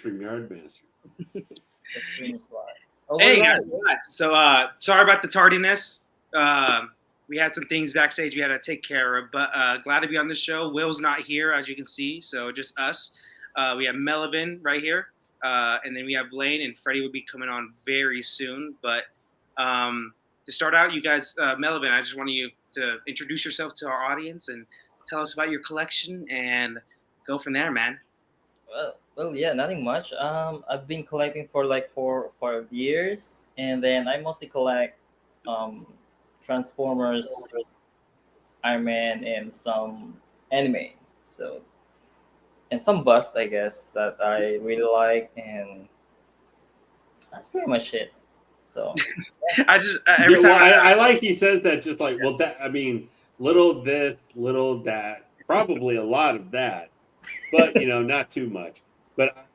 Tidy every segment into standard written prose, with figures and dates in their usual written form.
StreamYard master. The stream slide. Oh, Hey we're guys, live. we're live. So sorry about the tardiness. We had some things backstage we had to take care of, but glad to be on the show. Will's not here, as you can see, so just us. We have Melvin right here, and then we have Lane and Freddie will be coming on very soon. But to start out, you guys, Melvin, I just want you to introduce yourself to our audience and tell us about your collection and go from there, man. Well, yeah, nothing much. I've been collecting for like 4 5 years, and then I mostly collect um Transformers, Iron Man, and some anime. So and some bust, I guess, that I really like, and that's pretty much it. So I just every Yeah, well, time I like he says that just like, well, that I mean, little this, little that, probably a lot of that, but not too much. But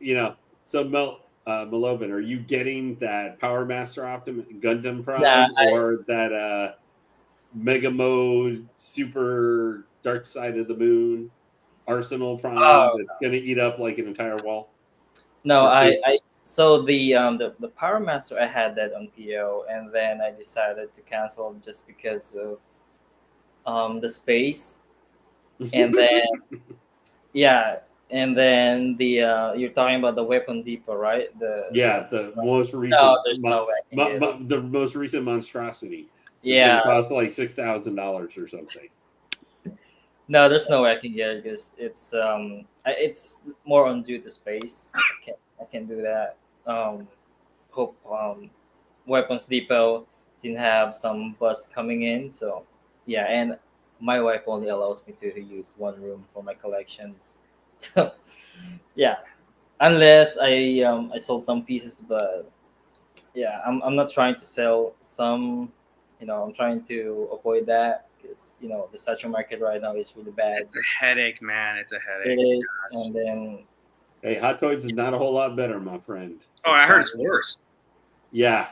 so Melovin, are you getting that Power Master Optimus Gundam yeah, Prime or that Mega Mode Super Dark Side of the Moon Arsenal Prime oh that's gonna eat up like an entire wall no, or two? I so the Power Master, I had that on PO, and then I decided to cancel just because of the space, and then yeah, and then the you're talking about the Weapon Depot, right? Yeah, the most No, recent, there's no way I can get it. the most recent monstrosity. It's going Yeah, to cost like $6,000 or something. no, there's no way I can get it because it's more on due to space. I can't do that. Hope Weapons Depot didn't have some bus coming in, so yeah, and my wife only allows me to use one room for my collections, so yeah, unless I sold some pieces, but yeah, I'm not trying to sell some. I'm trying to avoid that because the statue market right now is really bad. it's a headache, man. It's a It headache. is, and then Hey, Hot Toys is not a whole lot better, my friend. Oh, I heard it's worse. Yeah.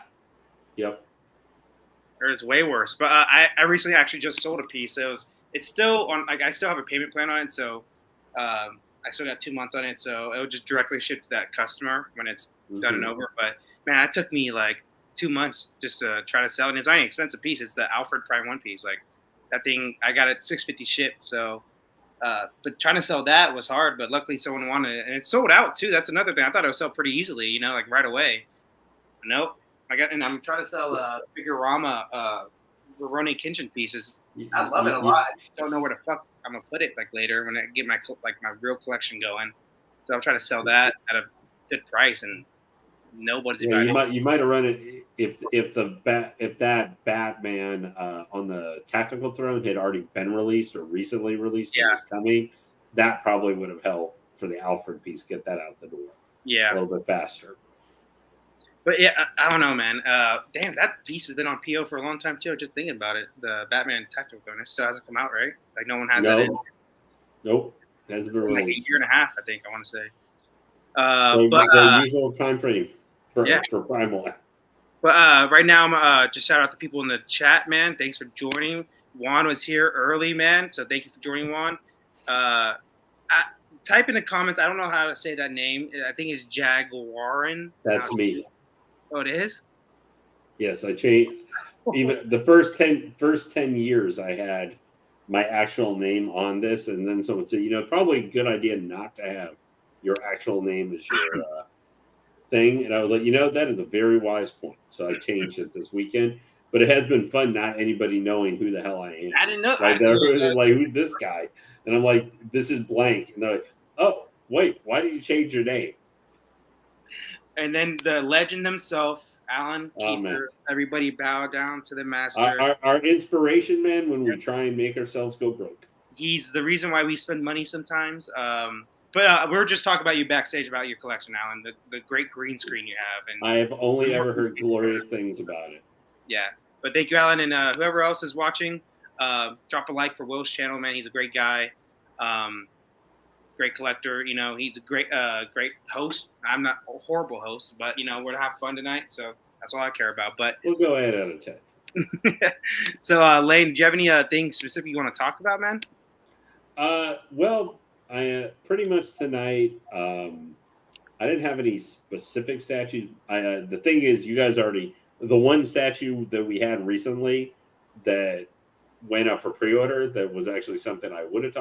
Yep. I heard it's way worse. But I recently actually just sold a piece. It's still on. Like I still have a payment plan on it, so I still got 2 months on it. So it will just directly ship to that customer when it's done and over. But man, it took me like 2 months just to try to sell it. And it's not an expensive piece. It's the Alfred Prime One piece. Like that thing, I got it $650 shipped. So. But trying to sell that was hard, but luckily someone wanted it, and it sold out too. That's another thing. I thought it would sell pretty easily, like right away. Nope. And I'm trying to sell Figurama Rurouni Kenshin pieces. I love it a lot. I just don't know where the fuck I'm gonna put it like later when I get my real collection going. So I'm trying to sell that at a good price, and nobody's Yeah, buying it. you might have run it if that Batman on the Tactical Throne had already been released or recently released and was coming. That probably would have helped for the Alfred piece get that out the door. Yeah, a little bit faster. But yeah, I don't know, man. Damn, that piece has been on PO for a long time too. Just thinking about it, the Batman Tactical Throne still hasn't come out, right? Like no one has that in. Nope, hasn't been Like a released. year and a half, I think. I want to say. So usual time frame for Primal. But right now, I'm just shout out to people in the chat, man. Thanks for joining. Juan was here early, man. So thank you for joining, Juan. Type in the comments. I don't know how to say that name. I think it's Jaguarin. That's me. Oh, it is? Yes, I changed. Even the first 10 years I had my actual name on this, and then someone said, probably a good idea not to have your actual name as your thing. And I was like, that is a very wise point. So I changed it this weekend. But it has been fun not anybody knowing who the hell I am. I didn't know. Like, they're like, who's this guy? And I'm like, this is blank. And they're like, oh, wait, why did you change your name? And then the legend himself, Alan Kiefer, everybody bow down to the master. Our inspiration, man, when we try and make ourselves go broke. He's the reason why we spend money sometimes. But we're just talking about you backstage, about your collection, Alan, the great green screen you have. And I have only ever heard glorious things about it. Yeah. But thank you, Alan. And whoever else is watching, drop a like for Will's channel, man. He's a great guy. Great collector. He's a great host. I'm not a horrible host, but, we're going to have fun tonight. So that's all I care about. But we'll go ahead out of 10. So, Lane, do you have any things specific you want to talk about, man? Well, I pretty much tonight, I didn't have any specific statues. The thing is, you guys already the one statue that we had recently that went up for pre-order that was actually something I would have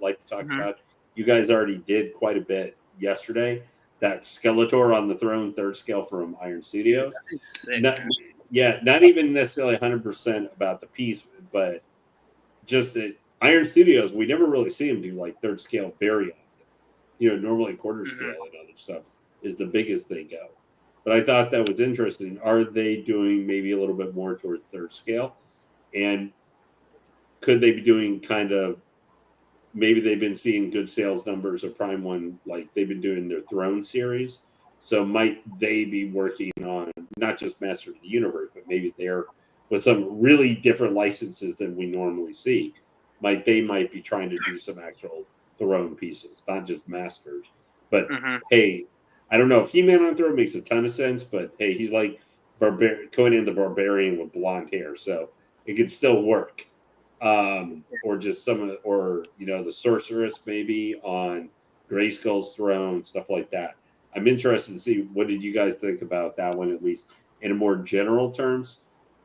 like to talk about. You guys already did quite a bit yesterday. That Skeletor on the throne, third scale from Iron Studios. Sick, not even necessarily 100% about the piece, but just that Iron Studios, we never really see them do like third scale very often. Normally quarter scale and other stuff is the biggest they go. But I thought that was interesting. Are they doing maybe a little bit more towards third scale? And could they be doing kind of, maybe they've been seeing good sales numbers of Prime One, like they've been doing their Throne series. So might they be working on not just Master of the Universe, but maybe they're with some really different licenses than we normally see. They might be trying to do some actual Throne pieces, not just Masters. But hey, I don't know if He-Man on Throne makes a ton of sense, but hey, he's like Conan the Barbarian with blonde hair, so it could still work. Or just the Sorceress maybe on Grayskull's throne, stuff like that. I'm interested to see, what did you guys think about that one, at least in a more general terms?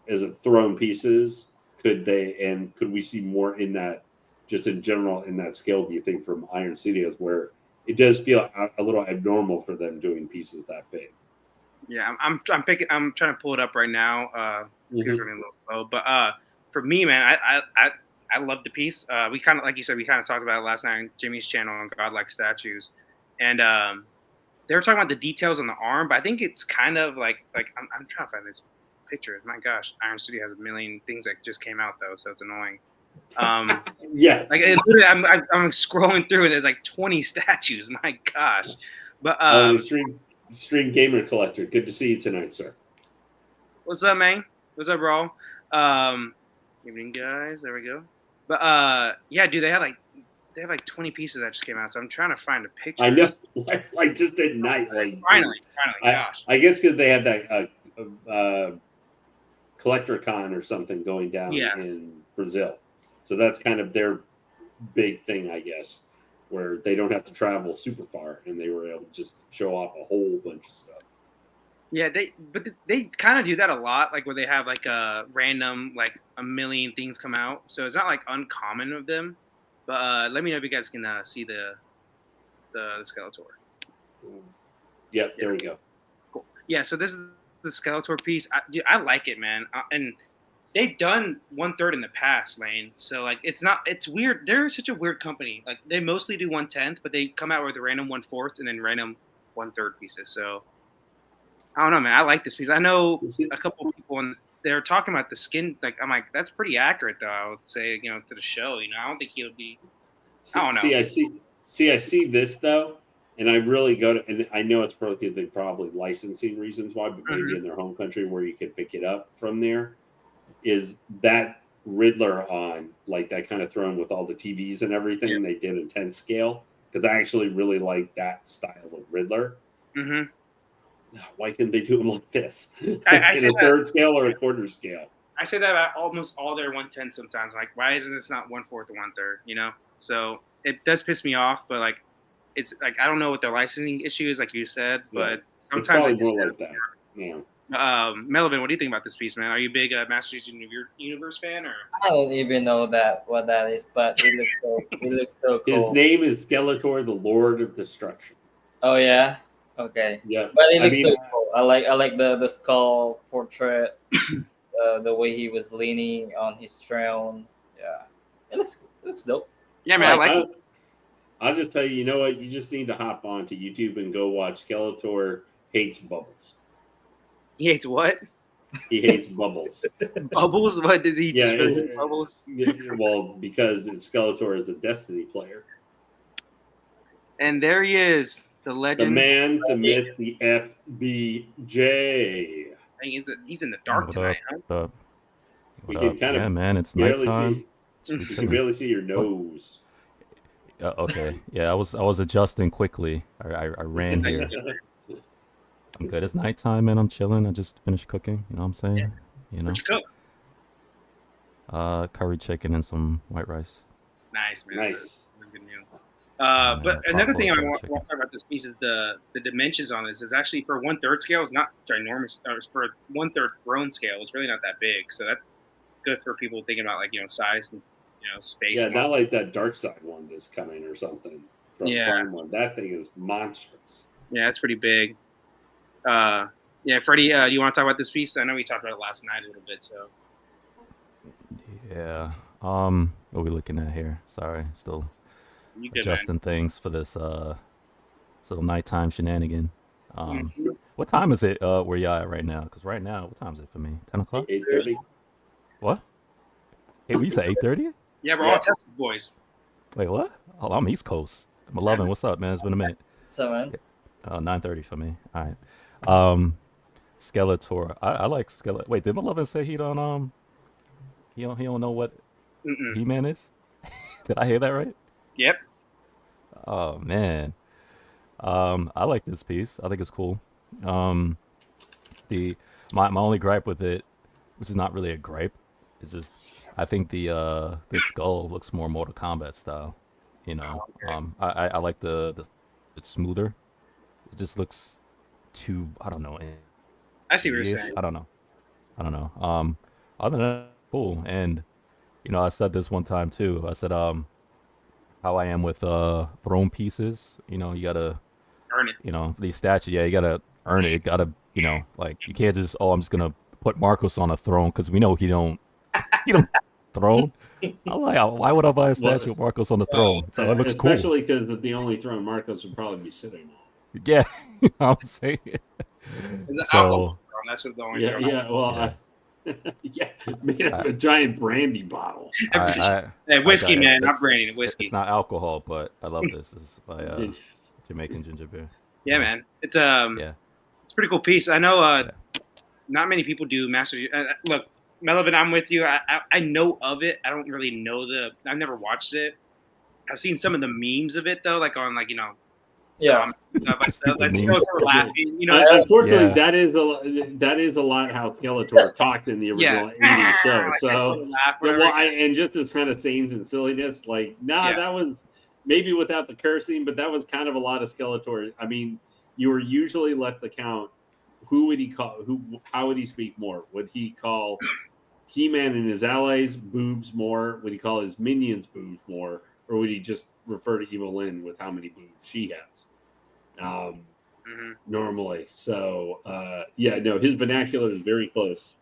As it Throne pieces, could we see more in that, just in general in that scale, do you think, from Iron Studios, where it does feel a little abnormal for them doing pieces that big? Yeah, I'm trying to pull it up right now. Computer's running a little slow, but for me, man, I love the piece. We kind of, like you said, we kind of talked about it last night on Jimmy's channel on Godlike Statues, and they were talking about the details on the arm, but I think it's kind of like I'm trying to find this picture. My gosh, Iron Studio has a million things that just came out though, so it's annoying. Yeah, like literally, I'm scrolling through and there's like 20 statues. My gosh, but Extreme Gamer Collector, good to see you tonight, sir. What's up, man? What's up, bro? Evening, guys. There we go. But yeah, dude, they have like 20 pieces that just came out, so I'm trying to find a picture. I know, like just at night, like finally, gosh. I guess because they had that Collector Con or something going down in Brazil, so that's kind of their big thing, I guess, where they don't have to travel super far, and they were able to just show off a whole bunch of stuff. Yeah, they kind of do that a lot, like where they have like a random, like a million things come out. So it's not like uncommon of them. But let me know if you guys can see the Skeletor. Yep, there we go. Cool. Yeah, so this is the Skeletor piece. I like it, man. And they've done 1/3 in the past, Lane. So like it's weird. They're such a weird company. Like they mostly do 1/10, but they come out with a random 1/4 and then random 1/3 pieces. So I don't know, man. I like this piece. I know a couple of people, and they're talking about the skin. Like, I'm like, that's pretty accurate, though. I would say, to the show. I don't think he would be. I don't know. I see this though, and I really go to, and I know it's probably licensing reasons why, but maybe in their home country where you could pick it up from there, is that Riddler on like that kind of throne with all the TVs and everything they did in 10 scale, because I actually really like that style of Riddler. Why couldn't they do them like this? In a third scale or a quarter scale? I say that about almost all their 1/10 sometimes. Like, why isn't this not 1/4 or 1/3? So it does piss me off, but like, it's like I don't know what their licensing issue is, like you said, but sometimes it's probably more like that. Yeah. Melvin, what do you think about this piece, man? Are you a big Masters of the Universe fan, or? I don't even know what that is, but it looks so cool. His name is Skeletor, the Lord of Destruction. Oh yeah. Okay. Yeah. But it looks so cool. I like the skull portrait, the way he was leaning on his throne. Yeah. It looks dope. Yeah, man, I like it. I'll just tell you, you know what? You just need to hop onto YouTube and go watch Skeletor Hates Bubbles. He hates what? He hates bubbles. Bubbles? What did he just bubbles? Well, because Skeletor is a Destiny player. And there he is. The legend, the man, the myth, the FBJ. He's in the dark tonight, huh? We can kind of man, it's nighttime. You can barely see your nose. Okay, yeah, I was adjusting quickly. I ran here. I'm good. It's nighttime, man. I'm chilling. I just finished cooking. You know what I'm saying? Yeah. What'd you cook? Curry chicken and some white rice. Nice, man. Nice. That's a good meal. But another thing I buffalo want to chicken. talk about this piece is the dimensions on this. Is actually for 1/3 scale. It's not ginormous. For 1/3 throne scale, it's really not that big. So that's good for people thinking about like size and space. Yeah, and all. not like that dark side one that's coming or something from Yeah. Prime One. That thing is monstrous. Yeah, it's pretty big. Yeah, Freddie, do you want to talk about this piece? I know we talked about it last night a little bit. So Yeah. What are we looking at here? Sorry, still you good, man? adjusting things for this little nighttime shenanigan. Mhm. What time is it where y'all at right now? Because right now, what time is it for me? 10 o'clock? 8:30. What? Hey, we said 8:30? Yeah, we're Yeah. all Texas boys. Wait, what? Oh, I'm East Coast. I'm 11. What's up, man? It's been a minute. 7. 9:30 for me. All right. Skeletor. I like Skeletor. Wait, did Malevolent say he don't know what Mm-mm. He-Man is? Did I hear that right? Yep. Oh man. I like this piece. I think it's cool. My only gripe with it, which is not really a gripe, is just I think the skull looks more Mortal Kombat style. I like the it's smoother. It just looks too, I don't know. I see what you're ish. saying. I don't know. Other than that, cool. And I said this one time too. I said how I am with throne pieces. You gotta Earn it. these statues. Yeah, you gotta earn it. You gotta like you can't just I'm just gonna put Marcos on a throne because we know he don't throne. I'm like, why would I buy a statue of Marcos on the throne? So it looks cool. Especially because it's the only throne Marcos would probably be sitting on. Yeah, I'm saying. It's an So alcohol throne. That's what the only Yeah, throne. yeah. Well, yeah. made up a giant brandy bottle. Hey, whiskey, I got it. man, not brandy. Whiskey. It's not alcohol, but I love this. This is by Jamaican ginger beer. Yeah, man. It's Yeah. it's a pretty cool piece. I know Yeah. not many people do Master. Look, Melvin, I'm with you. I know of it. I don't really know I've never watched it. I've seen some of the memes of it though, like on Yeah. comments and stuff. Stupid Like memes. Skeletor laughing. Unfortunately, Yeah. that is a lot how Skeletor talked in the original '80s show. Like this So, little laugh, whatever. and just this kind of sayings and silliness, like that was maybe without the cursing, but that was kind of a lot of Skeletor. I mean, you were usually left to count who would he call, how would he speak more? Would he call He-Man and his allies boobs more? Would he call his minions boobs more? Or would he just refer to Evil Lynn with how many boobs she has? Normally. So, his vernacular is very close.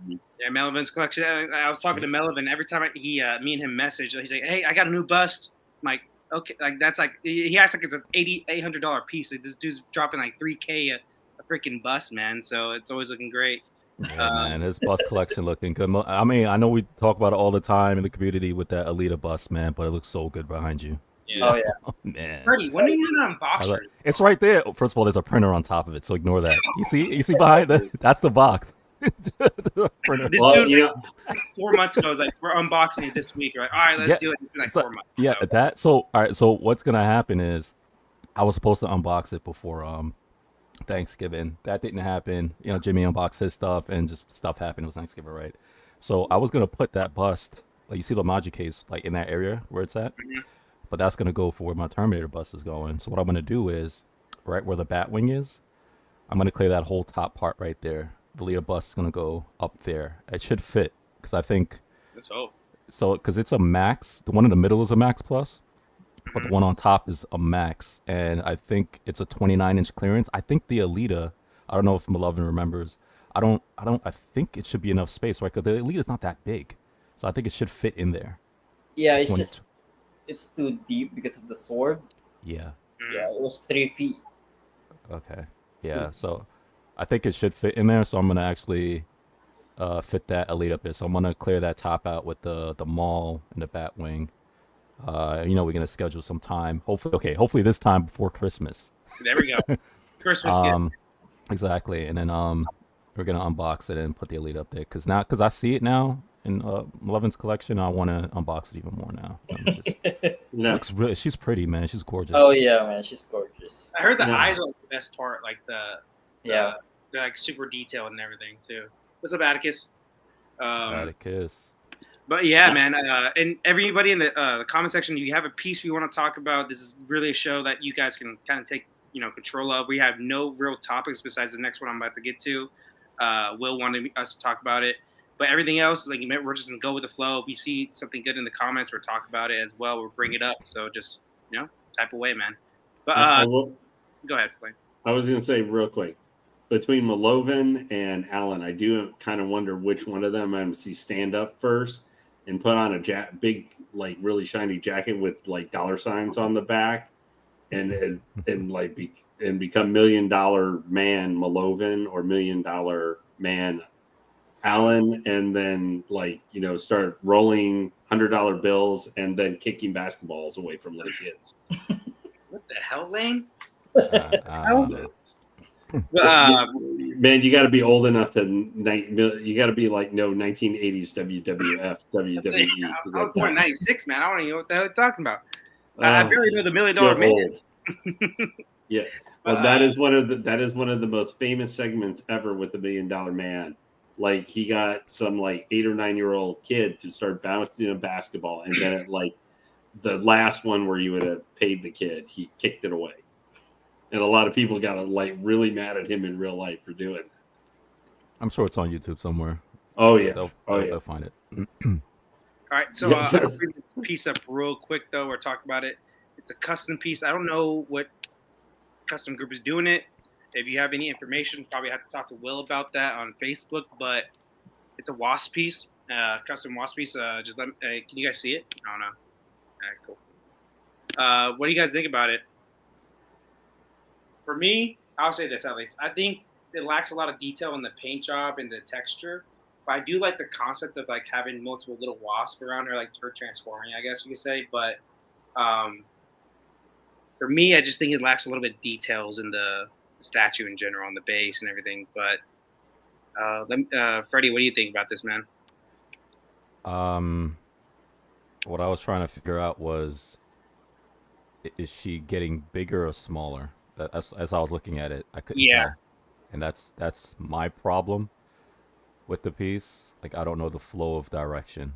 Yeah, Melvin's collection. I was talking to Melvin every time me and him message. He's like, "Hey, I got a new bust." I'm like, okay, like that's like he acts like it's an $800 piece. Like, this dude's dropping like $3K a freaking bust, man. So it's always looking great. Yeah, man, his bust collection looking good. I mean, I know we talk about it all the time in the community with that Alita bust, man, but it looks so good behind you. Yeah. Oh yeah. Oh, man. Freddie, when are you gonna unbox it? It's right there. First of all, there's a printer on top of it, so ignore that. You see behind that? That's the box. The printer. This Well, dude, 4 months ago, was like, "We're unboxing it this week." We're like, all right, let's do it. It's been like 4 months. Yeah, all right. So what's gonna happen is, I was supposed to unbox it before Thanksgiving. That didn't happen. Jimmy unboxed his stuff, and just stuff happened. It was Thanksgiving, right? So I was gonna put that bust, like you see the Magi case, like in that area where it's at. Mhm. But that's gonna go for where my Terminator bust is going. So what I'm gonna do is, right where the Batwing is, I'm gonna clear that whole top part right there. The leader bust is gonna go up there. It should fit because I think Let's hope. so. Because it's a max. The one in the middle is a max plus, but the one on top is a max, and I think it's a 29-inch clearance. I think the Alita. I don't know if Malevolent remembers. I think it should be enough space, right? Because the Alita is not that big, so I think it should fit in there. Yeah, it's 20 just it's too deep because of the sword. Yeah. Yeah, it was 3 feet. Okay. Yeah. So I think it should fit in there. So I'm gonna actually fit that Elite up there. So I'm gonna clear that top out with the Maul and the Batwing. We're gonna schedule some time. Hopefully this time before Christmas. There we go. Christmas gift. Exactly. And then we're gonna unbox it and put the Elite up there because I see it now in Malevolent's collection. I want to unbox it even more now. Looks really. She's pretty, man. She's gorgeous. Oh yeah, man, she's gorgeous. I heard the eyes are like the best part, like Yeah. they're like super detailed and everything too. What's up, Atticus? Atticus. But yeah, man, and everybody in the comment section, you have a piece we want to talk about. This is really a show that you guys can kind of take, control of. We have no real topics besides the next one I'm about to get to. Will wanted us to talk about it, but everything else, like you meant, we're just gonna go with the flow. If we see something good in the comments, we'll talk about it as well. We'll bring it up. So just type away, man. But go ahead, Blaine. I was going to say real quick, between Malovin and Allen, I do kind of wonder which one of them I'm going to see stand up first and put on a big, like really shiny jacket with like dollar signs on the back, and become $1 million man Malovin or $1 million man Allen, and then start rolling $100 bills and then kicking basketballs away from little kids. What the hell, Lane? Man, you got to be old enough to you got to be like 1980s WWF WWE. I was born in '96, man. I don't even know what the hell you're talking about. I barely know the $1 million man. Yeah, well, that is one of the most famous segments ever with the $1 million man. Like he got some like 8 or 9 year old kid to start bouncing a basketball, and then at like the last one where you would have paid the kid, he kicked it away. And a lot of people got like really mad at him in real life for doing it. I'm sure it's on YouTube somewhere. Oh yeah, they'll find it. All right, so I'll bring this piece up real quick though. We're talking about it. It's a custom piece. I don't know what custom group is doing it. If you have any information, probably have to talk to Will about that on Facebook. But it's a wasp piece, custom wasp piece. Just can you guys see it? I don't know. All right, cool. What do you guys think about it? For me, I'll say this at least. I think it lacks a lot of detail in the paint job and the texture. But I do like the concept of like having multiple little wasps around her, like her transforming, I guess you could say. But for me, I just think it lacks a little bit of details in the statue in general, on the base and everything. But Freddie, what do you think about this, man? What I was trying to figure out was, is she getting bigger or smaller? As I was looking at it, I couldn't tell. And that's my problem with the piece. Like, I don't know the flow of direction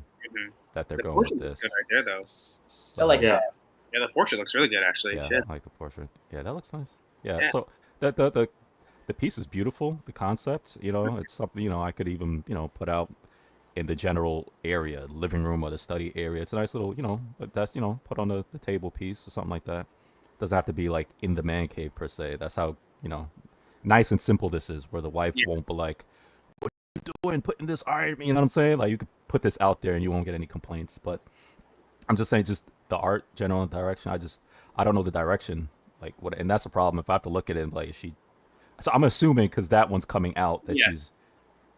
that they're going with this. Good right there, though. So, I like that. Yeah, the portrait looks really good, actually. Yeah, I like the portrait. Yeah, that looks nice. Yeah. So the piece is beautiful. The concept, it's something I could even put out in the general area, living room or the study area. It's a nice little that's put on the table piece or something like that. Doesn't have to be like in the man cave per se. That's how nice and simple this is, where the wife won't be like, "What are you doing? Putting this iron?" You know what I'm saying? Like, you could put this out there and you won't get any complaints. But I'm just saying, just the art, general direction. I don't know the direction. Like what, and that's a problem. If I have to look at it, like so I'm assuming because that one's coming out that she's.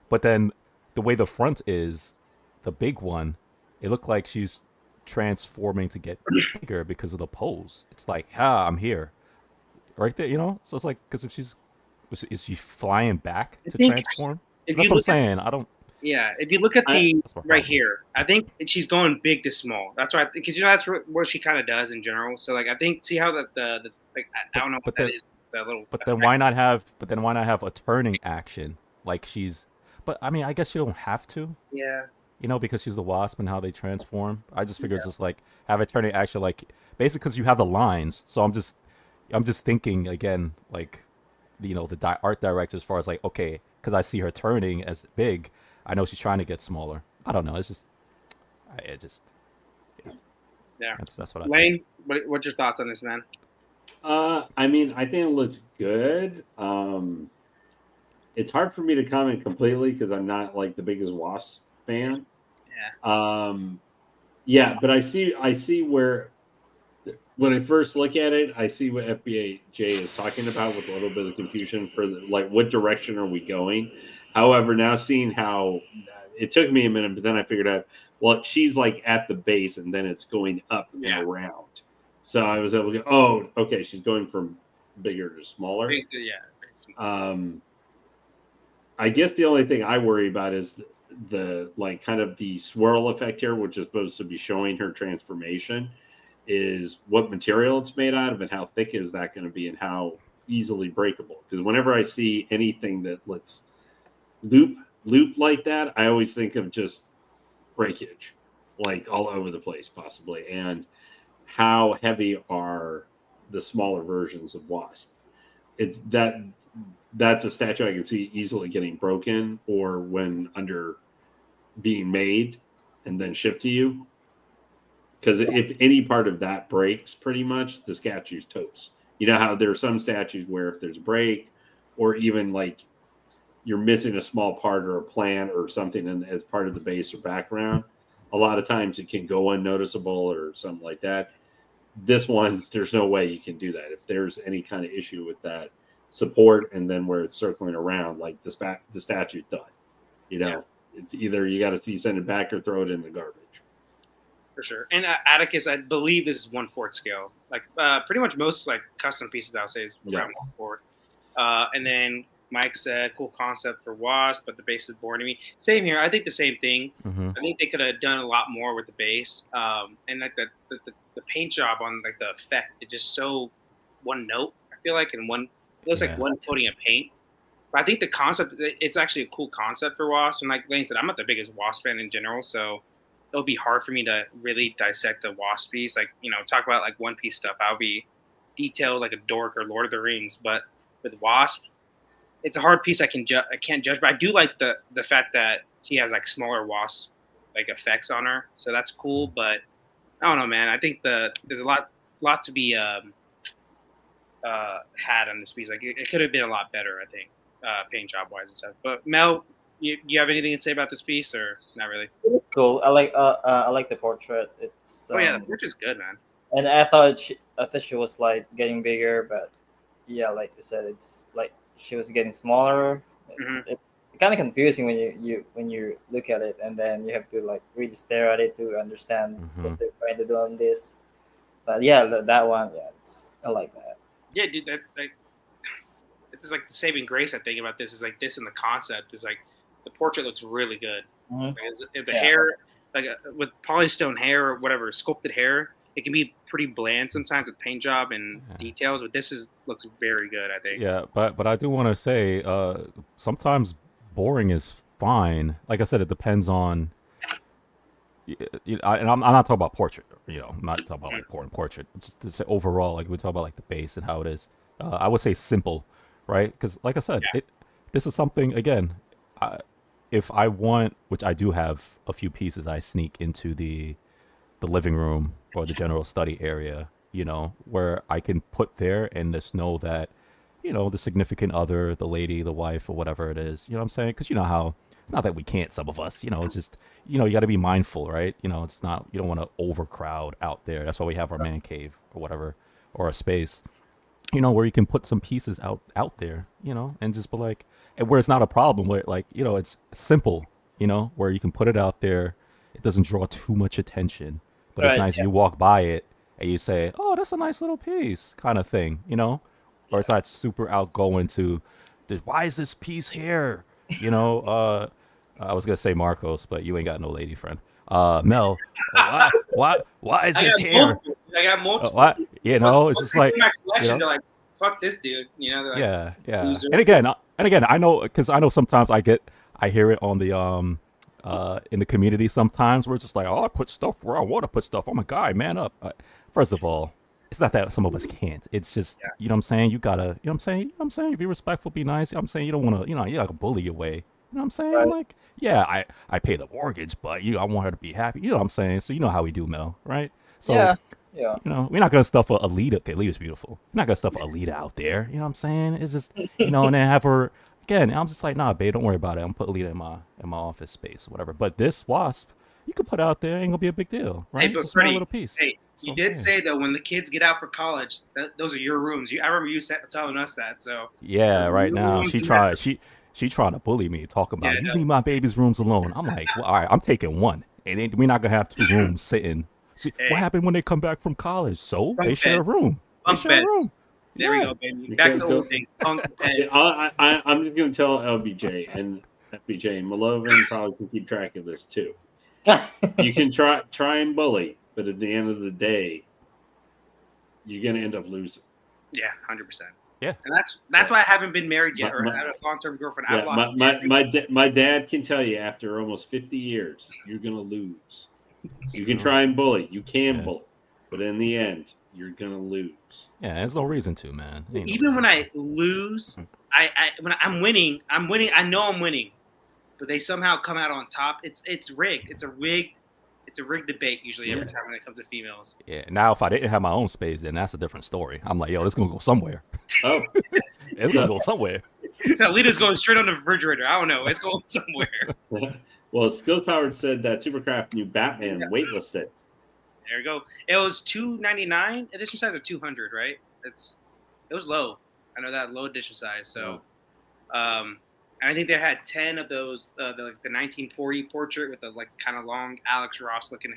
But then the way the front is, the big one, it looked like she's transforming to get bigger because of the pose. It's like, I'm here, right there, So it's like, because if is she flying back to transform? So that's what I'm saying. I don't. Yeah, if you look at the right here, I think she's going big to small. That's why, because that's what she kind of does in general. So like, I think, see how the like, I don't know what that is. That little. But then why not have? But then why not have a turning action like she's? But I mean, I guess you don't have to. Yeah. Because she's the wasp and how they transform. I just figure it's just like have a turning action, like basically because you have the lines. So I'm just thinking again, like the art director, as far as like, okay, because I see her turning as big, I know she's trying to get smaller. I don't know. It's just, yeah. That's what I. Lane, what's your thoughts on this, man? I mean, I think it looks good. It's hard for me to comment completely because I'm not like the biggest wasp fan. Yeah. But I see where, when I first look at it, I see what FBAJ is talking about with a little bit of confusion for like what direction are we going. However, now seeing how it took me a minute, but then I figured out, well, she's like at the base and then it's going up and around. So I was able to go, oh, okay, she's going from bigger to smaller. I guess the only thing I worry about is the like kind of the swirl effect here, which is supposed to be showing her transformation, is what material it's made out of and how thick is that going to be and how easily breakable. Because whenever I see anything that looks loop like that, I always think of just breakage. like all over the place, possibly. And how heavy are the smaller versions of Wasp? It's that's a statue I can see easily getting broken, or when under being made and then shipped to you. Because if any part of that breaks, pretty much the statue's toast. You know how there are some statues where if there's a break, or even like you're missing a small part or a plant or something as part of the base or background, a lot of times it can go unnoticeable or something like that. This one, there's no way you can do that. If there's any kind of issue with that support, and then where it's circling around, like the statue's done. You know, it's either you got to send it back or throw it in the garbage. For sure. And Atticus, I believe this is 1/4 scale. Like pretty much most like custom pieces, I'll say, is around 1/4. And then Mike said, cool concept for Wasp, but the base is boring to me. Same here. I think the same thing. Mm-hmm. I think they could have done a lot more with the base. And like the paint job on like the effect, it's just so one note, I feel like, and it looks like one coating of paint. But I think the concept, it's actually a cool concept for Wasp. And like Lane said, I'm not the biggest Wasp fan in general, so it'll be hard for me to really dissect the Wasp piece. Like, talk about like One Piece stuff. I'll be detailed like a dork or Lord of the Rings. But with Wasp, it's a hard piece I can't judge. But I do like the fact that he has like smaller Wasp like effects on her. So that's cool. But I don't know, man. I think there's a lot to be had on this piece. Like it could have been a lot better, I think, paint job wise and stuff. But Mel, you have anything to say about this piece, or not really? Cool. I like the portrait. It's the portrait's good, man. And I thought she was like getting bigger, but yeah, like you said, it's like she was getting smaller. It's kind of confusing when you look at it, and then you have to like really stare at it to understand what they're trying to do on this. But yeah, that one, I like that. Yeah, dude, it's just like the saving grace I think about this is like this, and the concept is like the portrait looks really good. Like, if the hair, like with polystone hair or whatever, sculpted hair, it can be pretty bland sometimes with paint job and details. But this looks very good, I think. Yeah, but I do want to say sometimes boring is fine. Like I said, it depends on. And I'm not talking about portrait. I'm not talking about like portrait. Just to say overall, like we talk about like the base and how it is. I would say simple, right? Because like I said, this is something again. If I want, which I do have a few pieces, I sneak into the living room or the general study area, where I can put there and just know that, the significant other, the lady, the wife, or whatever it is, you know what I'm saying? Because you know how, it's not that we can't, some of us, it's just, you got to be mindful, right? It's not, you don't want to overcrowd out there. That's why we have our man cave or whatever, or a space, where you can put some pieces out there, and just be like, and where it's not a problem, where like, it's simple, where you can put it out there. It doesn't draw too much attention, but it's nice. You walk by it and you say, oh, that's a nice little piece kind of thing, or it's not super outgoing to, why is this piece here? I was going to say Marcos, but you ain't got no lady friend. Mel, why is this here? I got multiple. It's just like, my collection, they're like, fuck this dude. They're like, yeah. loser. And again, I know sometimes I hear it on the in the community sometimes where it's just like, oh, I put stuff where I want to put stuff. I'm a guy, man up. First of all, it's not that some of us can't. It's just, you know what I'm saying? You gotta, you know what I'm saying? Be respectful, be nice. You know what I'm saying? You don't want to, you're not gonna bully your way. You know what I'm saying? Right. Like, I pay the mortgage, but I want her to be happy. You know what I'm saying? So you know how we do, Mel, right? So, we're not gonna stuff a Alita. Okay, Alita's beautiful. We're not gonna stuff a Alita out there. You know what I'm saying? It's just, and then have her, again, I'm just like, nah, babe, don't worry about it. I'm gonna put Alita in my office space or whatever. But this Wasp, you could put out there, ain't gonna be a big deal, right? Hey, it's a small little piece. Hey, you did say though, when the kids get out for college, those are your rooms. I remember you telling us that. So yeah, right now she trying to bully me, talking about you leave my baby's rooms alone. I'm like, well, all right, I'm taking one, and we're not gonna have two rooms sitting. See, what happened when they come back from college? So they share a room. There we go, baby. Back to old things. I'm just going to tell LBJ, and FBJ and Malovin probably can keep track of this too. You can try and bully, but at the end of the day, you're going to end up losing. Yeah, 100%. Yeah, and that's why I haven't been married yet, or had a long-term girlfriend. Yeah, my dad can tell you after almost 50 years, you're going to lose. You can try and bully. You can Yeah. bully. But in the end, you're going to lose. Yeah, there's no reason to, man. Ain't no Even reason when to. I lose, when I'm winning. I know I'm winning, but they somehow come out on top. It's rigged. It's a rigged debate usually every time when it comes to females. Yeah. Now, if I didn't have my own space, then that's a different story. I'm like, yo, this gonna go somewhere. Oh, It's gonna go somewhere. So Lita's going straight on the refrigerator. I don't know. It's going somewhere. well, Skills Powered said that Supercraft knew Batman waitlisted. There you go. It was $299 edition size or 200, right? It was low. I know that low edition size. So, I think they had 10 of those, the 1940 portrait with the like kind of long Alex Ross looking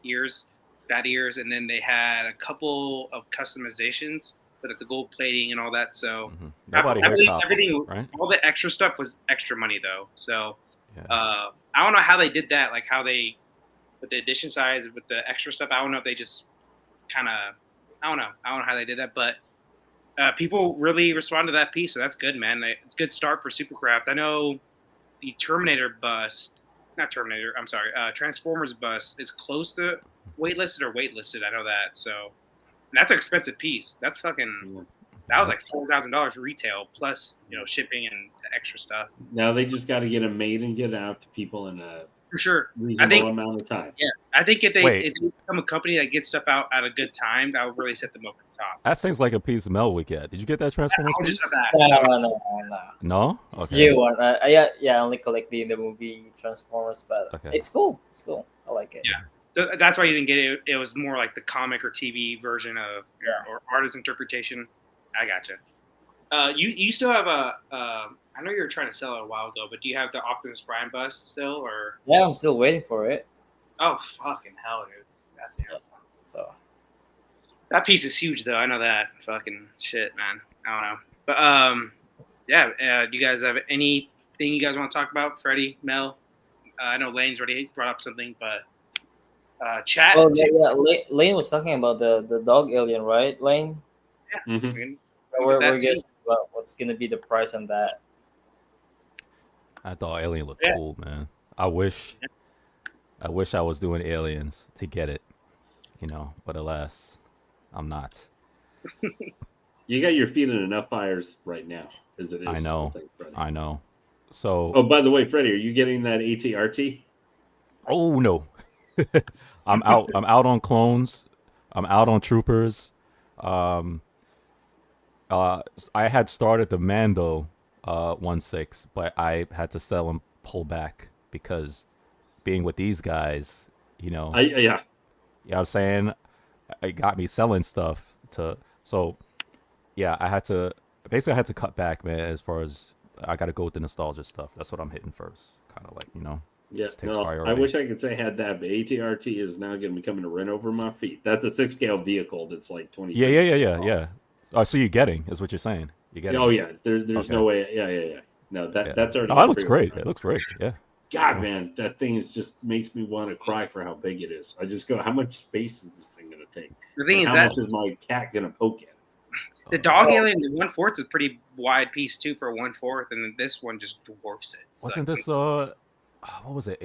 ears, bat ears, and then they had a couple of customizations with the gold plating and all that. So Nobody here cops, everything, right? all the extra stuff was extra money though. So Yeah. I don't know how they did that, like how they with the edition size with the extra stuff. I don't know if they just kind of I don't know how they did that, but people really responded to that piece, so that's good, man. It's a good start for Supercraft. I know the Transformers bus is close to waitlisted. I know that, so and that's an expensive piece. That's fucking. That was like $4,000 retail plus shipping and extra stuff. Now they just got to get them made and get out to people in a For sure. reasonable amount of time. Yeah, I think if they become a company that gets stuff out at a good time, that would really set them up at the top. That seems like a piece Mel would get. Did you get that Transformers piece? No. No? It's Okay. G1. I only collect the movie Transformers, but Okay. it's cool. It's cool. I like it. Yeah. So that's why you didn't get it. It was more like the comic or TV version of or artist interpretation. I gotcha. You still have I know you were trying to sell it a while ago, but do you have the Optimus Prime bust still, or? Yeah, I'm still waiting for it. Oh fucking hell, dude! Goddamn. So that piece is huge, though. I know that. Fucking shit, man. I don't know, but yeah. Do you guys have anything you guys want to talk about, Freddie, Mel? I know Lane's already brought up something, but chat. Oh yeah, Lane was talking about the dog alien, right, Lane? Yeah. Mhm. We're guessing about what's gonna be the price on that. I thought Alien looked cool, man. I wish I was doing Aliens to get it, but alas, I'm not. You got your feet in enough fires right now, as it is. I know. So. Oh, by the way, Freddie, are you getting that ATRT? Oh no, I'm out. I'm out on clones. I'm out on troopers. I had started the Mando 1.6, but I had to sell and pull back because being with these guys, Yeah. you know what I'm saying? It got me selling stuff so yeah, I had to cut back, man, as far as I got to go with the nostalgia stuff. That's what I'm hitting first, kind of like, Yeah, just takes no, priority. I wish I could say I had that, but ATRT is now going to be coming to run over my feet. That's a 6-scale vehicle that's like 20. Yeah. Oh, so you're getting, is what you're saying. You're getting. Oh yeah, there's Okay. no way. Yeah. No, that's already. Oh, that looks great. It looks great. Yeah. God, man, that thing just makes me want to cry for how big it is. I just go, how much space is this thing going to take? The thing And is how that much is my cat going to poke at it? the dog alien, the 1/4 is a pretty wide piece too for a 1/4, and then this one just dwarfs it. So Wasn't this what was it?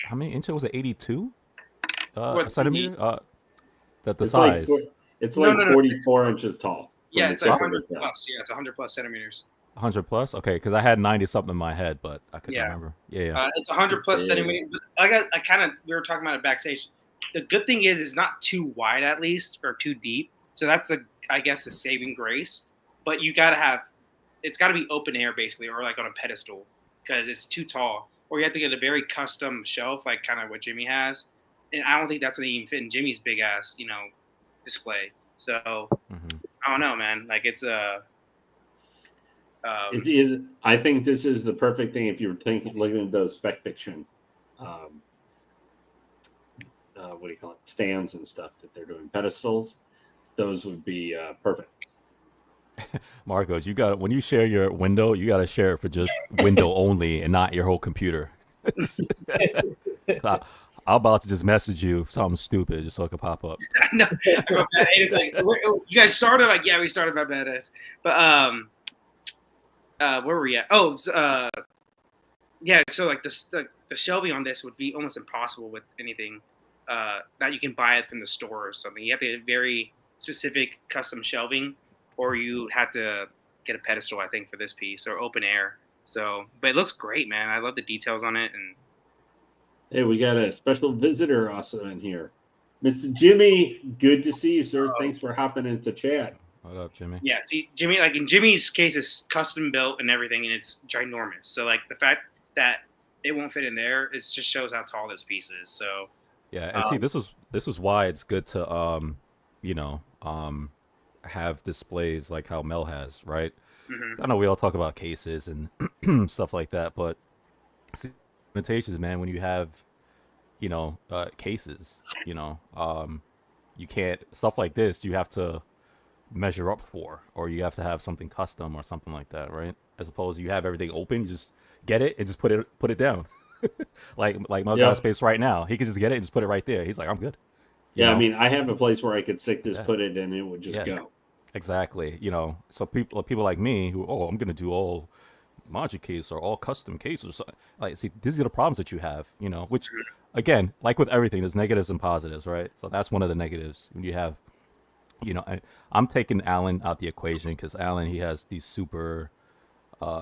How many inches was it? 82 centimeter. The It's size. It's No, like no. 44 inches tall. Yeah, from it's the like tip of 100 the cat. plus. Yeah, it's 100 plus centimeters. 100 plus. Okay, because I had 90 something in my head, but I couldn't Yeah. remember. Yeah. It's 100 plus Yeah. centimeters. But we were talking about it backstage. The good thing is it's not too wide at least or too deep. So that's I guess the saving grace. But it's got to be open air basically, or like on a pedestal, because it's too tall. Or you have to get a very custom shelf, like kind of what Jimmy has. And I don't think that's gonna even fit in Jimmy's big ass, display. So Mhm. I don't know, man. Like it's a. It is. I think this is the perfect thing if you were looking at those spec fiction, what do you call it, stands and stuff that they're doing, pedestals. Those would be perfect. Marcos, when you share your window, you got to share it for just window only and not your whole computer. I'm about to just message you something stupid just so it can pop up. No, it's like you guys started like we started by badass, but where were we at? Oh, yeah. So like the the shelving on this would be almost impossible with anything that you can buy it from the store or something. You have to get very specific custom shelving, or you have to get a pedestal, I think, for this piece, or open air. So, but it looks great, man. I love the details on it. And Hey, we got a special visitor also in here. Mr. Jimmy, good to see you, sir. Thanks for hopping into chat. What up, Jimmy? yeah, see, Jimmy, like in Jimmy's case, it's custom built and everything, and it's ginormous. So, like the fact that it won't fit in there, it just shows how tall this piece is. So, Yeah, and see, this is why it's good to you know, have displays like how Mel has, right? mhm. I know we all talk about cases and stuff like that, but see, limitations, man. When you have, you know, cases, you know, you can't stuff like this. You have to measure up for, or you have to have something custom or something like that, right? As opposed to you have everything open, you just get it and just put it down. like Mel got a space right now. He could just get it and just put it right there. He's like, I'm good. You Yeah, I know? mean, I have a place where I could stick this, Yeah. put it, and it would just Yeah. go. Exactly. You know, so people like me who, I'm gonna do all Magic case or all custom cases. Like, see, these are the problems that you have, you know, which, again, like with everything, there's negatives and positives, right? So that's one of the negatives when you have, you know, I'm taking Alan out the equation because Alan, he has these super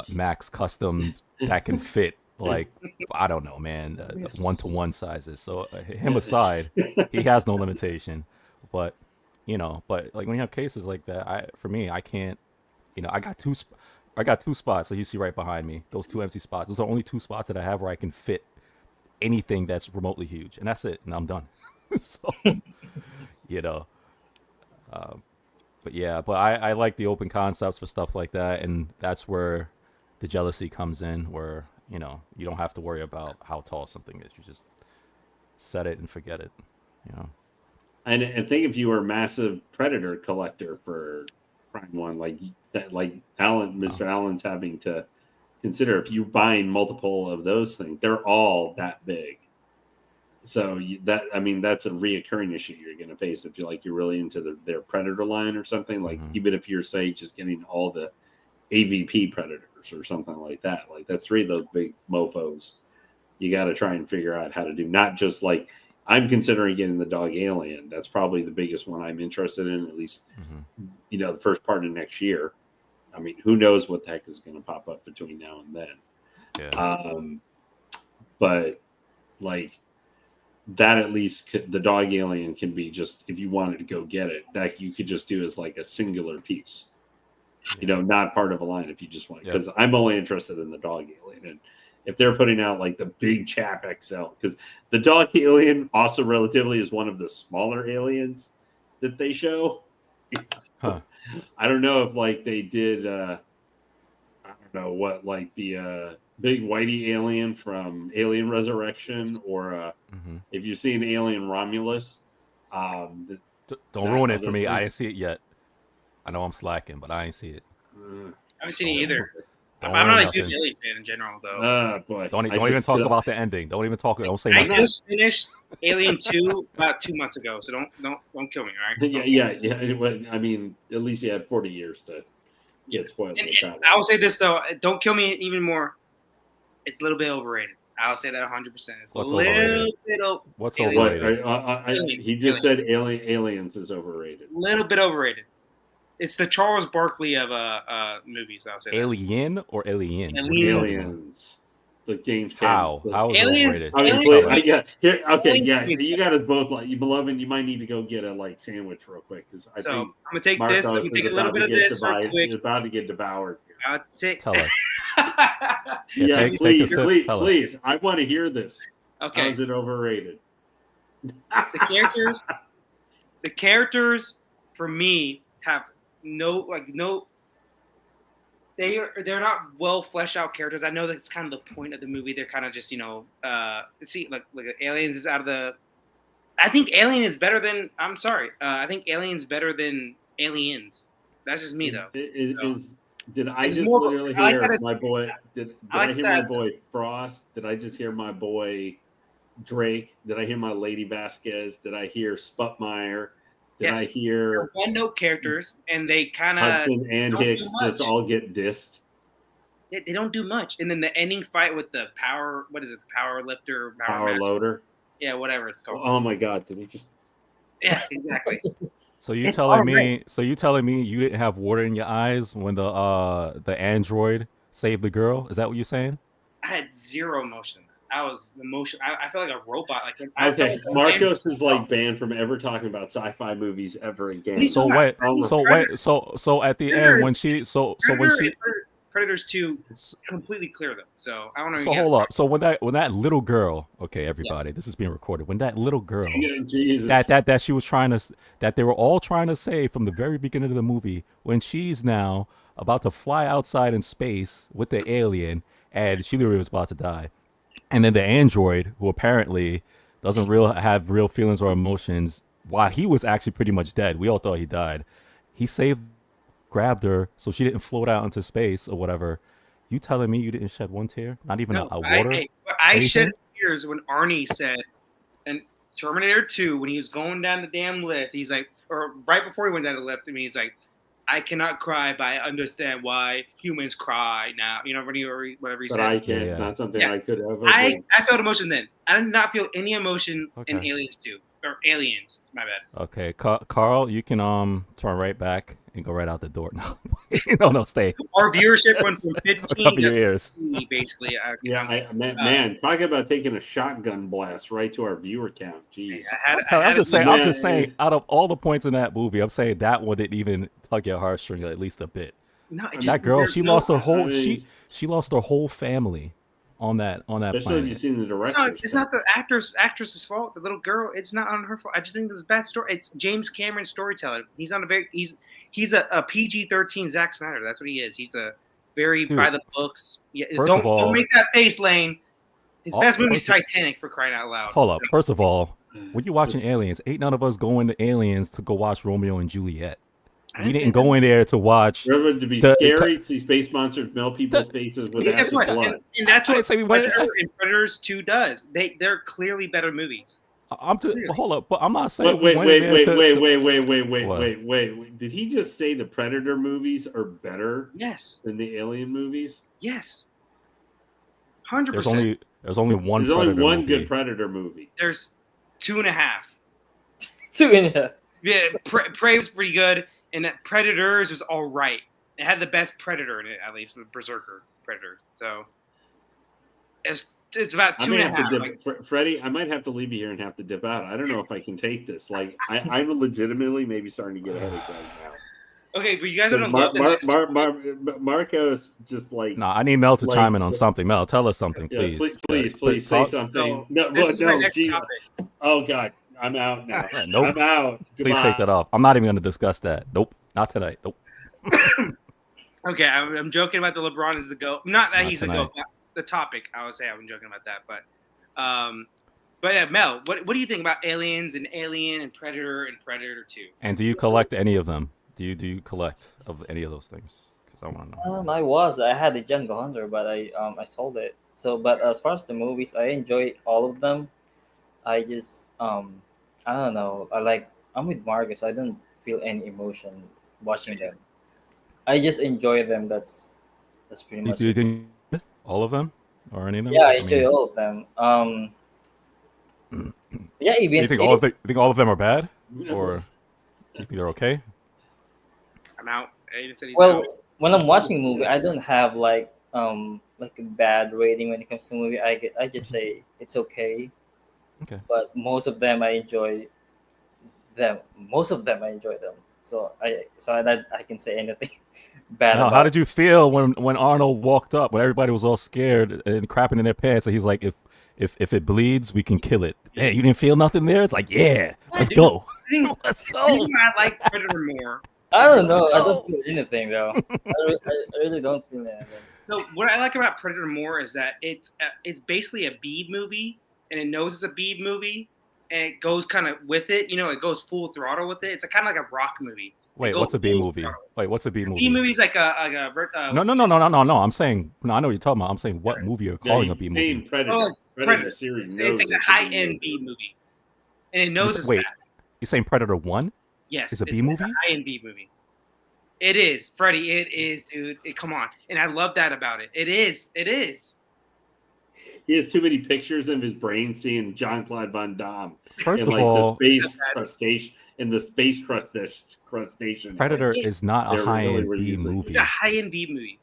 max custom that can fit, like, I don't know, man, 1-to-1 sizes. So him aside, he has no limitation. But, you know, but like when you have cases like that, for me, I can't, you know, I got two spots that you see right behind me. Those two empty spots. Those are only two spots that I have where I can fit anything that's remotely huge, and that's it. And I'm done. So, you know, but yeah, but I like the open concepts for stuff like that, and that's where the jealousy comes in, where, you know, you don't have to worry about how tall something is. You just set it and forget it. You know. And think if you were a massive Predator collector for Prime One, like that, like Mr. Allen's having to consider if you're buying multiple of those things, they're all that big. So that's a reoccurring issue you're going to face if you're really into their Predator line or something. Like even if you're, say, just getting all the AVP Predators or something like that, like that's three of those big mofos. You got to try and figure out how to do, not just like, I'm considering getting the Dog Alien. That's probably the biggest one I'm interested in, at least, you know, the first part of next year. I mean, who knows what the heck is going to pop up between now and then. Yeah. But like that, at least the Dog Alien can be just, if you wanted to go get it, that you could just do as like a singular piece, you know, not part of a line if you just want, because I'm only interested in the Dog Alien. And if they're putting out like the big Chap XL, because the Dog Alien also relatively is one of the smaller aliens that they show. I don't know if like they did, I don't know what, like the big whitey alien from Alien Resurrection, or if you've seen Alien Romulus. Don't ruin it for me. I ain't see it yet. I know I'm slacking, but I ain't see it. I haven't seen it either. Don't I'm not a nothing. huge Alien fan in general, though. Boy. Don't even talk about the ending. Don't even talk. Don't say I nothing. just finished Alien 2 about 2 months ago, so don't kill me, all right? Yeah. I mean, at least you had 40 years to get spoiled. And I will say this though, don't kill me even more. It's a little bit overrated. I'll say that 100%. It's What's a little overrated? bit What's overrated? overrated? He just said Aliens is overrated. A little bit overrated. It's the Charles Barkley of movies. I'll say Alien or Aliens? Aliens. The game's How is it Aliens. overrated? Obviously, you got us both, like, you beloved. You might need to go get a sandwich real quick, because I think I'm gonna take this. I'm gonna take a little bit of this real quick. He's about to get devoured. I'll take. Tell us. Please. I want to hear this. Okay. How is it overrated? The characters for me have they're not well fleshed out characters. I know that's kind of the point of the movie. They're kind of just, Aliens is out of the. I think Alien is better than. I'm sorry. I think Alien's better than Aliens. That's just me though. Did I just literally hear my boy? Did I hear my boy Frost? Did I just hear my boy Drake? Did I hear my Lady Vasquez? Did I hear Sputmeyer? Did I hear one-note characters, and they kind of Hudson and Hicks just all get dissed? they don't do much. And then the ending fight with the power, what is it, power lifter, Power master? loader. Yeah, whatever it's called. Oh my God! Did he just? Yeah, exactly. So you It's telling alright. me? So you telling me you didn't have water in your eyes when the android saved the girl? Is that what you're saying? I had zero emotion. I was emotion. I felt like a robot. Like I Okay, felt like Marcos is like banned from ever talking about sci-fi movies ever again. So talking wait, about? so wait, so at the end when she, so when Predator, she, Predators 2 completely clear them. So I don't know. so hold up, so when that little girl, okay, everybody, this is being recorded. When that little girl, Jesus. that she was trying to, that they were all trying to save from the very beginning of the movie, when she's now about to fly outside in space with the alien, and she literally was about to die, and then the android, who apparently doesn't have real feelings or emotions, while he was actually pretty much dead, we all thought he died. He grabbed her so she didn't float out into space or whatever. You telling me you didn't shed one tear? Not even No, a water? I anything? shed tears when Arnie said, and Terminator 2, when he was going down the damn lift, he's like, or right before he went down the lift, I mean, he's like, I cannot cry, but I understand why humans cry now. You know, whatever he But said. I can't. Yeah. Not something Yeah. I could ever. I felt emotion then. I did not feel any emotion in Okay. Aliens 2 or Aliens. My bad. Okay, Carl, you can turn right back and go right out the door. No, no, stay. Our viewership went from 15 Cover your to ears. 20, basically. Yeah, man, talk about taking a shotgun blast right to our viewer count. Jeez. I'm just saying. Man, I'm just saying. Out of all the points in that movie, I'm saying that one didn't even tug your heartstring at least a bit. No, That girl, she lost her whole. I mean, she lost her whole family on that especially if planet. you've seen the It's director. not the actress's fault. The little girl, it's not on her fault. I just think it was a bad story. It's James Cameron's storytelling. He's on he's a PG-13 Zack Snyder. That's what he is. He's a very Dude, by the books. Yeah, first of all- don't make that face, Lane. His best movie is first of- Titanic, for crying out loud. Hold up. First of all, when you watching Aliens, ain't none of us going to Aliens to go watch Romeo and Juliet. We didn't go in there to watch. Remember, to be scary, see space monsters melt people's faces with Guess acid what? blood. And that's what say we went- Predator and Predators 2 does. They're clearly better movies. I'm just hold up, but I'm not saying. Wait. we went in there to- Wait. Did he just say the Predator movies are better Yes. than the Alien movies? Yes. 100%. There's only one. There's only Predator one movie. good Predator movie. There's 2.5. 2.5. Yeah, Prey was pretty good, and that Predators was all right. It had the best Predator in it, at least, the Berserker Predator. So it's about I two may and a have half. to Like, dip, Freddie. I might have to leave you here and have to dip out. I don't know if I can take this. Like, I'm legitimately maybe starting to get a headache right now. okay, but you guys don't love the next. Marcos just like. No, I need Mel to like- chime in on something. Mel, tell us something, Yeah, please. please say talk- something. No, No, this is my no, next gee. topic. Oh God, I'm out now. Nope. I'm out. Please Goodbye. take that off. I'm not even going to discuss that. Nope, not tonight. Nope. Okay, I'm joking about the LeBron is the GOAT. Not that Not he's tonight. the GOAT. The topic, I would say I'm joking about that. But yeah, Mel, what do you think about Aliens and Alien and Predator 2? And do you collect any of them? Do you collect of any of those things? Because I want to know. I had the Jungle Hunter, but I sold it. So, but as far as the movies, I enjoy all of them. I just I don't know. I'm with Marcus. I don't feel any emotion watching them. I just enjoy them. That's pretty much. Do you it. think all of them or any of them? Yeah, I enjoy all of them. Yeah, Do you think you think all of them are bad, or you think they're okay? I'm out. Aiden said he's Well, out. when I'm watching a movie, I don't have like a bad rating when it comes to movie. I just say it's okay. Okay. But most of them I enjoy them. Most of them I enjoy them. So I can say anything bad. Now, about how did you feel when Arnold walked up when everybody was all scared and crapping in their pants, and he's like, if it bleeds, we can kill it. Hey, you didn't feel nothing there? It's like, yeah, let's go. Let's The go. reason why I like Predator more. I don't know. Let's I go. don't feel anything though. I really don't feel anything. So what I like about Predator more is that it's basically a B movie, and it knows it's a B movie, and it goes kind of with it. You know, it goes full throttle with it. It's kind of like a rock movie. Wait, what's a B movie? Wait, what's a B movie? B movie's like a No. I'm saying no. I know what you're talking about. I'm saying what movie you're calling a B movie. Predator. Oh, Predator series. It's like a high end B movie, and it knows it's Wait, that. you're saying Predator 1? Yes, it's a it's B movie? a high end B movie. It is, Freddie. It is, dude. Come on, and I love that about it. It is. It is. He has too many pictures in his brain seeing Jean-Claude Van Damme First in of like all, the space crustacean crustacean. Predator Yeah. is not a They're high-end really B using- movie. It's a high-end B movie.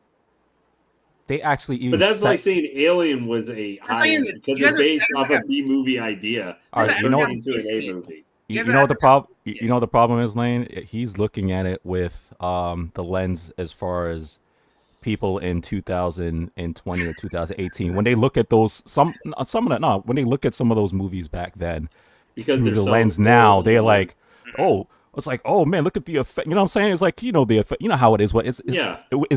They actually even But that's set- like saying Alien was a That's high end like- because you guys it's are- based off a B movie idea. All right, That's you know like- into an A movie. You, guys you know are what the acting problem? like- You know what the problem is, Lane. He's looking at it with the lens as far as people in 2020 or 2018 when they look at those some of that no when they look at some of those movies back then Because through they're the so lens now old they're and- like, oh, it's like, oh man, look at the effect. You know what I'm saying? It's like, you know, the effect. You know how it is. What it's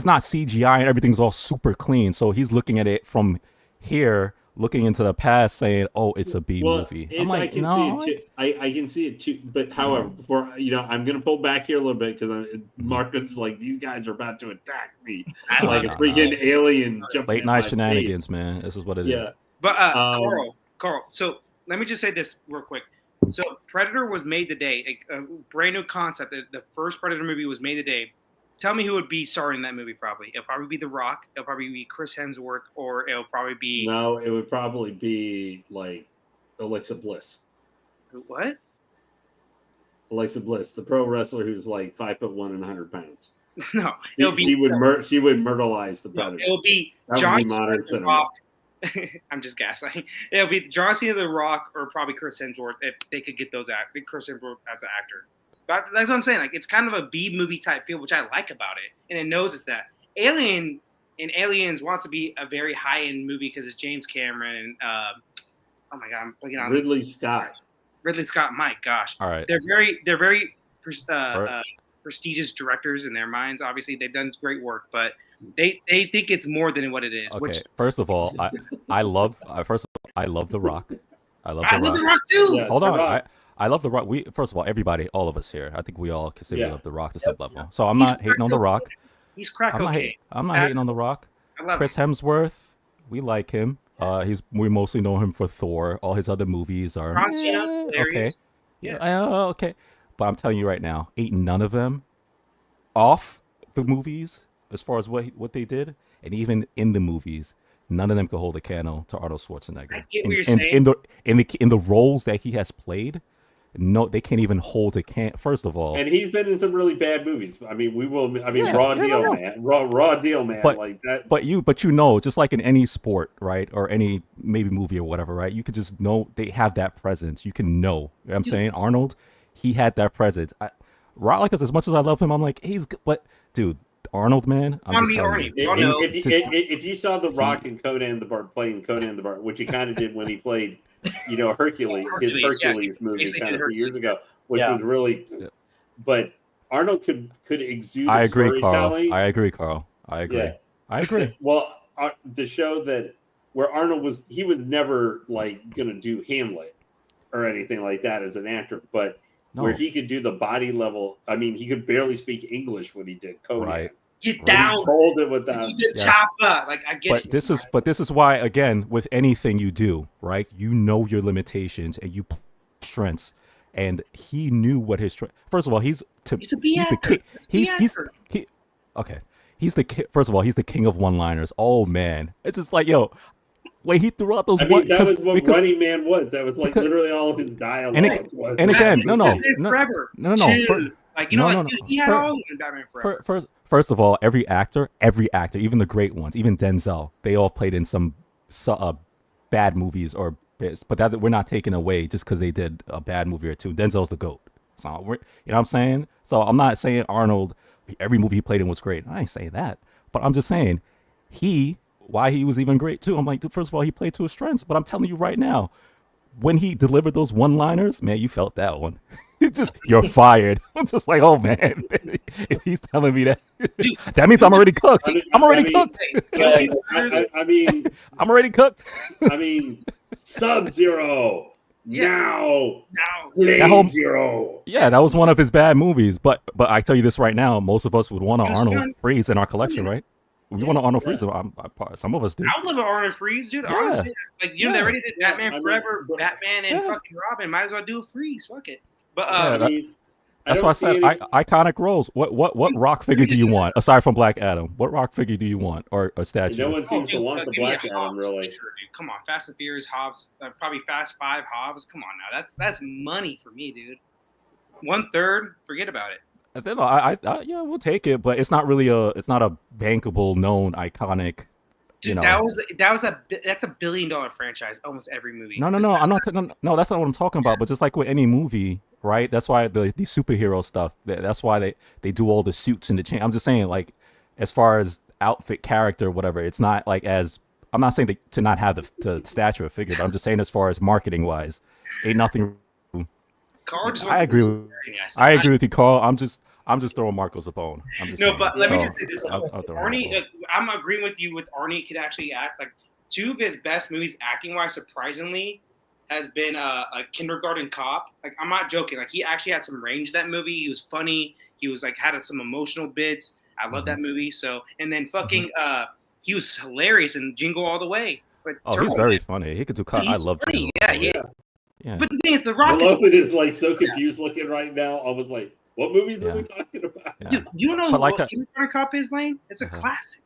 not CGI and everything's all super clean. So he's looking at it from here, looking into the past, saying, "Oh, it's a B movie." I'm like, I can see it too. I can see it too. But however, before I'm going to pull back here a little bit because Marcus like these guys are about to attack me like a freaking alien jumping late in night my shenanigans, face. man. This is what it is. Yeah. But Carl. So let me just say this real quick. So Predator was made today, a brand new concept. The first Predator movie was made today. Tell me who would be starring in that movie? Probably it'll probably be The Rock. It'll probably be Chris Hemsworth, or it'll probably be No, it would probably be like Alexa Bliss. what? Alexa Bliss, the pro wrestler who's like 5'1" and 100 pounds. No, it'll be She would myrtleize the Predator. it'll be That would John be Cena, modern The cinema. Rock. I'm just gaslighting. It'll be John Cena, The Rock, or probably Chris Hemsworth if they could get those Chris Hemsworth as an actor. But that's what I'm saying. Like, it's kind of a B movie type feel, which I like about it, and it knows it's that. Aliens wants to be a very high end movie because it's James Cameron and oh my god, I'm blanking on Ridley Scott. Ridley Scott. My gosh, All right. they're very Right. prestigious directors in their minds. Obviously, they've done great work, but they think it's more than what it is. Okay. Which First of all, I love The Rock. I love I The love The Rock. Rock too. Yeah. Hold The on. Rock. I love The Rock. We first of all, everybody, all of us here, I think we all can say we Yeah. love The Rock to some level. So I'm He's not hating on The Rock. He's crack I'm not, cocaine. I'm not hating on The Rock. I love Chris him. Hemsworth, we like him. We mostly know him for Thor. All his other movies are John Cena, okay. hilarious. Okay. But I'm telling you right now, ain't none of them off the movies as far as what they did, and even in the movies, none of them could hold a candle to Arnold Schwarzenegger. I get what you're in, saying. in the roles that he has played, no, they can't even hold a can. First of all, And he's been in some really bad movies. I mean, Yeah, raw yeah, deal, no. man. Raw deal, man. But- like that. But you know, just like in any sport, right, or any maybe movie or whatever, right, you could just know they have that presence. You can know. You know what I'm saying? Arnold, he had that presence. Like as much as I love him, I'm like, he's good. But dude, Arnold, man, I'm just telling you. If you saw The Rock in Conan the playing Conan the Barbarian, which he kind of did when he played, Hercules, his Hercules movie basically kind of a did few years ago, which Yeah. was really. But Arnold could exude. I agree, Carl. storytelling. I agree, Carl. I agree. Yeah. I agree. Well, the show that where Arnold was never like gonna do Hamlet or anything like that as an actor, but No, where he could do the body level. I mean, he could barely speak English when he did Conan. Right. Get He down. told it without. You did Yes. choppa. Like, I get but it. this is why, again, with anything you do, right, you know your limitations and you strengths, and he knew what his strength. First of all, he's He's a B the actor. king. He's a B actor. Okay. He's the first of all, he's the king of one-liners. Oh man, it's just like, yo, when he threw out those I mean, that was what because Running Man was. That was like because- literally all of his dialogue. was. and again, no, Forever. no. Chill. Like, No. dude, he had For- all of them in Batman Forever. First of all, every actor, even the great ones, even Denzel, they all played in some bad movies or bits. But that we're not taking away just because they did a bad movie or two. Denzel's the GOAT. So you know what I'm saying? So I'm not saying Arnold, every movie he played in was great. I ain't saying that. But I'm just saying why he was even great too. I'm like, dude, first of all, he played to his strengths. But I'm telling you right now, when he delivered those one-liners, man, you felt that one. It's just, you're fired. I'm just like, oh man, if he's telling me that, that means I'm already cooked. I'm already cooked. I mean, I'm already cooked. I mean, Sub-Zero. Yeah. Now, Now, That whole- Blade Zero. Yeah, that was one of his bad movies. But I tell you this right now, most of us would want an Yes, Arnold man. Freeze in our collection, right? We want an Arnold Freeze. Some of us do. I would love an Arnold Freeze, dude. Yeah. Honestly, like, they already did Batman I mean, Forever, but- Batman and Yeah. fucking Robin. Might as well do a Freeze. Fuck it. But Yeah, I mean, That's why I said iconic roles. What rock figure do you want aside from Black Adam? What rock figure do you want or a statue? No one seems to want the give me a Black Adam, Hobbs, really. for sure, dude. Come on, Fast and Furious, Hobbs, probably Fast 5 Hobbs. Come on now, that's money for me, dude. 1/3, forget about it. Yeah, we'll take it, but it's not really it's not a bankable, known, iconic. Dude, that's a $1 billion franchise. Almost every movie. No, I'm not. No, that's not what I'm talking about. But just like with any movie, right? That's why the superhero stuff. That's why they do all the suits and the chain. I'm just saying, like, as far as outfit, character, whatever. It's not like as. I'm not saying to not have the stature of figure, but I'm just saying as far as marketing wise, ain't nothing. I agree with you, Carl. I'm just throwing Marcos a bone. But let me just say this: Arnie, I'm agreeing with you. With Arnie, could actually act like 2 of his best movies, acting wise, surprisingly, has been a Kindergarten Cop. Like, I'm not joking. Like, he actually had some range that movie. He was funny. He was like had some emotional bits. I love that movie. So, and then fucking he was hilarious in Jingle All the Way. But he's very funny. He could do. I love Jingle. Yeah. But the thing is, The Rock. I love it is like so confused looking right now. I was like, what movies are we talking about? Yeah. Dude, you don't know what Kindergarten Cop is, Lane? It's a classic.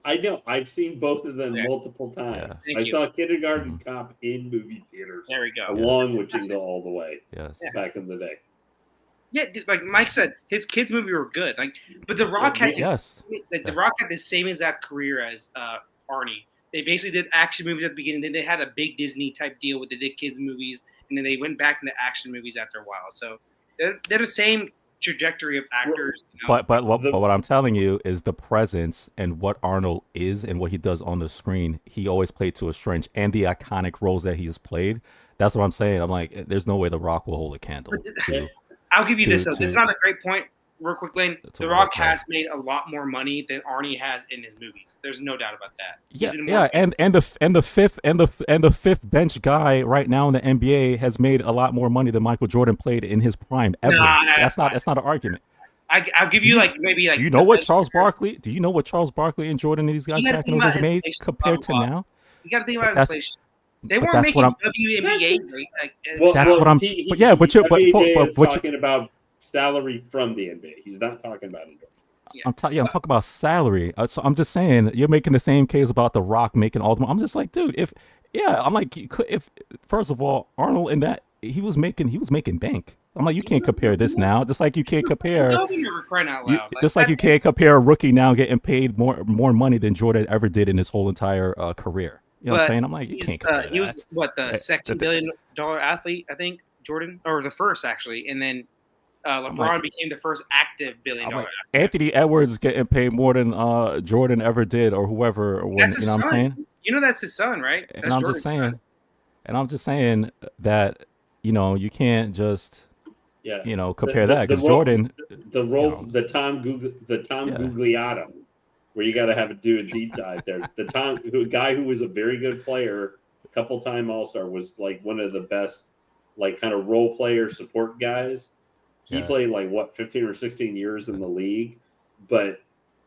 I know. I've seen both of them multiple times. I saw Kindergarten Cop in movie theaters. There we go. Along with Jingle All the Way. Yes. Back in the day. Yeah, dude, like Mike said, his kids' movie were good. Like, but The Rock had The Rock had the same exact career as Arnie. They basically did action movies at the beginning. Then they had a big Disney type deal with they did kids' movies, and then they went back into action movies after a while. So they're the same trajectory of actors. But what I'm telling you is the presence and what Arnold is and what he does on the screen. He always played to a strength, and the iconic roles that he's played. That's what I'm saying. I'm like, there's no way The Rock will hold a candle. I'll give you this. This is not a great point. Real quick, Lane. The Rock has made a lot more money than Arnie has in his movies. There's no doubt about that. And the fifth bench guy right now in the NBA has made a lot more money than Michael Jordan played in his prime ever. That's not an argument. I'll give you maybe. Do you know what Charles Barkley? Do you know what Charles Barkley and Jordan and these guys back in those days made compared to now? You got to think about inflation. They weren't making WNBA. That's what I'm. But you're talking about salary from the NBA. He's not talking about it. I'm talking about salary. So I'm just saying you're making the same case about The Rock making all the money. I'm just like, dude, if first of all, Arnold in that he was making bank. I'm like, you can't compare this now. Just like you can't compare. You can't compare a rookie now getting paid more money than Jordan ever did in his whole entire career. You know what I'm saying? I'm like, you can't compare he was the second $1 billion athlete, I think, Jordan, or the first actually, and then LeBron became the first active $1 billion athlete. Anthony Edwards is getting paid more than Jordan ever did, or whoever. You know what I'm saying? You know that's his son, right? And I'm just saying that you can't just compare that because Jordan. The Tom Gugliotta, where you got to do a deep dive there. The guy who was a very good player, a couple-time All-Star, was like one of the best, like kind of role player support guys. He played 15 or 16 years in the league, but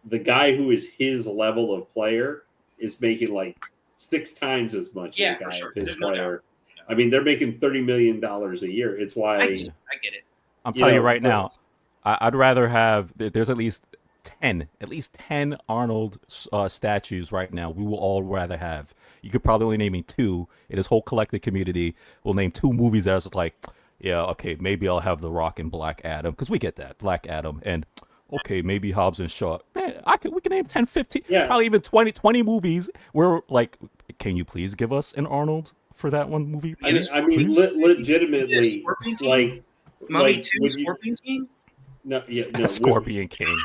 the guy who is his level of player is making 6 times as much as the guy of his player. I mean, they're making $30 million a year. It's why I get it. I'm telling you right now, I'd rather have. There's at least 10 Arnold statues right now. We will all rather have. You could probably only name me 2 in this whole collected community. We'll name 2 movies that's just like, yeah, okay, maybe I'll have The Rock and Black Adam because we get that Black Adam, and okay, maybe Hobbs and Shaw. Man, we can name 10, 15, probably even 20 movies where can you please give us an Arnold for that one movie? Please? I mean, legitimately, Mummy 2, Scorpion King. Scorpion King.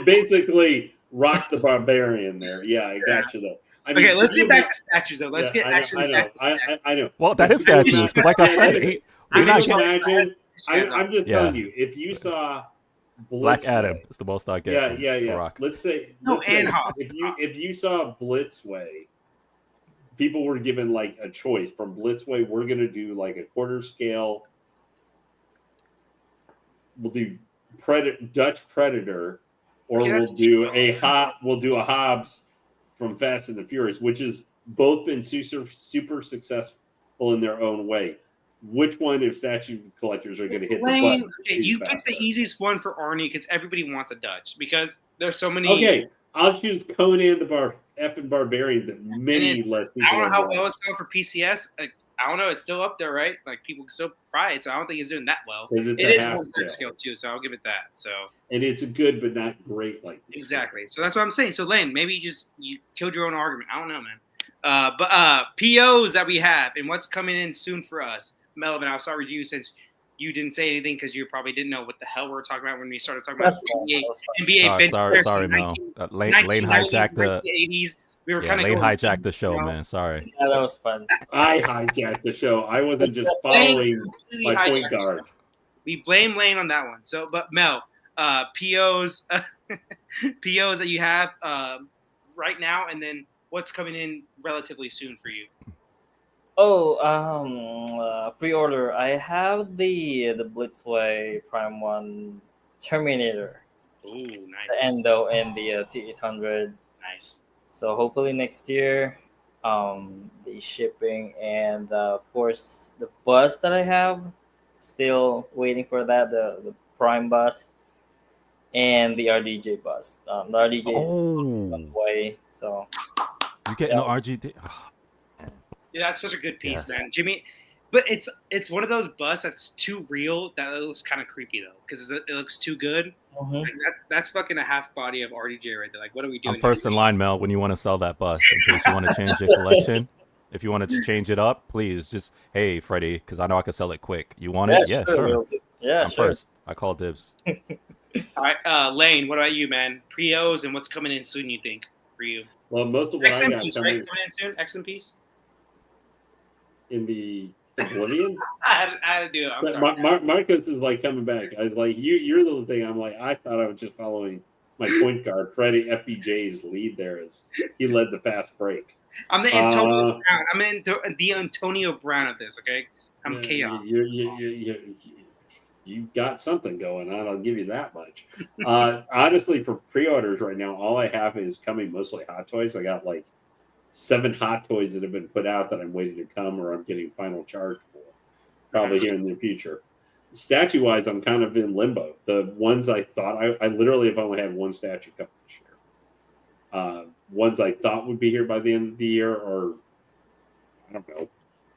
Basically, Rock the Barbarian there. Yeah, I got you though. Okay, let's get back to statues though. Let's get actually back to statues. I know. Well, that is statues because, like I said, I'm just telling you, if you saw Black Adam, it's the most I get. Yeah. Rock. Let's say Hobbs. If you saw Blitzway, people were given a choice from Blitzway. We're gonna do a quarter scale. We'll do Dutch Predator, or we'll do a Hobbs from Fast and the Furious, which has both been super successful in their own way. which one of statue collectors are going to hit the Lane, button? okay, you picked the easiest one for Arnie because everybody wants a Dutch because there's so many. Okay, I'll choose Conan the effing Barbarian that many less people. I don't know have how watched. well it's selling for PCS. Like, I don't know. It's still up there, right? Like people can still buy it, so I don't think it's doing that well. It's It a is half one scale. scale too, so I'll give it that. So And it's a good but not great like this. exactly. So that's what I'm saying. So Lane, maybe you killed your own argument. I don't know, man. But POs that we have and what's coming in soon for us. Melvin, I'll start with you since you didn't say anything because you probably didn't know what the hell we were talking about when we started talking about NBA bench players sorry, from Mel. 19 Lane hijacked the 1980s. We were yeah, kind of Lane hijacked the show, man. Sorry. Yeah, that was fun. I hijacked the show. I wasn't just following my point guard. We blame Lane on that one. So, but Mel, POs, POs that you have right now, and then what's coming in relatively soon for you? Oh, pre-order. I have the Blitzway Prime One Terminator, Ooh, nice, the Endo, and the T800. nice. So hopefully next year, the shipping and of course the bus that I have, still waiting for that the Prime bus and the RDJ bus. The RDJ is on the way, so You getting Yeah. the RGD? Yeah, that's such a good piece, Yes. man, Jimmy. But it's one of those busts that's too real that it looks kind of creepy though, because it looks too good. Mhm. Like, that's fucking a half body of RDJ right there. Like, what are we doing? I'm first in line, Mel, when you want to sell that bus in case you want to change your collection. If you want to change it up, please just, hey, Freddie, because I know I can sell it quick. You want it? Yeah, sure. will do. Yeah, I'm sure. first. I call dibs. All right, Lane, what about you, man? Pre-Os and what's coming in soon? You think for you? Well, most of what I got XMPs, coming right? Coming in soon. XMPs. in the Oblivion. I had to do it. I'm sorry. Marcus is like coming back. I was like, you're the thing. I'm like, I thought I was just following my point guard, Freddie FBJ's lead there as he led the fast break. I'm the Antonio Brown. I'm in the Antonio Brown of this. Okay, I'm chaos. You got something going on. I'll give you that much. Honestly, for pre-orders right now, all I have is coming mostly Hot Toys. I got like 7 Hot Toys that have been put out that I'm waiting to come or I'm getting final charge for, probably here in the future. Statue-wise, I'm kind of in limbo. The ones I thought I literally have only had one statue come this year. Ones I thought would be here by the end of the year, or I don't know,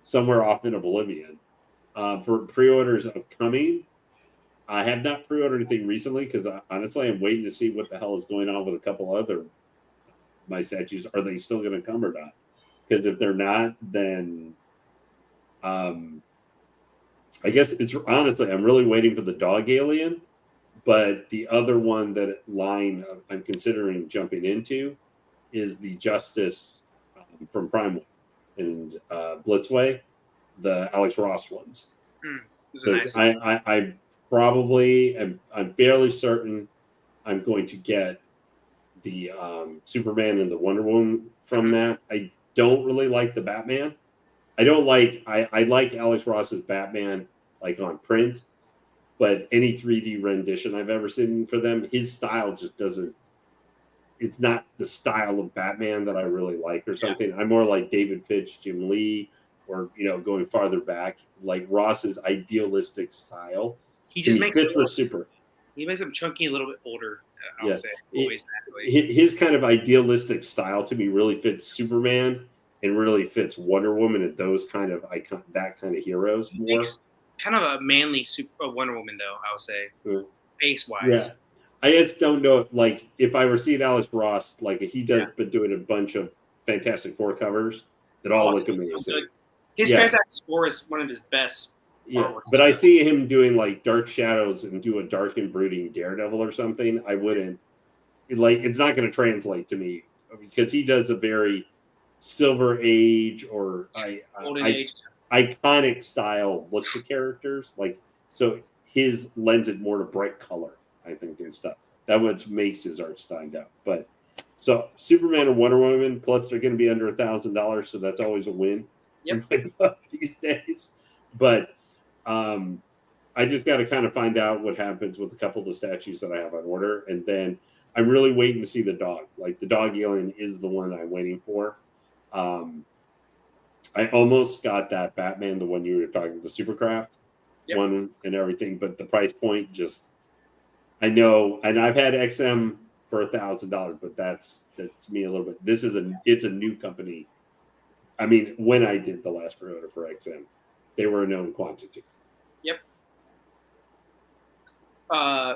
somewhere off in oblivion. For pre-orders upcoming, I have not pre-ordered anything recently because honestly, I'm waiting to see what the hell is going on with a couple other my statues. Are they still going to come or not? Because if they're not, then I guess it's honestly, I'm really waiting for the dog alien. But the other one that line I'm considering jumping into is the Justice from Prime and Blitzway, the Alex Ross ones. Nice. I probably I'm fairly certain I'm going to get the Superman and the Wonder Woman from that. I don't really like the Batman. I like Alex Ross's Batman like on print, but any 3D rendition I've ever seen for them, his style just doesn't. It's not the style of Batman that I really like or something. Yeah. I'm more like David Fitch, Jim Lee, or going farther back, like Ross's idealistic style. He just makes fits for super. He makes him chunky, a little bit older. I'll say his kind of idealistic style to me really fits Superman and really fits Wonder Woman and those kind of that kind of heroes more. Makes kind of a manly Wonder Woman though. I'll say face wise. Yeah. I just don't know, like, if I were seeing Alex Ross, like, he does been doing a bunch of Fantastic Four covers that all look amazing. So his Fantastic Four is one of his best. Yeah, but I see him doing, like, Dark Shadows and do a dark and brooding Daredevil or something. I wouldn't, it's not going to translate to me because he does a very Silver Age or Golden Age. Iconic style look to characters. Like, so his lends it more to bright color, I think, and stuff. That what makes his art stand out. But so Superman and Wonder Woman, plus they're going to be under $1,000, so that's always a win these days. But I just got to kind of find out what happens with a couple of the statues that I have on order, and then I'm really waiting to see the dog. Like the dog alien is the one I'm waiting for. I almost got that Batman, the one you were talking, the Supercraft one and everything, but the price point just, I know, and I've had XM for $1,000, but that's me a little bit. It's a new company. I mean, when I did the last pre-order for XM, they were a known quantity. Yep.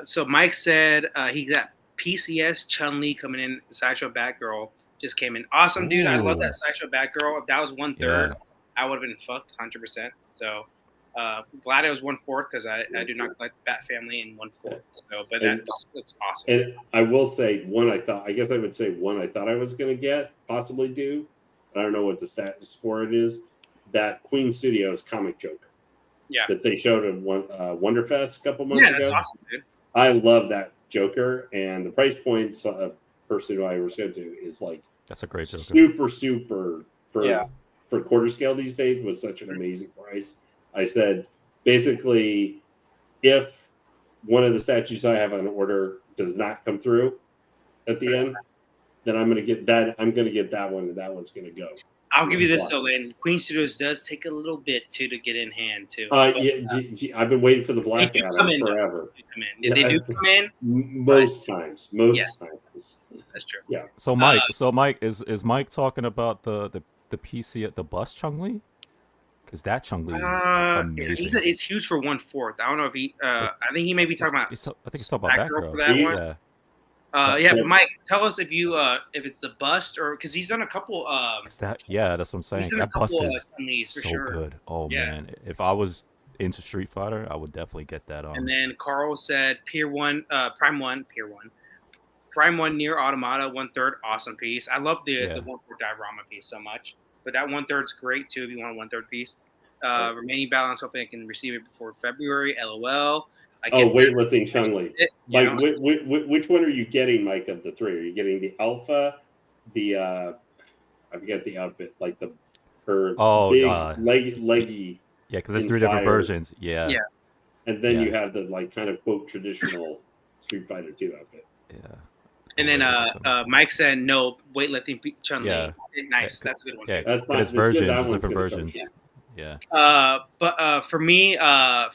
So Mike said he got PCS Chun-Li coming in. Sideshow Batgirl just came in. Awesome, dude. I love that Sideshow Batgirl. If that was 1/3, I would have been fucked 100%. So glad it was 1/4 because I do not like Bat Family in 1/4. So, but that looks awesome. And I will say I thought I was going to get, possibly do. I don't know what the status for it is. That Queen Studios comic Joker. Yeah. That they showed at Wonderfest a couple months ago. That's awesome, dude. I love that Joker, and the price point person who I was going to is like, that's a great Joker. Super for quarter scale these days was such an amazing price. I said, basically, if one of the statues I have on order does not come through at the end, then I'm going to get that. I'm going to get that one, and that one's going to go. I'll give you this, though, Lane. Queen Studios does take a little bit to get in hand, too. I've been waiting for the Black Adam forever. They do come in most times. Times. That's true. Yeah. So Mike, is Mike talking about the PC at the bust Chun-Li? Because that Chun-Li is amazing. It's huge for 1/4. I don't know if he. I think he may be talking about. I think he's talking about Batgirl. For that one. But Mike, tell us if it's the bust or because he's done a couple. That's what I'm saying. That bust is so good. Oh man, if I was into Street Fighter, I would definitely get that on. And then Carl said Prime One near Automata 1/3, awesome piece. I love the 1/4 diorama piece so much, but that 1/3 is great too if you want a 1/3 piece. Remaining balance, hoping I can receive it before February. LOL. Weightlifting Chun-Li. Mike, which one are you getting, Mike, of the three? Are you getting the Alpha, I forget the outfit, like her leggy. Yeah, because there's 3 different versions. Yeah. And then you have the kind of quote traditional Street Fighter 2 outfit. Yeah. And then Mike said no weightlifting Chun-Li. Yeah. Nice. That's a good one. Yeah, there's versions, different versions. Yeah. But for me, I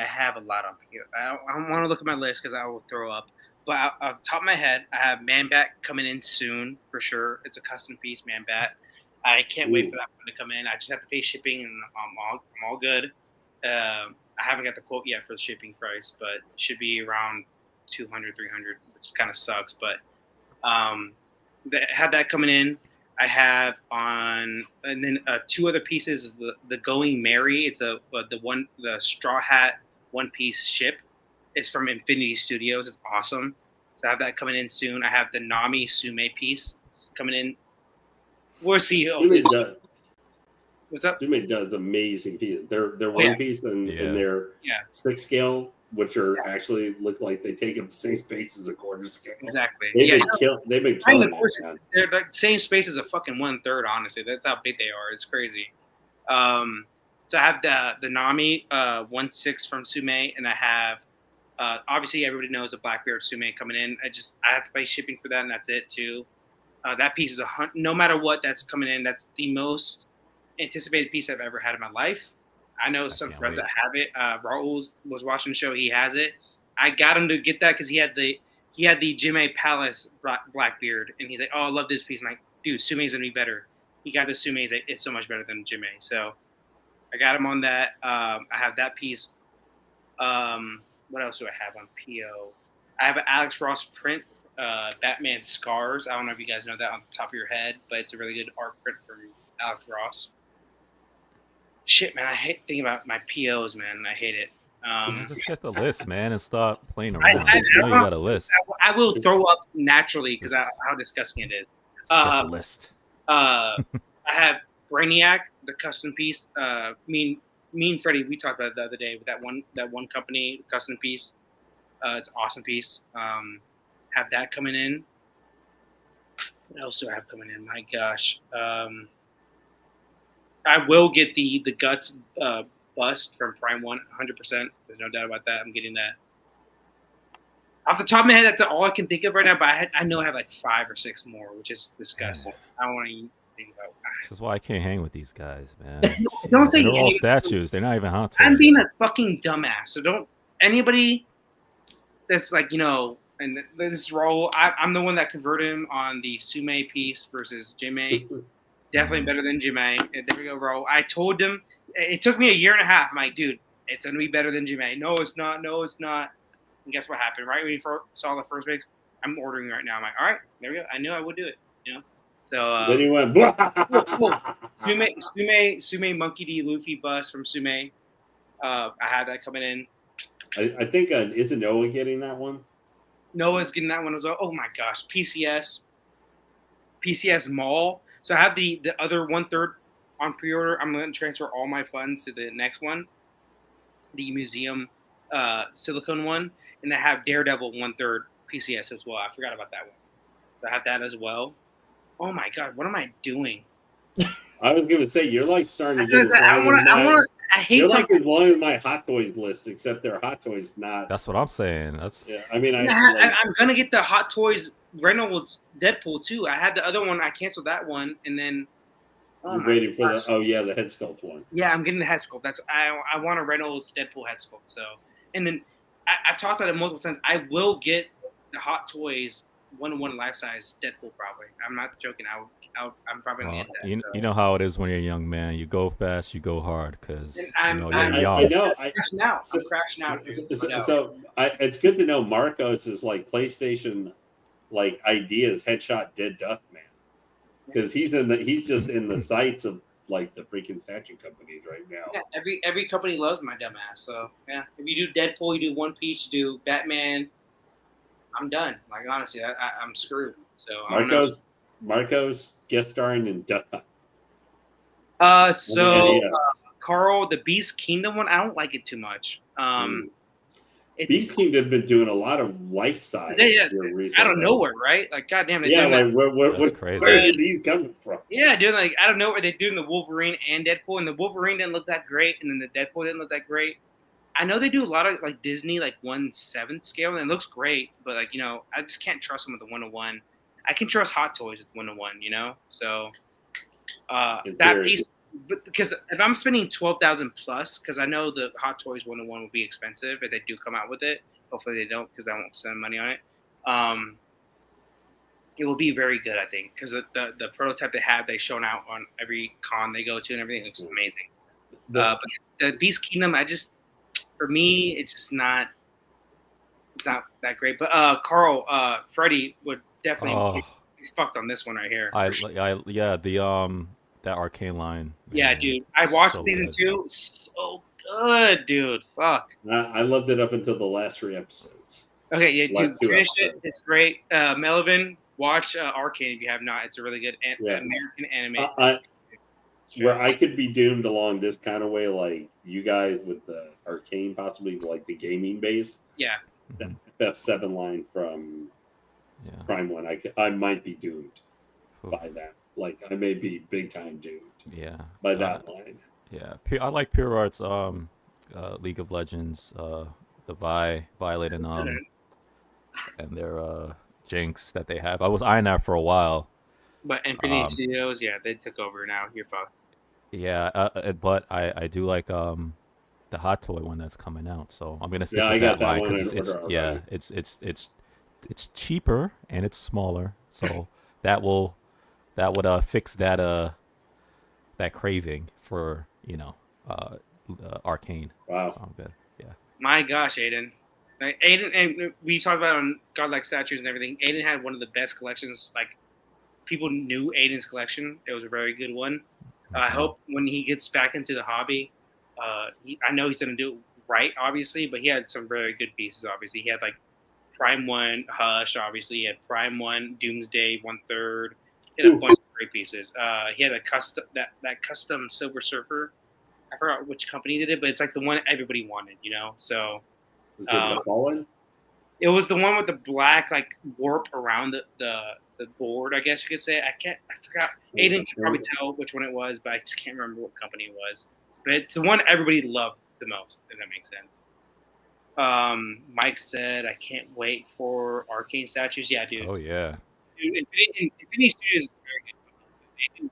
have a lot on here. I don't want to look at my list because I will throw up. But off the top of my head, I have Man Bat coming in soon for sure. It's a custom piece, Man Bat. I can't wait for that one to come in. I just have to pay shipping, and I'm all good. I haven't got the quote yet for the shipping price, but it should be around $200, $300, which kind of sucks. But had that coming in. I have and then 2 other pieces. The Going Merry. It's the Straw Hat one piece ship. It's from Infinity Studios. It's awesome. So I have that coming in soon. I have the Nami Sume piece coming in. We'll see. What's up? Sume does amazing pieces. They're one piece and they're 6 scale, which are actually look like they take up the same space as a quarter scale. Exactly. They've been killing it. They're like same space as a fucking 1/3. Honestly, that's how big they are. It's crazy. So I have the Nami 1/6 from Sume, and I have obviously everybody knows the Blackbeard Sume coming in. I have to pay shipping for that, and that's it too. That piece is no matter what that's coming in. That's the most anticipated piece I've ever had in my life. I know some friends that have it. Raul was watching the show. He has it. I got him to get that because he had the Jimmy Palace Blackbeard, and he's like, "Oh, I love this piece." I'm like, "Dude, Sume's gonna be better." He got the Sume. He's like, "It's so much better than Jimmy." So I got him on that. I have that piece. What else do I have on PO? I have an Alex Ross print, Batman Scars. I don't know if you guys know that on the top of your head, but it's a really good art print from Alex Ross. Shit, man, I hate thinking about my POs, man. I hate it. Just get the list, man, and stop playing around. You got a list. I will throw up naturally because how disgusting it is. Get the list. I have Brainiac, the custom piece. Me and Freddie, we talked about it the other day with that one company custom piece. It's an awesome piece. Have that coming in. What else do I have coming in? My gosh. I will get the Guts bust from Prime 1, 100%. There's no doubt about that. I'm getting that. Off the top of my head, that's all I can think of right now. But I know I have like 5 or 6 more, which is disgusting. I don't want to even think about This is why I can't hang with these guys, man. Don't say they're all any- statues. They're not even hot toys. I'm being a fucking dumbass. So don't anybody that's like, and this role, I'm the one that converted him on the Sume piece versus Jime. Definitely better than Jime. There we go, Ro. I told him, it took me a year and a half. I'm like, dude, it's going to be better than Jime. No, it's not. No, it's not. And guess what happened? Right when he saw the first big, I'm ordering right now. I'm like, all right, there we go. I knew I would do it, So Then he went. Sume Monkey D Luffy bus from Sume. I had that coming in. I think isn't Noah getting that one? Noah's getting that one as well. Oh my gosh, PCS Mall. So I have the other 1/3 on pre-order. I'm going to transfer all my funds to the next one, the museum silicone one, and I have Daredevil 1/3 PCS as well. I forgot about that one. So I have that as well. Oh my god, what am I doing? I was going to say you're like starting to I get as long as I hate you're talking. like as long as my Hot Toys list, except they're Hot Toys, not. That's what I'm saying. That's Yeah, I mean, I'm gonna get the Hot Toys Reynolds Deadpool too. I had the other one. I canceled that one, and then you're waiting for the the head sculpt one. Yeah, I'm getting the head sculpt. That's I want a Reynolds Deadpool head sculpt. So, and then I've talked about it multiple times. I will get the Hot Toys 1-to-1 life size Deadpool probably. I'm not joking. I'm probably gonna get that. You know how it is when you're a young man. You go fast, you go hard, because you're young. I know. I'm crashing out. I'm crashing out. So it's good to know Marcos is like PlayStation, like ideas headshot dead duck man, because he's just in the sights of like the freaking statue companies right now. Yeah, every company loves my dumb ass. So yeah, if you do Deadpool, you do One Piece, you do Batman, I'm done. Like honestly, I'm screwed. So Marcos guest starring in Duck Hunt. Carl, the Beast Kingdom one, I don't like it too much. Beast Kingdom have been doing a lot of life size recently. Out of nowhere, right? Like goddamn, where did these come from? Yeah, dude, like out of nowhere, they're doing the Wolverine and Deadpool, and the Wolverine didn't look that great, and then the Deadpool didn't look that great. I know they do a lot of like Disney, like 1/7 scale, and it looks great, but like I just can't trust them with the 1-to-1. I can trust Hot Toys with 1-to-1, So that piece, but because if I'm spending $12,000 plus, because I know the Hot Toys 1-to-1 will be expensive if they do come out with it. Hopefully they don't, because I won't spend money on it. It will be very good, I think, because the prototype they've shown out on every con they go to and everything looks amazing. But the Beast Kingdom, for me, it's just not. It's not that great. But Carl, Freddie would definitely. He's fucked on this one right here. That Arcane line. Yeah, man, dude. I watched so season good. 2. So good, dude. Fuck. I loved it up until the last 3 episodes. Okay, yeah, Last dude. 2 Finish episodes. it. It's great. Melvin, watch Arcane if you have not. It's a really good American anime. Where I could be doomed along this kind of way, like you guys with the Arcane, possibly like the gaming base. Yeah. The F7 line from Prime 1, I might be doomed by that. Like I may be big time doomed. Yeah. By that line. Yeah, I like Pure Art's League of Legends, the Violet and their Jinx that they have. I was eyeing that for a while. But Infinity Studios, they took over now. You're fucked. Yeah, but I do like the Hot Toy one that's coming out, so I'm gonna stick with I got that line one because it's cheaper and it's smaller, so that would fix that craving for Arcane. Wow, so I'm good. Yeah. My gosh, Aiden. Like, Aiden, and we talked about on Godlike Statues and everything. Aiden had one of the best collections. Like people knew Aiden's collection. It was a very good one. I hope when he gets back into the hobby, I know he's going to do it right, obviously, but he had some very good pieces, obviously. He had, like, Prime 1 Hush, obviously. He had Prime 1 Doomsday 1/3. He had a bunch of great pieces. He had a custom that custom Silver Surfer. I forgot which company did it, but it's, like, the one everybody wanted, So is it the Fallen? It was the one with the black, like, warp around the board, I guess you could say. I forgot. Aiden can probably tell which one it was, but I just can't remember what company it was. But it's the one everybody loved the most, if that makes sense. Mike said, I can't wait for Arcane Statues. Yeah, dude. Oh, yeah. Dude, Infinity Studios is very good.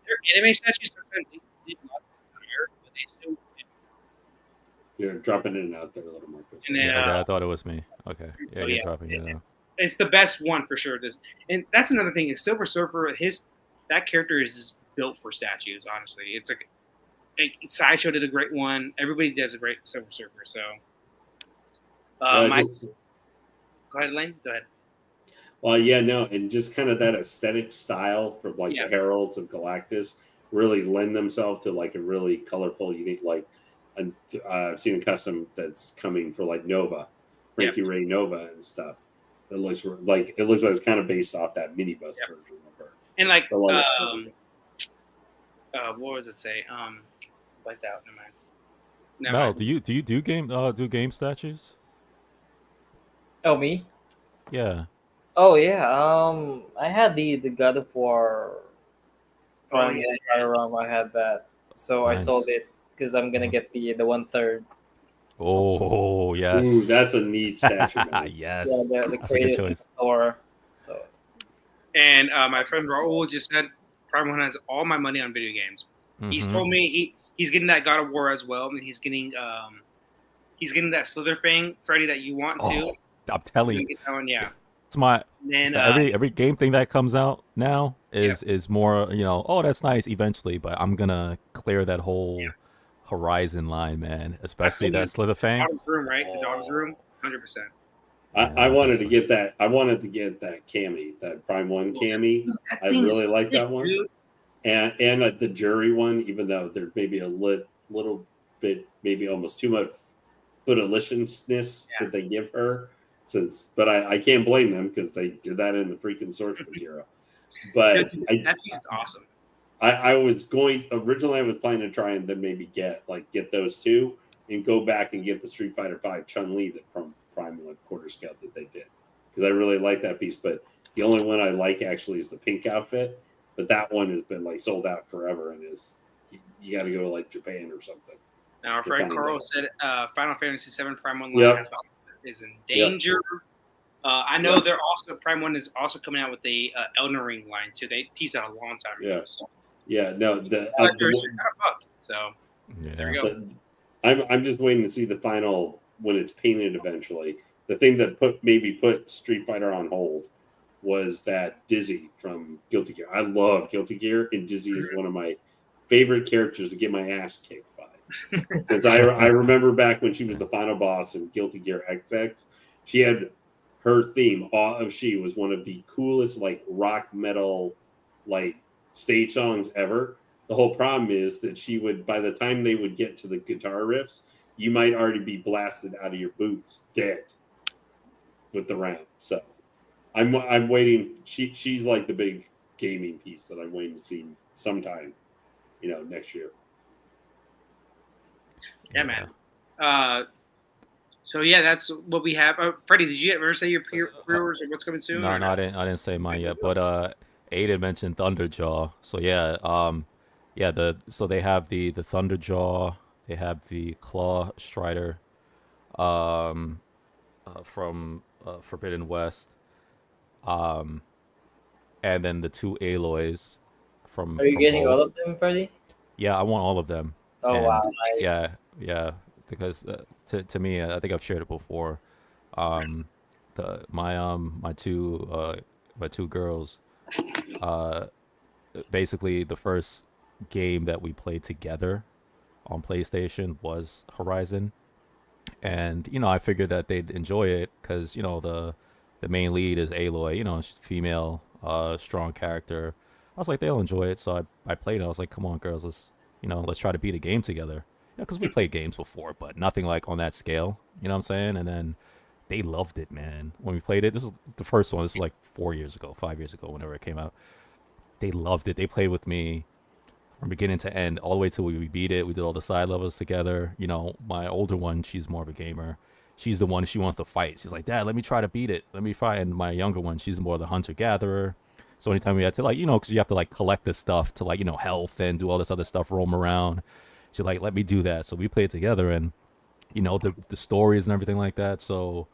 Their anime statues sometimes did not desire, but they still did. You're dropping in and out there a little, Marcus. And then, Okay, I thought it was me. Okay, yeah, oh you're yeah, dropping it out. it's the best one for sure. And that's another thing. Is Silver Surfer, that character is built for statues. Honestly, it's like Sideshow did a great one. Everybody does a great Silver Surfer. So, go ahead, Lane. Go ahead. Well, yeah, no, and just kind of that aesthetic style from like the Heralds of Galactus really lend themselves to like a really colorful, unique, like I've seen a custom that's coming for like Nova, Frankie Ray Nova and stuff. It looks like it's kind of based off that minibus version of her. And like, what was it say? Like that. Never mind. Mel, do you do game statues? Oh, me? Yeah. Oh yeah. I had the God of War. Prime I had that, so Nice. I sold it because I'm gonna get the 1/3. Oh yes. Ooh, that's a neat statue. Man. Yes. Yeah, the That's a good choice. Thor. So. And my friend Raul just said Prime One has all my money on video games. Mm-hmm. He's told me he's getting that God of War as well, and he's getting that Slither thing, Freddy, that you want to. I'm telling you. That one, yeah. It's my and, every game thing that comes out now is more, oh, that's nice eventually, but I'm gonna clear that whole Horizon line, man. Especially that Slither Fang. Dog's room, right? The dog's room, 100%. I wanted to get that. I wanted to get that cami, that Prime One cami. I really like that one, and the jury one. Even though there's maybe a little bit, maybe almost too much foolishness that they give her. But I can't blame them because they did that in the freaking source material. But that piece is awesome. I was originally I was planning to try and then maybe get those two and go back and get the Street Fighter V Chun-Li that from Prime One quarter scale that they did because I really like that piece. But the only one I like actually is the pink outfit. But that one has been like sold out forever and you got to go to like Japan or something. Now our friend Carl said Final Fantasy VII Prime One line is in danger. I know they're also Prime One is also coming out with the Elden Ring line too. They teased out a long time ago. So. No, the kind of fucked. So there we go. I'm just waiting to see the final when it's painted eventually. The thing that put Street Fighter on hold was that Dizzy from Guilty Gear. I love Guilty Gear, and Dizzy is one of my favorite characters to get my ass kicked by. Since I remember back when she was the final boss in Guilty Gear XX, she had her theme, Awe of She, was one of the coolest like rock metal like stage songs ever. The whole problem is that she would, by the time they would get to the guitar riffs, you might already be blasted out of your boots, dead with the round. So I'm waiting. She's like the big gaming piece that I'm waiting to see sometime, next year. Yeah, man. So yeah, that's what we have. Freddie, did you ever say your pre-orders or what's coming soon? No, I didn't say mine yet. But Aiden mentioned Thunderjaw. So yeah, so they have the Thunderjaw. They have the Claw Strider, from Forbidden West, and then the two Aloys from. Are you getting both. all of them, Freddie? Yeah, I want all of them. Oh wow! Nice. Yeah. Because to me, I think I've shared it before. My two girls, basically the first game that we played together on PlayStation was Horizon, and I figured that they'd enjoy it because the main lead is Aloy. She's female, strong character. I was like, they'll enjoy it, so I played it. I was like, come on, girls, let's try to beat a game together. Because we played games before, but nothing like on that scale. You know what I'm saying? And then they loved it, man. When we played it, this was the first one. This was like 5 years ago, whenever it came out. They loved it. They played with me from beginning to end, all the way till we beat it. We did all the side levels together. My older one, she's more of a gamer. She's the one, she wants to fight. She's like, Dad, let me try to beat it. Let me fight. And my younger one, she's more the hunter-gatherer. So anytime we had to, because you have to, collect this stuff to, health and do all this other stuff, roam around. She's like, let me do that. So we played together, and the stories and everything like that. So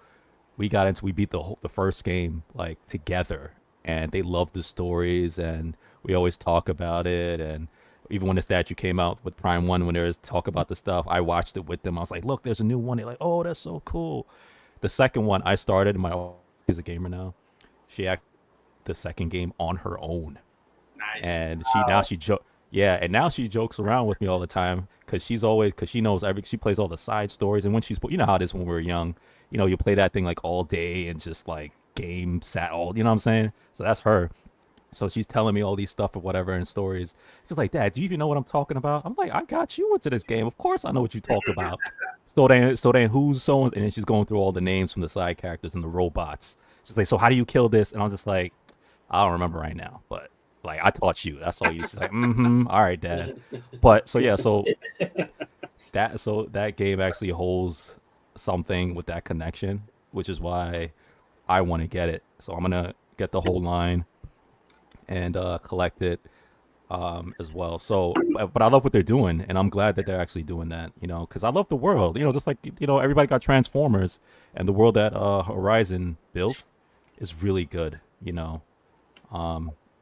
we beat the first game together, and they love the stories, and we always talk about it. And even when the statue came out with Prime 1, when there was talk about the stuff, I watched it with them. I was like, look, there's a new one. They're like, oh, that's so cool. The second one I started, my she's a gamer now. She actually the second game on her own. Nice. And and now she jokes around with me all the time because she knows she plays all the side stories. And when you know how it is when we were young, you play that thing like all day and just like game sat all, you know what I'm saying? So that's her. So she's telling me all these stuff or whatever and stories. She's like, Dad, do you even know what I'm talking about? I'm like, I got you into this game. Of course I know what you talk about. So then who's so, and then she's going through all the names from the side characters and the robots. She's like, so how do you kill this? And I'm just like, I don't remember right now, but like I taught you. That's all you. She's like, all right, Dad. But so that game actually holds something with that connection, which is why I want to get it. So I'm gonna get the whole line and collect it as well. So, but I love what they're doing, and I'm glad that they're actually doing that. Because I love the world. Just like everybody got Transformers, and the world that Horizon built is really good.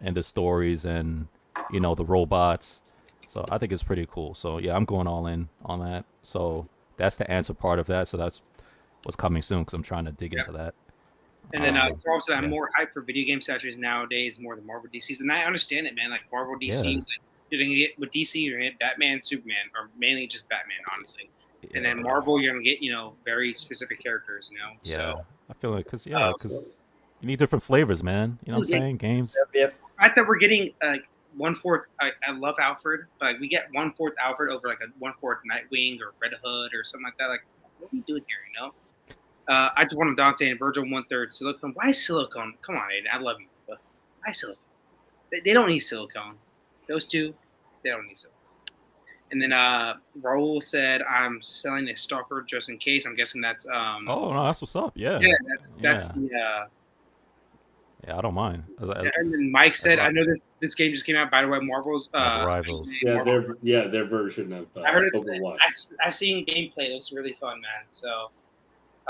And the stories and the robots. So I think it's pretty cool. So yeah, I'm going all in on that. So that's the answer part of that. So that's what's coming soon because I'm trying to dig into that. And then also, I'm more hyped for video game statues nowadays, more than Marvel DCs. And I understand it, man. Like Marvel DCs, like you're gonna get with DC, you're gonna get Batman, Superman, or mainly just Batman, honestly. Yeah. And then Marvel, you're gonna get very specific characters, Yeah, so, I feel like because you need different flavors, man. You know what I'm saying? Games. Yep. I thought we're getting 1/4. I love Alfred, but like, we get 1/4 Alfred over like a 1/4 Nightwing or Red Hood or something like that. Like, what are we doing here? I just want Dante and Virgil 1/3 silicone. Why silicone? Come on, Aiden. I love you, but why silicone? They don't need silicone. Those two, they don't need silicone. And then Raul said, "I'm selling a stalker just in case." I'm guessing that's. Oh no, that's what's up. Yeah. Yeah, that's Yeah. Yeah, I don't mind. And then Mike said, "I know this game just came out. By the way, Marvel's Rivals. Yeah, their version of I heard Overwatch. I've seen gameplay. It looks really fun, man. So,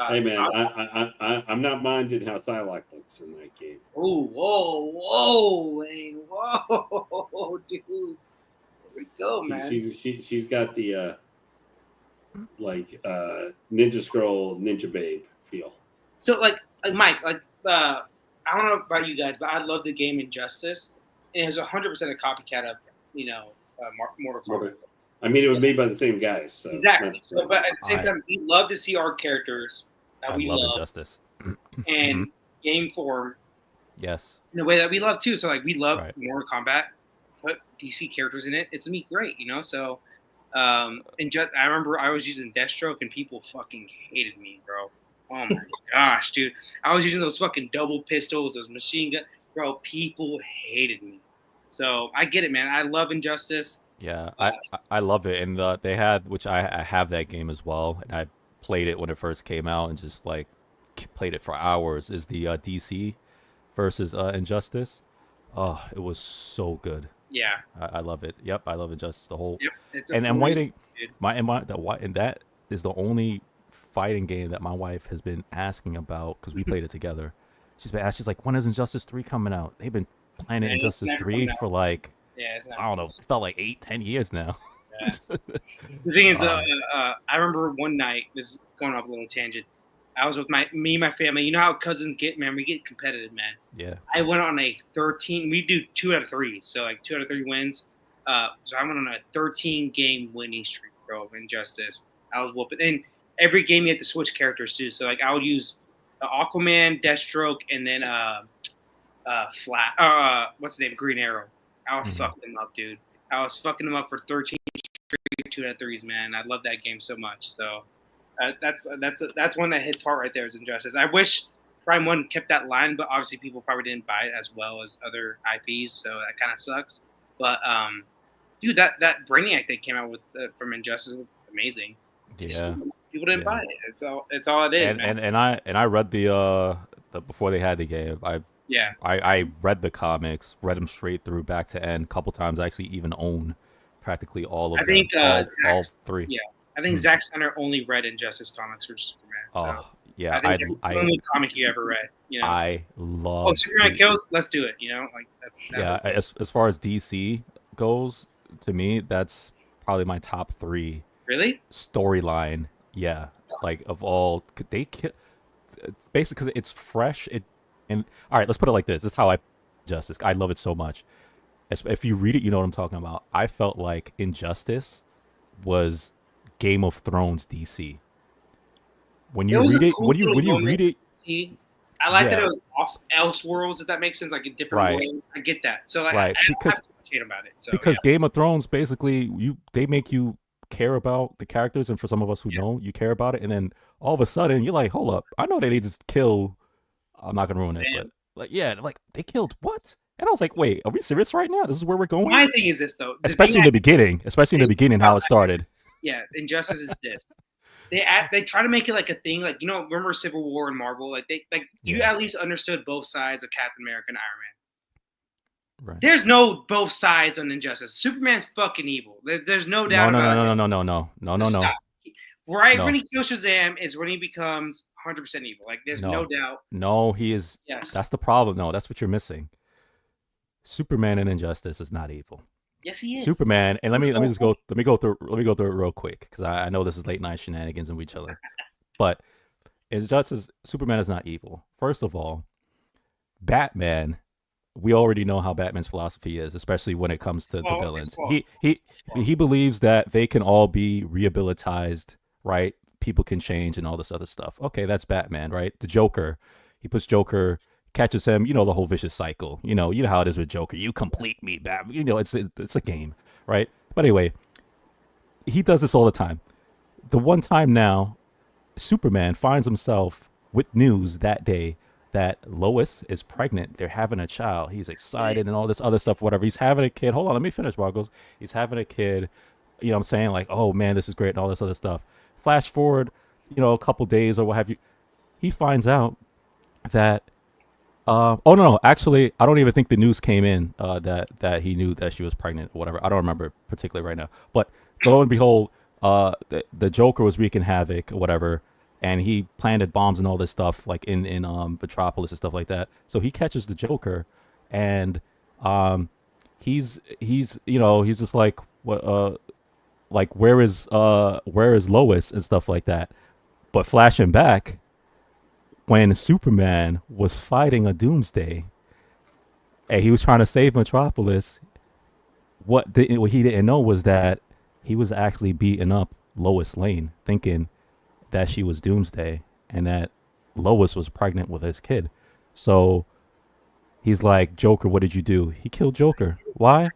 hey man, I'm not minding how Psylocke looks in that game. Oh, whoa, Lane, whoa, dude. Here we go, man. She's got the Ninja Scroll, Ninja Babe feel. So like Mike, I don't know about you guys, but I love the game Injustice. And it was 100% a copycat of Mortal Kombat. I mean, it was made by the same guys. So exactly. But at the same time, we love to see our characters that we love. Injustice. And game form. Yes. In a way that we love too. So like we love Mortal Kombat. Put DC characters in it. It's gonna be great, So, I remember I was using Deathstroke and people fucking hated me, bro. Oh my gosh, dude! I was using those fucking double pistols, those machine gun, bro. People hated me. So I get it, man. I love Injustice. Yeah, I love it, and they had, which I have that game as well, and I played it when it first came out, and just like played it for hours. Is the DC versus Injustice? Oh, it was so good. Yeah, I love it. Yep, I love Injustice the whole. Yep, and I'm waiting. And that is the only fighting game that my wife has been asking about because we played it together. She's been asking, she's like, when is Injustice 3 coming out? They've been planning Injustice 3 for like, I don't know, it felt like 8-10 years now. Yeah. The thing is, I remember one night, this is going off a little tangent. I was with my family. You know how cousins get, man. We get competitive, man. Yeah. I went on a 13. We do 2 out of 3, so like 2 out of 3 wins. So I went on a 13 game winning streak, bro, of Injustice. I was whooping. And every game you had to switch characters too. So like I would use Aquaman, Deathstroke, and then what's the name? Green Arrow. I was fucking them up, dude. I was fucking them up for 13 straight 2 out of 3s, man. I love that game so much. So that's one that hits hard right there is Injustice. I wish Prime 1 kept that line, but obviously people probably didn't buy it as well as other IPs, so that kind of sucks. But dude, that Brainiac they came out with from Injustice was amazing. Yeah. People didn't buy it. It's all it is, man. And I read the before they had the game. I read the comics, read them straight through back to end a couple times. I actually even own practically all of them. All 3. Yeah. I think Zack Snyder only read Injustice comics for Superman. Oh, Yeah, I think that's the only comic you ever read. You know, I love. Superman kills. Let's do it. You know, like Yeah, as far as DC goes, to me, that's probably my top 3 really. storyline. Yeah, like of all they basically because it's fresh. And all right, let's put it like this. This is how I Justice. I love it so much. If you read it, you know what I'm talking about. I felt like Injustice was Game of Thrones DC. When you read it, when you read it, I like that it was off Elseworlds. If that makes sense, like a different world. I get that. So like, right, I don't have too much hate about it. So, because Game of Thrones basically they make you care about the characters, and for some of us who know, you care about it, and then all of a sudden you're like, hold up, I know they just kill. I'm not gonna ruin it, but like like they killed what? And I was like, wait, are we serious right now? This is where we're going. My thing is this though, especially in the beginning, how it started. Yeah, Injustice is this. They try to make it like a thing, like, you know, remember Civil War and Marvel? Like you at least understood both sides of Captain America and Iron Man. Right. There's no both sides on Injustice. Superman's fucking evil. There's no doubt about it. No. Right when he kills Shazam is when he becomes 100% evil. Like there's no doubt. No, he is. Yes. That's the problem. No, that's what you're missing. Superman in Injustice is not evil. Yes, he is. Superman, and let me go through it real quick because I know this is late night shenanigans and we chilling, but Injustice, Superman is not evil. First of all, Batman, we already know how Batman's philosophy is, especially when it comes to the villains. He believes that they can all be rehabilitized, right? People can change and all this other stuff. Okay, that's Batman, right? The Joker, he puts Joker. Catches him, you know, the whole vicious cycle. You know how it is with Joker. You complete me, Batman. You know, it's a game, right? But anyway, he does this all the time. The one time now, Superman finds himself with news that day that Lois is pregnant. They're having a child. He's excited and all this other stuff, whatever. He's having a kid. Hold on, let me finish, Marcos. He's having a kid. You know what I'm saying? Like, oh, man, this is great and all this other stuff. Flash forward, you know, a couple days or what have you. He finds out that no. Actually, I don't even think the news came in that he knew that she was pregnant or whatever. I don't remember particularly right now. But lo and behold, the Joker was wreaking havoc or whatever, and he planted bombs and all this stuff like in Metropolis and stuff like that. So he catches the Joker, and he's just like what like where is Lois and stuff like that. But flashing back, when Superman was fighting a doomsday and he was trying to save Metropolis, what he didn't know was that he was actually beating up Lois Lane, thinking that she was Doomsday and that Lois was pregnant with his kid. So he's like, Joker, what did you do? He killed Joker. Why?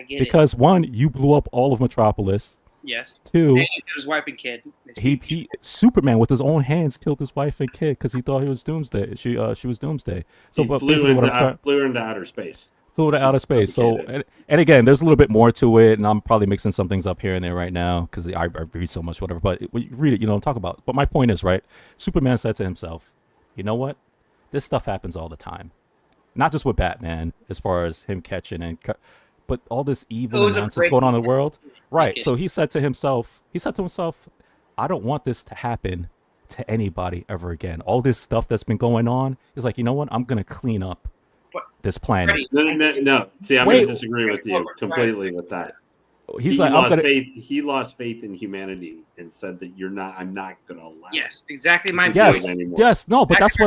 Because one, you blew up all of Metropolis. Yes. Two, and his wife and kid. He Superman with his own hands killed his wife and kid because he thought he was Doomsday. She was Doomsday. So flew into outer space. Flew to outer space. So and again, there's a little bit more to it, and I'm probably mixing some things up here and there right now because I read so much, whatever. But when you read it, you know, talk about. But my point is, right? Superman said to himself, "You know what? This stuff happens all the time. Not just with Batman, as far as him catching but all this evil and nonsense going on in the world." Right. So he said to himself, I don't want this to happen to anybody ever again. All this stuff that's been going on, he's like, you know what? I'm going to clean up this planet. No. See, I'm going to disagree with you completely with that. He's like, he lost faith in humanity and said that I'm not going to allow. Yes, exactly my point anymore. Yes, no, but that's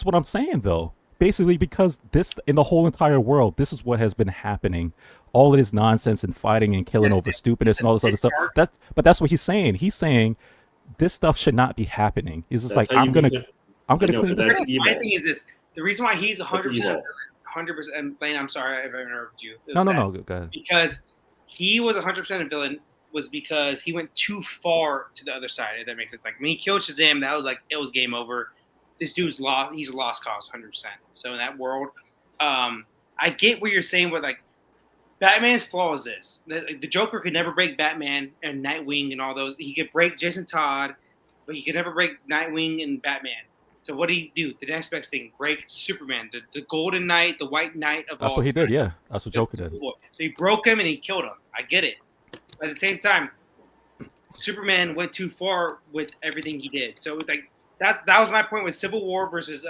what I'm saying though. Basically, because this in the whole entire world, this is what has been happening. All of this nonsense and fighting and killing over stupidness and all this other stuff. That's what he's saying. He's saying this stuff should not be happening. He's just like, I'm gonna clean this up. My thing is this: the reason why he's 100%, and Blaine, I'm sorry if I interrupted you. No, go ahead. Because he was 100% a villain was because he went too far to the other side. If that makes sense. Like when he killed Shazam, that was like it was game over. This dude's lost. He's a lost cause, 100%. So in that world, I get what you're saying. With like Batman's flaw is this: the Joker could never break Batman and Nightwing and all those. He could break Jason Todd, but he could never break Nightwing and Batman. So what did he do? The next best thing: break Superman, the Golden Knight, the White Knight of all. That's what he did. Yeah, that's what Joker did. So he broke him and he killed him. I get it. But at the same time, Superman went too far with everything he did. So like that was my point with Civil War versus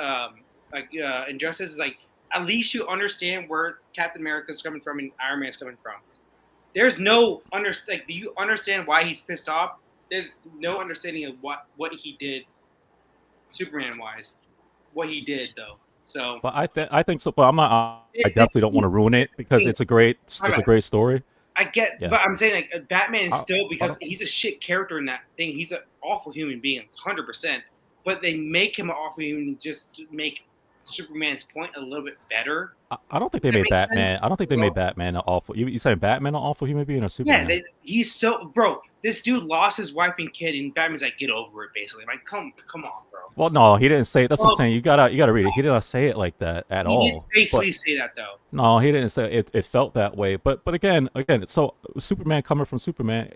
Injustice. Is like at least you understand where Captain America is coming from and Iron Man is coming from. There's no do you understand why he's pissed off? There's no understanding of what he did, Superman wise, what he did though. So, But I think so. But I'm not. I definitely don't want to ruin it because it's a great story. I get, Yeah. but I'm saying like Batman is I- still I because don't- he's a shit character in that thing. He's an awful human being, 100%. But they make him an awful human just to make Superman's point a little bit better. I don't think they That made makes Batman. sense. I don't think they made Batman an awful. You saying Batman an awful human being or Superman? Yeah, he's so bro. This dude lost his wife and kid, and Batman's like, get over it, basically. I'm like, come on, bro. Well, no, he didn't say it. That's what I'm saying. You gotta read it. He didn't say it like that at all. He did basically say that though. No, he didn't say it. It felt that way. But again, so Superman coming from Superman,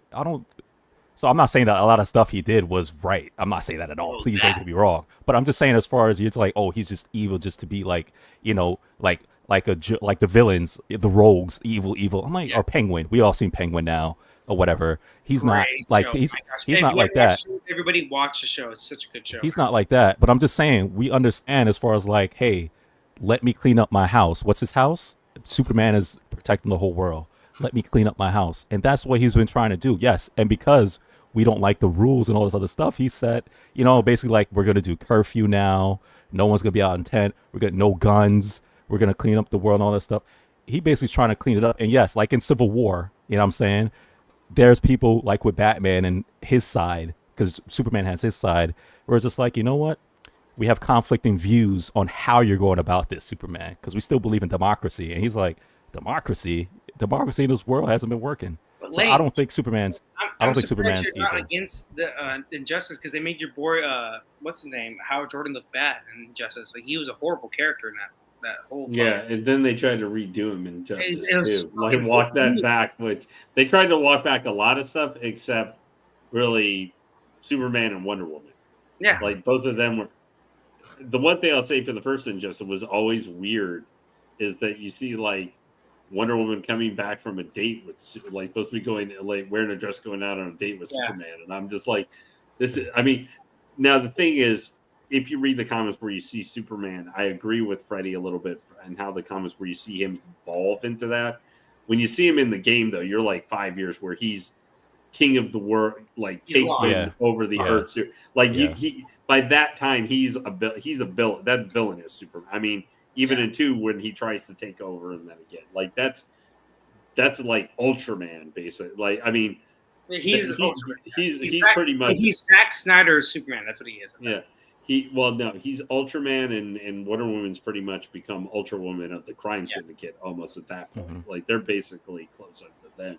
So I'm not saying that a lot of stuff he did was right. I'm not saying that at all. Please don't get me wrong. But I'm just saying as far as it's like, oh, he's just evil just to be like, like the villains, the rogues, evil. I'm like, or Penguin. We all seen Penguin now or whatever. He's not like he's not like that. Everybody watch the show. It's such a good show. He's not like that. But I'm just saying we understand as far as like, hey, let me clean up my house. What's his house? Superman is protecting the whole world. Let me clean up my house. And that's what he's been trying to do. Yes. And because we don't like the rules and all this other stuff, he said, basically like, we're going to do curfew now. No one's going to be out in tent. We're going to no guns. We're going to clean up the world and all that stuff. He basically is trying to clean it up. And yes, like in Civil War, you know what I'm saying? There's people like with Batman and his side, because Superman has his side, where it's just like, you know what? We have conflicting views on how you're going about this, Superman, because we still believe in democracy. And he's like, democracy in this world hasn't been working. But So Lane, I don't think Superman's Superman's evil. not against the Injustice because they made your boy, what's his name, Howard Jordan look bad in Injustice. Like he was a horrible character in that whole. Yeah, and then they tried to redo him in Justice It was too. Like walk that back, which they tried to walk back a lot of stuff except really Superman and Wonder Woman. Yeah, like both of them were. The one thing I'll say for the first Injustice was always weird is that you see like Wonder Woman coming back from a date with like supposed to be going like wearing a dress going out on a date with Superman, and I'm just like, this is. I mean, now the thing is, if you read the comics where you see Superman, I agree with Freddie a little bit and how the comics where you see him evolve into that. When you see him in the game, though, you're like 5 years where he's king of the world, like takes over the earth. Like he by that time he's a villain. That's villainous Superman. I mean, even in 2 when he tries to take over and then again, like that's like Ultraman basically. Like I mean, he's pretty much he's Zack Snyder's Superman. That's what he is. Yeah. He's Ultraman and Wonder Woman's pretty much become Ultra Woman of the crime syndicate almost at that point. Mm-hmm. Like they're basically closer to them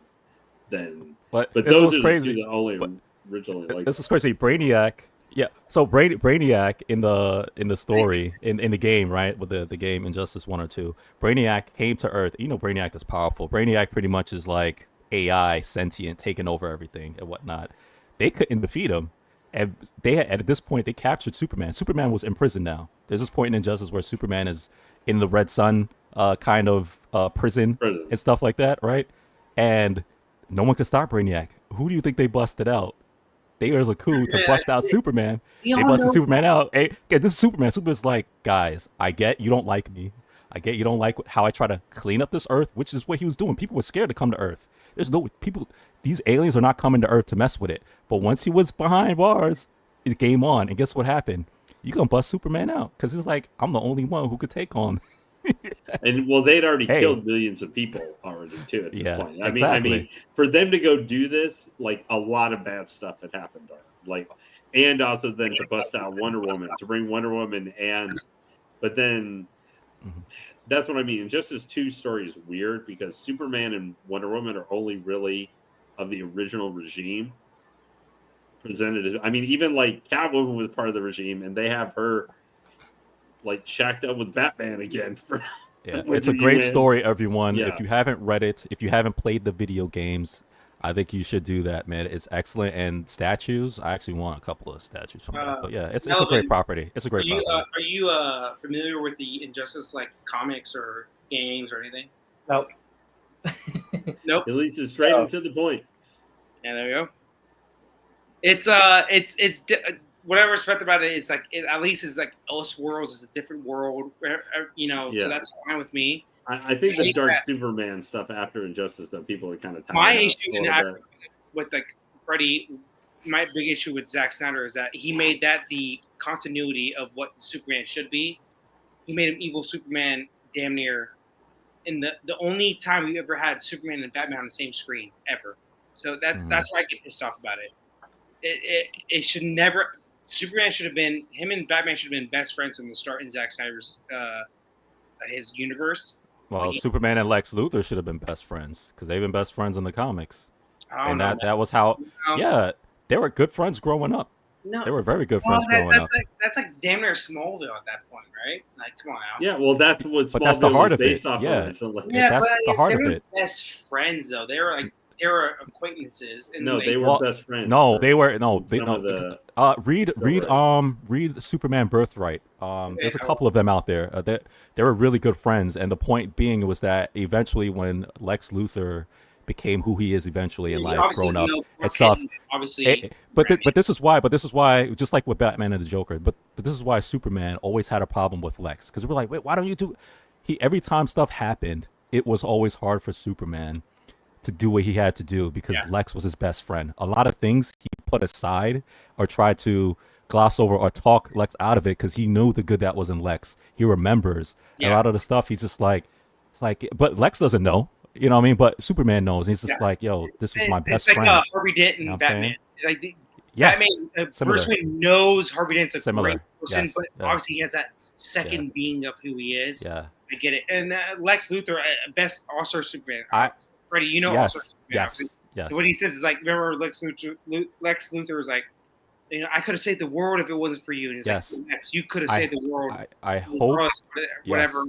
than. But those are crazy. The only originally like. This is crazy. Brainiac. Yeah. So Brainiac in the story in the game, right, with the game Injustice 1 or 2, Brainiac came to Earth. Brainiac is powerful. Brainiac pretty much is like AI, sentient, taking over everything and whatnot. They couldn't defeat him. And at this point, they captured Superman. Superman was in prison now. There's this point in Injustice where Superman is in the Red Sun kind of prison and stuff like that, right? And no one could stop Brainiac. Who do you think they busted out? They was a coup to bust out Superman. They busted Superman out. Hey, this is Superman. Superman's like, guys, I get you don't like me. I get you don't like how I try to clean up this Earth, which is what he was doing. People were scared to come to Earth. There's no people. These aliens are not coming to Earth to mess with it. But once he was behind bars, it game on. And guess what happened? You gonna bust Superman out because he's like, I'm the only one who could take on. And they'd already killed millions of people already too at this point. I mean, for them to go do this, like a lot of bad stuff had happened to her. Like, and also then to bust out Wonder Woman, to bring Wonder Woman, but then. Mm-hmm. That's what I mean. Injustice 2 story is weird because Superman and Wonder Woman are only really of the original regime presented. I mean, even like Catwoman was part of the regime, and they have her like shacked up with Batman again. It's a great story, everyone. Yeah. If you haven't read it, if you haven't played the video games, I think you should do that, man. It's excellent. And statues, I actually want a couple of statues from that. But yeah, it's a great property. It's a great property. Are you familiar with the Injustice like comics or games or anything? Nope. Nope. At least it's straight to the point. Yeah, there you go. It's what I respect about it is like it at least is like Elseworlds is a different world, Yeah. so that's fine with me. I think the hate Dark that. Superman stuff after Injustice, though, people are kind of My tired of issue a little bit. with like Freddie, my big issue with Zack Snyder is that he made that the continuity of what Superman should be. He made him evil Superman damn near in the only time we ever had Superman and Batman on the same screen ever. So that's why I get pissed off about it. It should never. Superman should have been him and Batman should have been best friends from the start in Zack Snyder's his universe. Well, Superman and Lex Luthor should have been best friends because they've been best friends in the comics, and know, that was how. Yeah, they were good friends growing up. No, they were very good friends growing up. That's like damn near Smallville at that point, right? Like, come on now. Yeah, well, that's what. But that's the heart of it. Yeah, that's the heart of it. Best friends though. They were acquaintances. And they were best friends. Read Superman Birthright. There's a couple of them out there. They were really good friends, and the point being was that eventually, when Lex Luthor became who he is eventually in life, grown up and stuff. Obviously, but this is why, just like with Batman and the Joker, but this is why Superman always had a problem with Lex, because we're like, wait, why don't you do? Every time stuff happened, it was always hard for Superman to do what he had to do because Lex was his best friend. A lot of things he put aside or tried to gloss over or talk Lex out of it because he knew the good that was in Lex. He remembers. And a lot of the stuff he's just like, it's like, but Lex doesn't know. You know what I mean? But Superman knows. And he's just like, yo, this was my best friend. It's like Harvey Dent and Batman. Like Batman, Bruce Wayne knows Harvey Dent's a great person, but obviously he has that second being of who he is. Yeah. I get it. And Lex Luthor, best All-Star Superman. Freddie, All-Star Superman. Yes. What he says is like, remember Lex Luthor was like, I could have saved the world if it wasn't for you. And it's like, Lex, you could have saved the world. I hope. Whatever,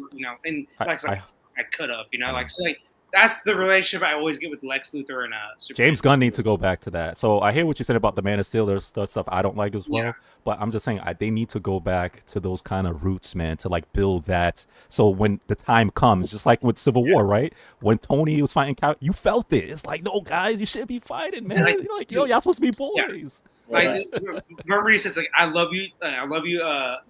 and Lex like, I could have, so like, that's the relationship I always get with Lex Luthor and Superman. James Gunn needs to go back to that. So I hear what you said about the Man of Steel. There's stuff I don't like as well. But I'm just saying they need to go back to those kind of roots, man, to like build that. So when the time comes, just like with Civil War, right? When Tony was fighting, you felt it. It's like, no, guys, you shouldn't be fighting, man. You're like, yo, y'all supposed to be boys. Yeah. Like, remember he says like, I love you,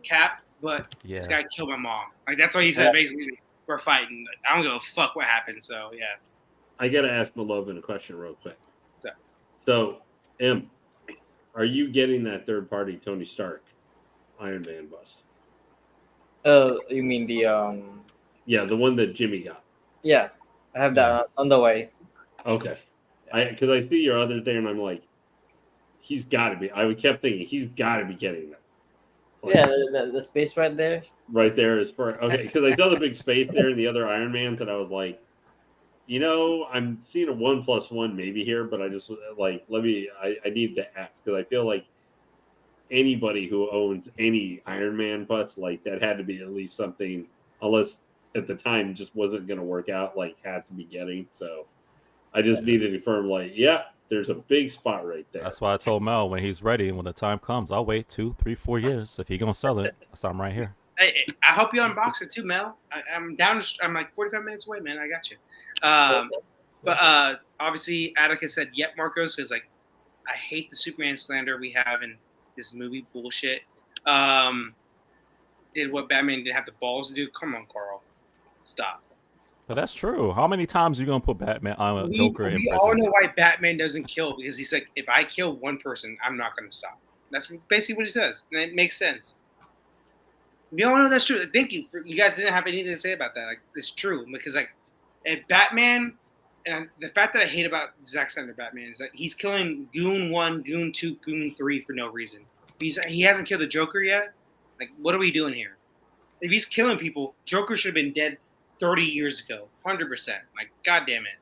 Cap, but this guy killed my mom. Like that's what he said basically. We're fighting. I don't give a fuck what happened. So yeah. I gotta ask Malovin a question real quick. So, are you getting that third party Tony Stark Iron Man bust? You mean the Yeah, the one that Jimmy got. Yeah, I have that on the way. Okay, because I see your other thing, and I'm like, he's got to be. I kept thinking he's got to be getting that. Like, the space right there. Right there is for because I saw the big space there in the other Iron Man that I was like, I'm seeing a 1+1 maybe here, but I just like I need to ask because I feel like anybody who owns any Iron Man bust like that had to be at least something, unless at the time just wasn't going to work out, like had to be getting. So I just needed to confirm, like, there's a big spot right there. That's why I told Mel when he's ready and when the time comes, I'll wait 2, 3, 4 years. If he gonna sell it, I'm right here. Hey, I hope you unbox it too, Mel. I'm down. I'm like 45 minutes away, man. I got you. But obviously, Atticus said, "Yep, Marcos," because like I hate the Superman slander we have in this movie bullshit. Did what Batman didn't have the balls to do? Come on, Carl, stop. But that's true. How many times are you gonna put Batman on a Joker in prison? We all know why Batman doesn't kill, because he's like, if I kill one person, I'm not gonna stop. That's basically what he says, and it makes sense. We all know that's true. Thank you. You guys didn't have anything to say about that. Like, it's true because like, if Batman, and the fact that I hate about Zack Snyder Batman is that he's killing Goon 1, Goon 2, Goon 3 for no reason. He hasn't killed the Joker yet. Like, what are we doing here? If he's killing people, Joker should have been dead 30 years ago, 100%. Like, God damn it.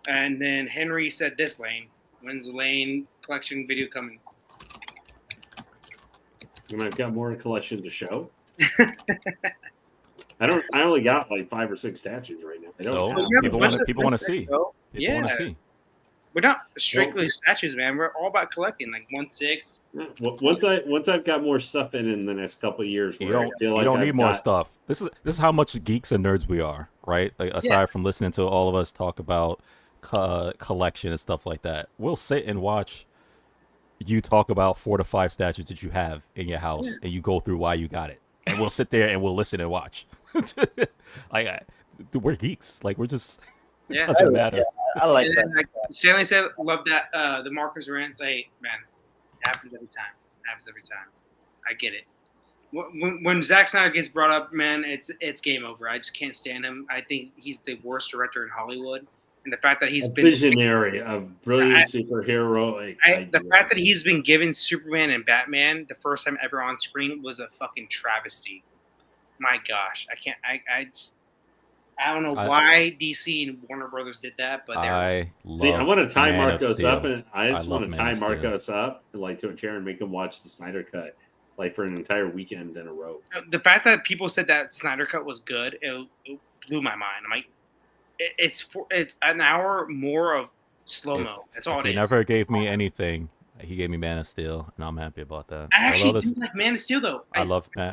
And then Henry said this, Lane. When's the Lane collection video coming? And I've got more collection to show. I only got like 5 or 6 statues right now. People want to see. So, people want to see. We're not strictly statues, man. We're all about collecting, like 1/6. Once I've got more stuff in the next couple of years, you don't need more stuff. This is how much geeks and nerds we are, right? Like, aside from listening to all of us talk about collection and stuff like that, we'll sit and watch you talk about 4 to 5 statues that you have in your house, and you go through why you got it, and we'll sit there and we'll listen and watch. Dude, we're geeks. Like, we're just. It Yeah. doesn't matter. I like And that. then, like Stanley said, love that the Marcus rants. Hey, man, it happens every time. It happens every time. I get it. When Zack Snyder gets brought up, man, it's game over. I just can't stand him. I think he's the worst director in Hollywood, and the fact that he's A been visionary, a brilliant superhero. the fact that he's been given Superman and Batman the first time ever on screen was a fucking travesty. My gosh, I can't. I don't know why DC and Warner Brothers did that, but I want to tie Man of Marcos Steel. up, and I just love want to Man tie of Steel. Marcos up like to a chair and make him watch the Snyder Cut like for an entire weekend in a row. the fact that people said that Snyder Cut was good, it blew my mind. I'm like, it's an hour more of slow mo. That's all If it he is. never gave me anything, he gave me Man of Steel, and I'm happy about that. I actually do like Man of Steel though. I love Man.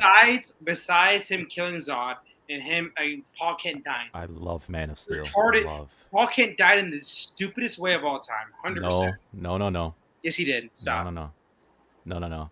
Besides him killing Zod and him, Paul Kent dying. I love Man of Steel. Retarded. Paul Kent died in the stupidest way of all time. 100%. No. Yes, he did. Stop. No.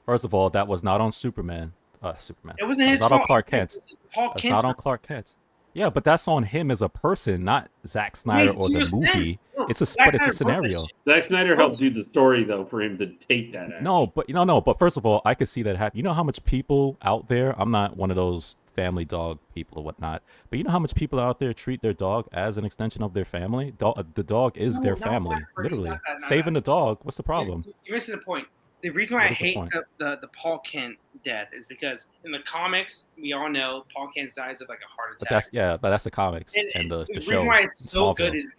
First of all, that was not on Superman. Superman. It wasn't his not fault. on Clark Kent. Paul That's Kent. not on Clark Kent. Yeah, but that's on him as a person, not Zack Snyder or the movie. It's a scenario. Zack Snyder helped do the story though for him to take that action. No, but first of all, I could see that happen. You know how much people out there, I'm not one of those family dog people or whatnot, but you know how much people out there treat their dog as an extension of their family? The dog is their family, literally. Saving the dog, what's the problem? You're missing the point. The reason why I hate the Paul Kent death is because in the comics, we all know Paul Kent dies of like a heart attack. But that's the comics and the show. The reason why it's so good is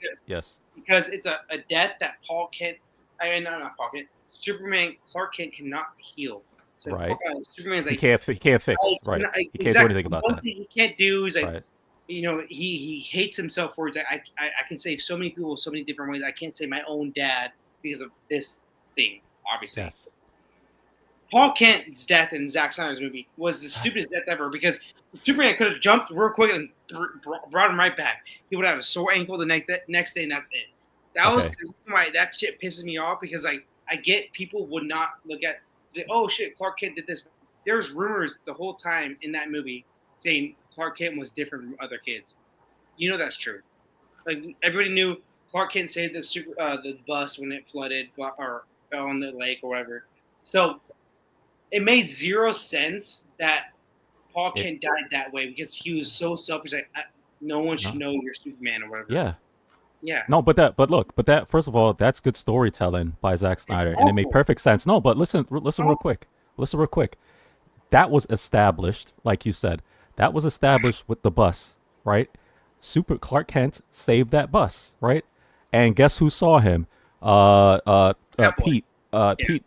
because it's a death that Paul Kent, not Paul Kent, Superman, Clark Kent cannot heal. So right. Superman's like he can't fix. Right. He can't do anything about that. He can't do is like he hates himself for. He's like I can save so many people so many different ways. I can't save my own dad because of this thing. Obviously, yes. Paul Kent's death in Zack Snyder's movie was the stupidest death ever because Superman could have jumped real quick and brought him right back. He would have a sore ankle the next day, and that's it. That was why that shit pisses me off because I get people would not look at say, oh shit, Clark Kent did this. There's rumors the whole time in that movie saying Clark Kent was different from other kids. You know that's true. Like everybody knew Clark Kent saved the bus when it flooded or fell in the lake or whatever. So it made zero sense that Paul Kent died that way because he was so selfish. Like no one should know you're Superman or whatever. Yeah. Yeah. No, but that first of all, that's good storytelling by Zack Snyder, and it made perfect sense. No, but listen real quick. That was established, like you said. That was established with the bus, right? Clark Kent saved that bus, right? And guess who saw him? Pete.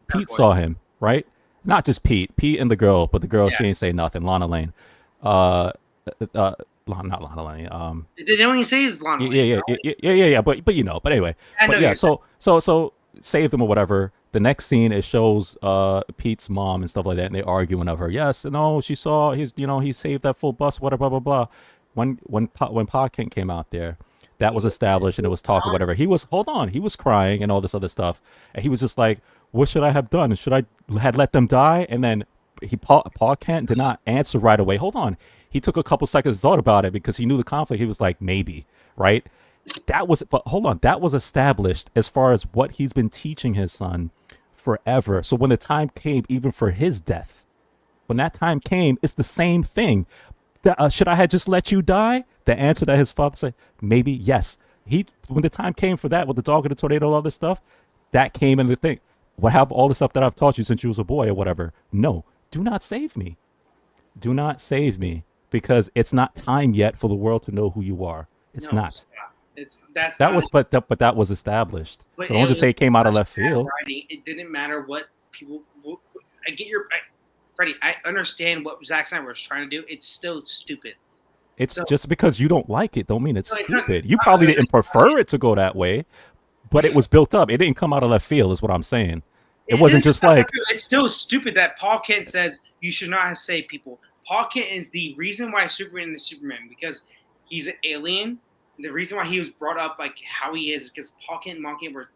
Pete saw him, right? Not just Pete and the girl, but the girl she ain't say nothing. Lana Lane. Not Lana Lane. They don't even say it's Lana Lane. Yeah. But you know. But anyway. But yeah. So saved him or whatever. The next scene it shows Pete's mom and stuff like that, and they arguing of her. Yes, no, she saw he saved that full bus. Whatever, blah blah blah. When Pa Kent came out there, that was established and it was talk or whatever. He was crying and all this other stuff, and he was just like, what should I have done? Should I had let them die? And then Paul Kent did not answer right away. Hold on. He took a couple seconds, thought about it because he knew the conflict. He was like, maybe, right? But hold on. That was established as far as what he's been teaching his son forever. So when the time came, even for his death, when that time came, it's the same thing. Should I have just let you die? The answer that his father said, maybe, yes. When the time came for that with the dog and the tornado and all this stuff, that came in the thing. What have all the stuff that I've taught you since you was a boy or whatever? No, do not save me. Do not save me because it's not time yet for the world to know who you are. It's not. But that was established. So don't just say it came out of left field. It didn't matter what people. I get Freddie. I understand what Zack Snyder was trying to do. It's still stupid. It's just because you don't like it, don't mean it's stupid. You probably didn't prefer it to go that way. But it was built up. It didn't come out of left field, is what I'm saying. It wasn't just like... It's still stupid that Paul Kent says you should not save people. Paul Kent is the reason why Superman is Superman, because he's an alien. The reason why he was brought up like how he is because Paul Kent and Mom Kent were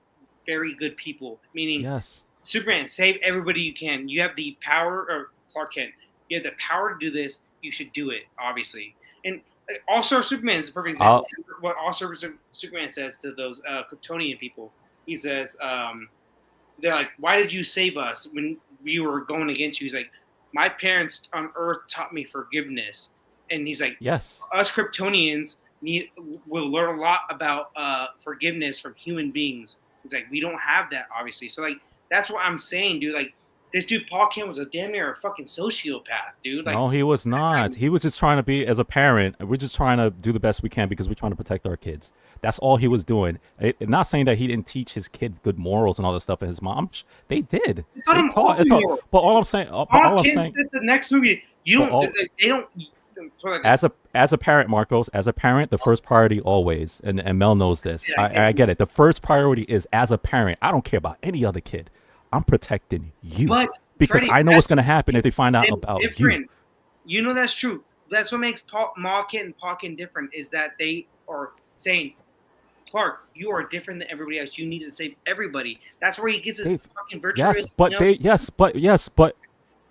very good people. Meaning, Yes. Superman, save everybody you can. You have the power, or Clark Kent, you have the power to do this. You should do it, obviously. And All-Star Superman is a perfect example. What All-Star Superman says to those Kryptonian people, he says, they're like, why did you save us when we were going against you? He's like, my parents on Earth taught me forgiveness. And he's like, Yes. us Kryptonians will learn a lot about forgiveness from human beings. He's like, we don't have that, obviously. So, like, that's what I'm saying, dude. Like, this dude, Paul Kent, was a damn near a fucking sociopath, dude. Like, No, he was not. He was just trying to be, as a parent, we're just trying to do the best we can because we're trying to protect our kids. That's all he was doing. Not saying that he didn't teach his kid good morals and all this stuff, and his mom, they did. They taught. But all I'm saying, the next movie, you don't. They don't. As a parent, Marcos, as a parent, the first priority always, and Mel knows this. I get it. The first priority is, as a parent, I don't care about any other kid. I'm protecting you because Freddie, I know what's going to happen if they find out about you. You know that's true. That's what makes Ma Kent and Paul Kent different, is that they are saying, Clark, you are different than everybody else. You need to save everybody. That's where he gets his fucking virtuous.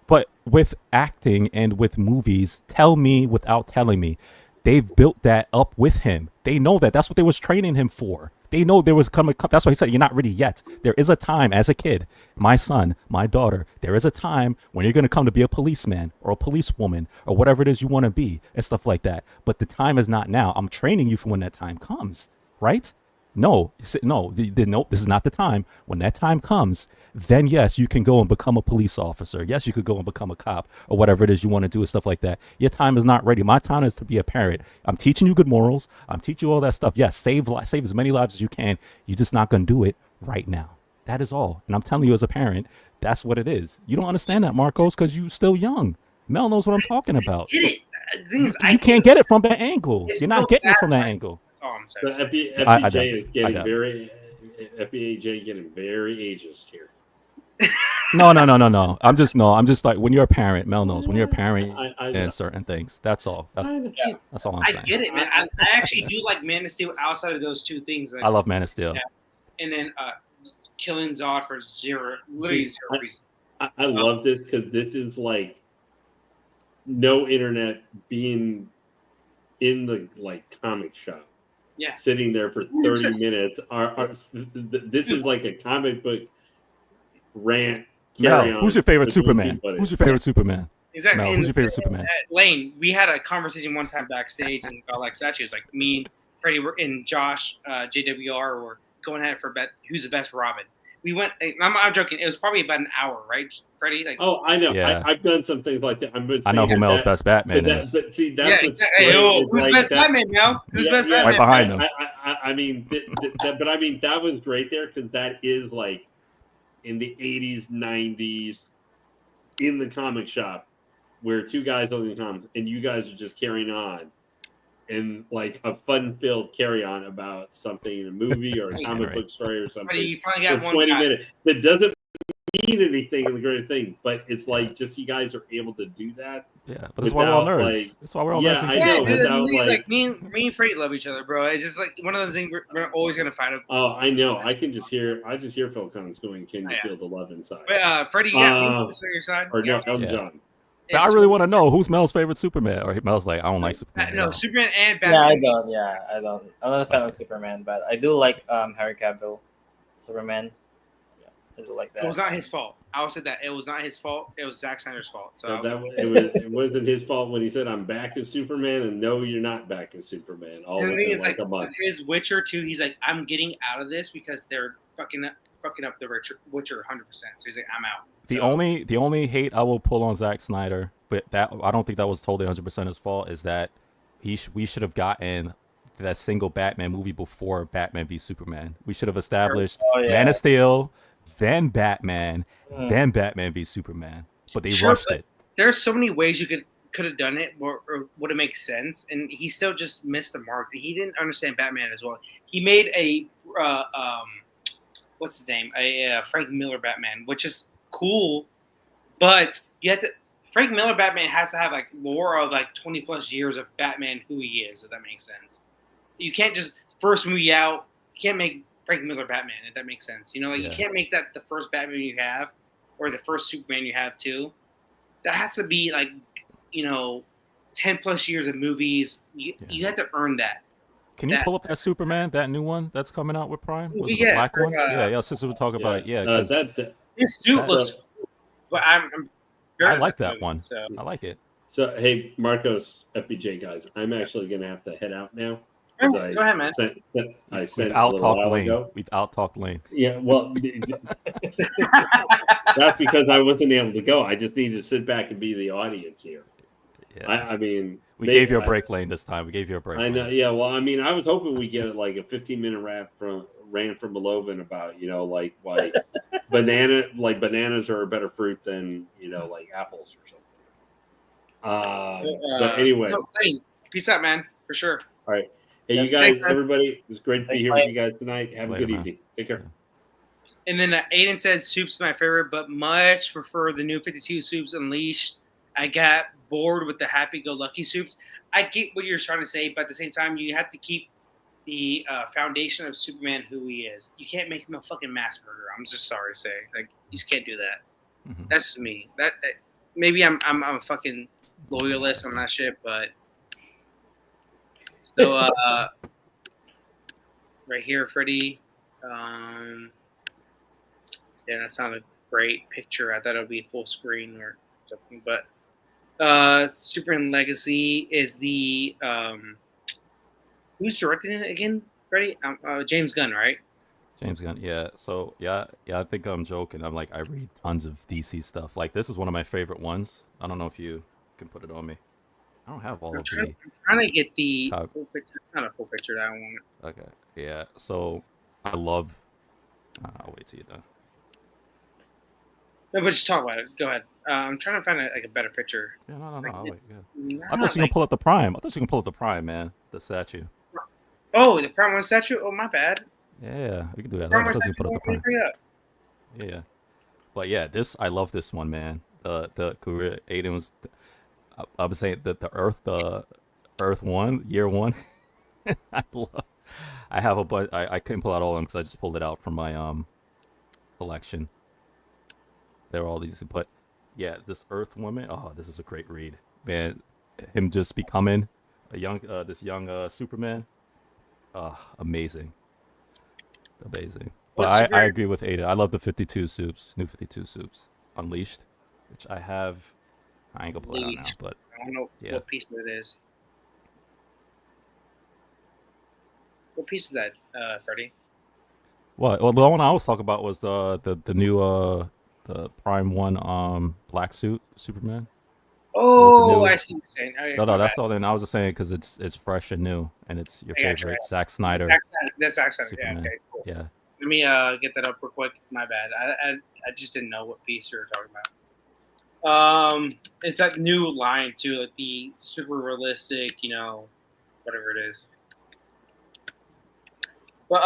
But with acting and with movies, tell me without telling me, they've built that up with him. They know that. That's what they was training him for. They know there was coming. That's why he said, you're not ready yet. There is a time as a kid, my son, my daughter, there is a time when you're going to come to be a policeman or a policewoman or whatever it is you want to be and stuff like that. But the time is not now. I'm training you for when that time comes, right? No, this is not the time. When that time comes, then yes, you can go and become a police officer. Yes, you could go and become a cop or whatever it is you want to do and stuff like that. Your time is not ready. My time is to be a parent. I'm teaching you good morals. I'm teaching you all that stuff. Yes, save as many lives as you can. You're just not going to do it right now. That is all. And I'm telling you as a parent, that's what it is. You don't understand that, Marcos, because you're still young. Mel knows what I'm talking about. You can't get it from that angle. You're not getting it from that angle. So FBJ is getting very ageist here. No. I'm just like, when you're a parent, Mel knows, when you're a parent and certain things. That's all. That's all I'm saying. I get it, man. I actually do like Man of Steel outside of those two things. Like, I love Man of Steel. Yeah. And then killing Zod for zero reason. I love this because this is like no internet being in the comic shop. Yeah. Sitting there for 30 minutes. This is like a comic book rant. Who's your favorite Superman? Who's your favorite Superman? Exactly. Mel, who's your favorite Superman? Lane, we had a conversation one time backstage, and like Sachi was like, me and Freddie and Josh, JWR, were going at it for who's the best Robin. We went. I'm joking. It was probably about an hour, right, Freddie? Like, oh, I know. Yeah. I've done some things like that. I know who Mel's best Batman is. But see, that's who's best Batman, Mel? Who's best Batman? Right behind him. I mean, but I mean, that was great there because that is like in the 80s, 90s, in the comic shop where two guys holding comics and you guys are just carrying on. And like a fun-filled carry-on about something in a movie or a comic book story or something. You finally got for 20 minutes. That doesn't mean anything in the greater thing, but it's like just you guys are able to do that. Yeah, but that's why we're all nerds. That's why we're all nerds. I know. Me and Freddie love each other, bro. It's just like one of those things we're always gonna fight. Oh, I know. I just hear Phil Collins going, "Can you feel the love inside?" But Freddie, you got your side. Or no, Elton John. But I really want to know who's Mel's favorite Superman. Or Mel's like, I don't like Superman. No, Superman and Batman. I don't. I'm not a fan of Superman, but I do like Harry Cavill, Superman. Yeah, I do like that. It was not his fault. I will say that it was not his fault. It was Zack Snyder's fault. So it wasn't his fault when he said, "I'm back as Superman," and no, you're not back as Superman. All within like a month. His Witcher 2, he's like, I'm getting out of this because they're fucking up the Witcher 100%. So he's like, I'm out. The only hate I will pull on Zack Snyder, but that I don't think that was totally 100% his fault, is that we should have gotten that single Batman movie before Batman v Superman. We should have established Man of Steel, then Batman, then Batman v Superman. But they rushed it. There's so many ways you could have done it or would have made sense, and he still just missed the mark. He didn't understand Batman as well. He made a what's his name? A Frank Miller Batman, which is cool, but you have to. Frank Miller Batman has to have like lore of like 20 plus years of Batman who he is, if that makes sense. You can't just first movie out. You can't make Frank Miller Batman, if that makes sense. You know, like Yeah. you can't make that the first Batman you have, or the first Superman you have too. That has to be like, 10+ years of movies. You have to earn that. Can you pull up that Superman, that new one that's coming out with Prime? Was it the Yeah, black for, one? Yeah. Since we were talking about it, because his suit that- looks. But I'm very I like into that movie, one. So I like it. So hey, Marcos, FBJ guys, I'm actually gonna have to head out now. go I ahead, man. sent We've a little while Lane. ago. We've out-talked Lane. Yeah, well, that's because I wasn't able to go. I just needed to sit back and be the audience here. Yeah. I mean, We gave you a break, Lane, this time. We gave you a break. I know. Lane. Yeah. Well, I mean, I was hoping we get like a 15-minute rant from Malovin about like why bananas are a better fruit than like apples or something. But anyway, Peace out, man, for sure. All right. Hey, Yeah, you guys, thanks, everybody, it was great to be here with you guys tonight. Have a good man. evening. Take care. And then Aiden says Soup's my favorite, but much prefer the new 52 Soups Unleashed. I got bored with the happy-go-lucky Soups. I get what you're trying to say, but at the same time, you have to keep the foundation of Superman who he is. You can't make him a fucking mass murderer. I'm just sorry to say, like, you just can't do that. Mm-hmm. That's me. That maybe I'm a fucking loyalist on that shit, but so right here, Freddie. Yeah, that's not a great picture. I thought it would be full screen or something, but Superman Legacy is the who's directing it again, Freddie? James Gunn, right? James Gunn, yeah. So yeah. I think I'm joking. I'm like, I read tons of DC stuff. Like, this is one of my favorite ones. I don't know if you can put it on me. I don't have all of the. I'm trying to get the full picture. Not a full picture. That one. Okay. Yeah. So I love. I'll wait till you're done. No, but just talk about it. Go ahead. I'm trying to find a better picture. Yeah, no. Like, I'll wait. Yeah. not I thought you were gonna pull up the Prime. Man. The statue. Oh, the Prime One statue. Oh, my bad. Yeah, we can do that. Prime I One thought you statue. put up the Prime. Hurry up. Yeah. But yeah, I love this one, man. The career Aiden was. I was saying that the Earth One, Year One. I have a bunch. I couldn't pull out all of them because I just pulled it out from my collection. There are all these, but yeah, this Earth Woman. Oh, this is a great read, man. Him just becoming this young Superman. Amazing. But I agree with Ada. I love the 52 Soups, new 52 Soups Unleashed, which I have. I ain't gonna pull it out now, but I don't know what piece it is. What piece is that, Freddie? What? Well, the one I was talking about was the new the Prime One black suit Superman. Oh, I see what you're saying. Okay, No, that's all. Then I was just saying because it's fresh and new, and it's your favorite Zack Snyder. That's Zack Snyder. Superman. Yeah. Okay. Cool. Yeah. Let me get that up real quick. My bad. I just didn't know what piece you were talking about. It's that new line too, like the super realistic, whatever it is. But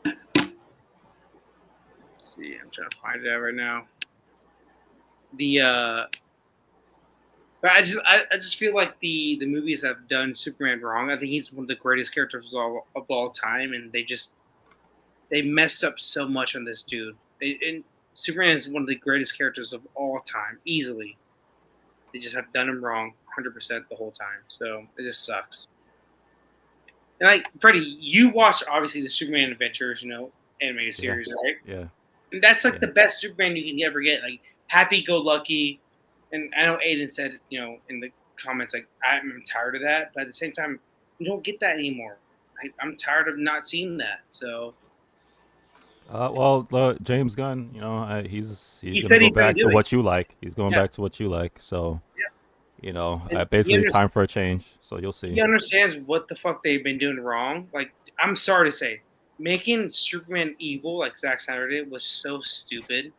let's see, I'm trying to find it out right now. But I just feel like the movies have done Superman wrong. I think he's one of the greatest characters of all time, and they messed up so much on this dude. And Superman is one of the greatest characters of all time, easily. They just have done him wrong 100% the whole time. So it just sucks. And like Freddie, you watched obviously the Superman Adventures, animated series, right? Yeah. And that's like the best Superman you can ever get. Like happy-go-lucky. And I know Aiden said, in the comments, like, I'm tired of that. But at the same time, you don't get that anymore. I'm tired of not seeing that. So. James Gunn, he's going to go back to what you like. He's going back to what you like. So, basically time for a change. So you'll see. He understands what the fuck they've been doing wrong. Like, I'm sorry to say, making Superman evil like Zack Snyder did was so stupid.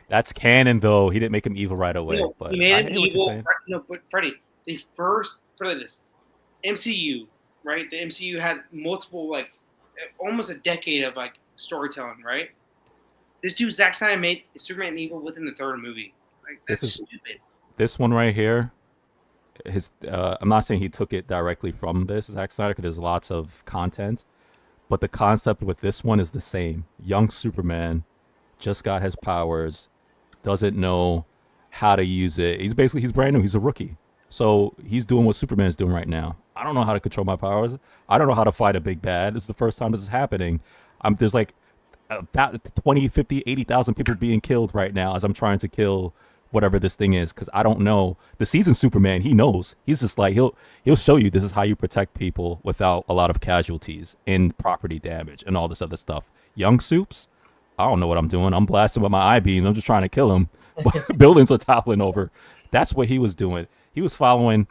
That's canon, though. He didn't make him evil right away. But he made him evil. But Freddie, the first, put it like this, MCU, right? The MCU had multiple, like, almost a decade of, like, storytelling, right? This dude, Zack Snyder, made Superman evil within the third movie. Like, that's stupid. This one right here, I'm not saying he took it directly from this Zack Snyder, because there's lots of content, but the concept with this one is the same. Young Superman just got his powers, doesn't know how to use it. He's brand new. He's a rookie. So he's doing what Superman's doing right now. I don't know how to control my powers. I don't know how to fight a big bad. This is the first time this is happening. There's like about 20, 50, 80,000 people being killed right now as I'm trying to kill whatever this thing is, because I don't know. The seasoned Superman, he knows. He's just like, he'll show you this is how you protect people without a lot of casualties and property damage and all this other stuff. Young Supes, I don't know what I'm doing. I'm blasting with my I-beam. I'm just trying to kill him. Buildings are toppling over. That's what he was doing. He was following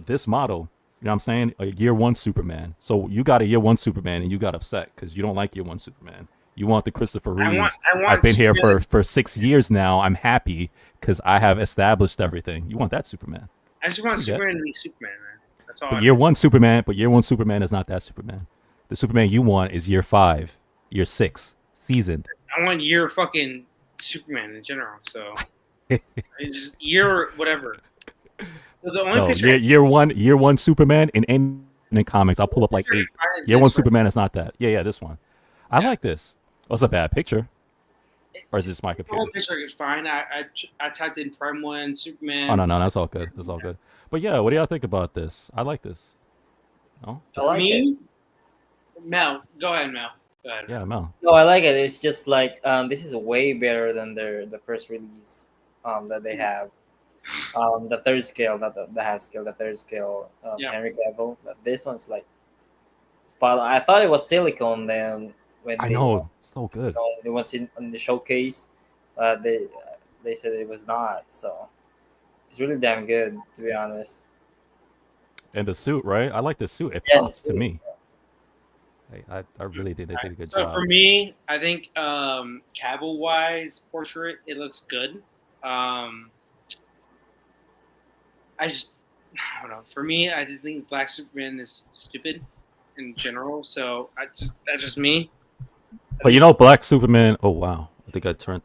this model. You know what I'm saying? A year one Superman. So you got a year one Superman and you got upset because you don't like year one Superman. You want the Christopher Reeves. I've been here for 6 years now. I'm happy because I have established everything. You want that Superman. I just want Superman to be Superman, man. That's all. But year one Superman is not that Superman. The Superman you want is year 5, year 6, seasoned. I want year fucking Superman in general. So it's just year whatever. So the only picture year one Superman in comics, I'll pull up like 8. Year one Superman is not that. Yeah, this one. I like this. Oh, it's a bad picture. Or is this my computer? The whole picture is fine. I typed in Prime 1, Superman. Oh, no, that's all good. That's all good. But yeah, what do y'all think about this? I like this. No? I like it. Mel. Go ahead, Mel. Go ahead. Yeah, Mel. No, I like it. It's just like this is way better than the first release that they have. The third scale, not the half scale, the third scale Henry Cavill. But this one's like spot on. I thought it was silicone then when I know, so good. It was in the showcase. They said it was not, so it's really damn good, to be honest. And the suit, right? I like the suit. It Yeah, pops to me. I really think they did a good so job. for me, I think Cavill wise portrait, it looks good. I don't know. For me, I think Black Superman is stupid in general. So that's just me. But you know, Black Superman. Oh wow, I think I turned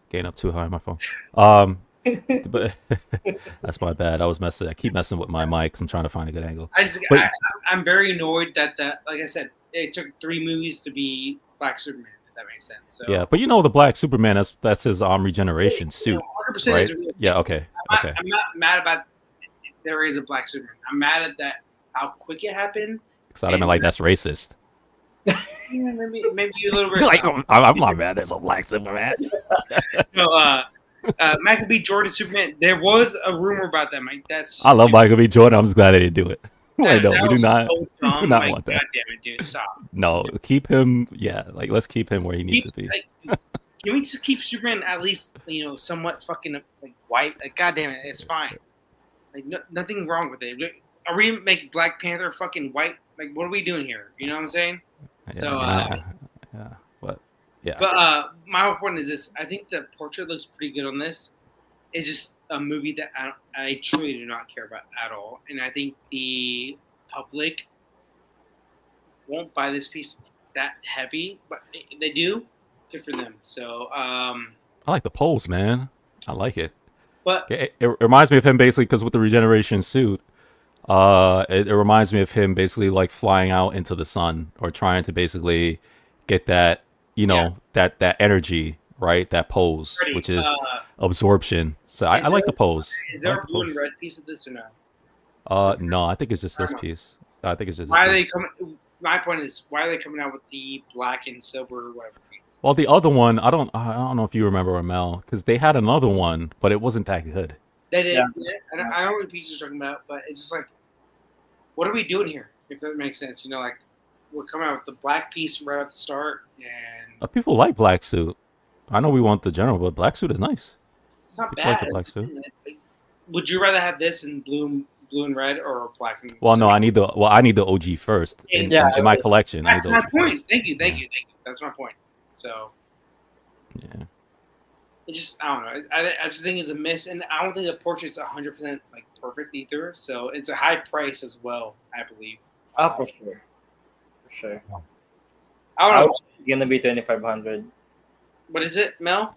gain up too high on my phone. But that's my bad. I keep messing with my mics. I'm trying to find a good angle. I'm very annoyed that like I said, it took 3 movies to be Black Superman. If that makes sense. So, yeah, but you know, the Black Superman, that's his regeneration suit, 100% right? is a real Yeah, okay. I'm not mad about there is a Black Superman. I'm mad at that how quick it happened. Because I mean, like, that's racist. Yeah, maybe a little bit. Like, I'm not mad. There's a Black Superman. No, Michael B. Jordan Superman. There was a rumor about that, Mike. I love Michael B. Jordan. I'm just glad they didn't do it. Wait, no, we do not. So we do not want that. God damn it, dude! Stop. No, keep him. Yeah, like, let's keep him where he needs to be. Can we just keep Superman at least, somewhat fucking like white? Like, God damn it, it's fine. Like, nothing wrong with it. Are we making Black Panther fucking white? Like, what are we doing here? You know what I'm saying? Yeah, But my whole point is this: I think the portrait looks pretty good on this. It's just a movie that I truly do not care about at all, and I think the public won't buy this piece that heavy, but they do. Good for them. So I like the pose, man. I like it. But it reminds me of him basically because with the regeneration suit, it reminds me of him basically like flying out into the sun or trying to basically get that, that energy, right? That pose, which is absorption. So I like the pose. Is there a blue and red piece of this or no? No, I think it's just this piece. I think it's just. Why are they coming? My point is, why are they coming out with the black and silver or whatever? Well, the other one, I don't know if you remember, Mel, because they had another one, but it wasn't that good. They did. Yeah. I don't know what piece you're talking about, but it's just like, what are we doing here? If that makes sense, like we're coming out with the black piece right at the start, and people like black suit. I know we want the general, but black suit is nice. It's not people bad. Like the black suit. Would you rather have this in blue and red or black and? Well, no, I need the OG first in my collection. That's my point. First. Thank you. That's my point. So, yeah, it just I don't know. I just think it's a miss, and I don't think the portrait's 100% like perfect either. So it's a high price as well, I believe. Oh, for sure. I don't know. It's gonna be 2,500. What is it, Mel?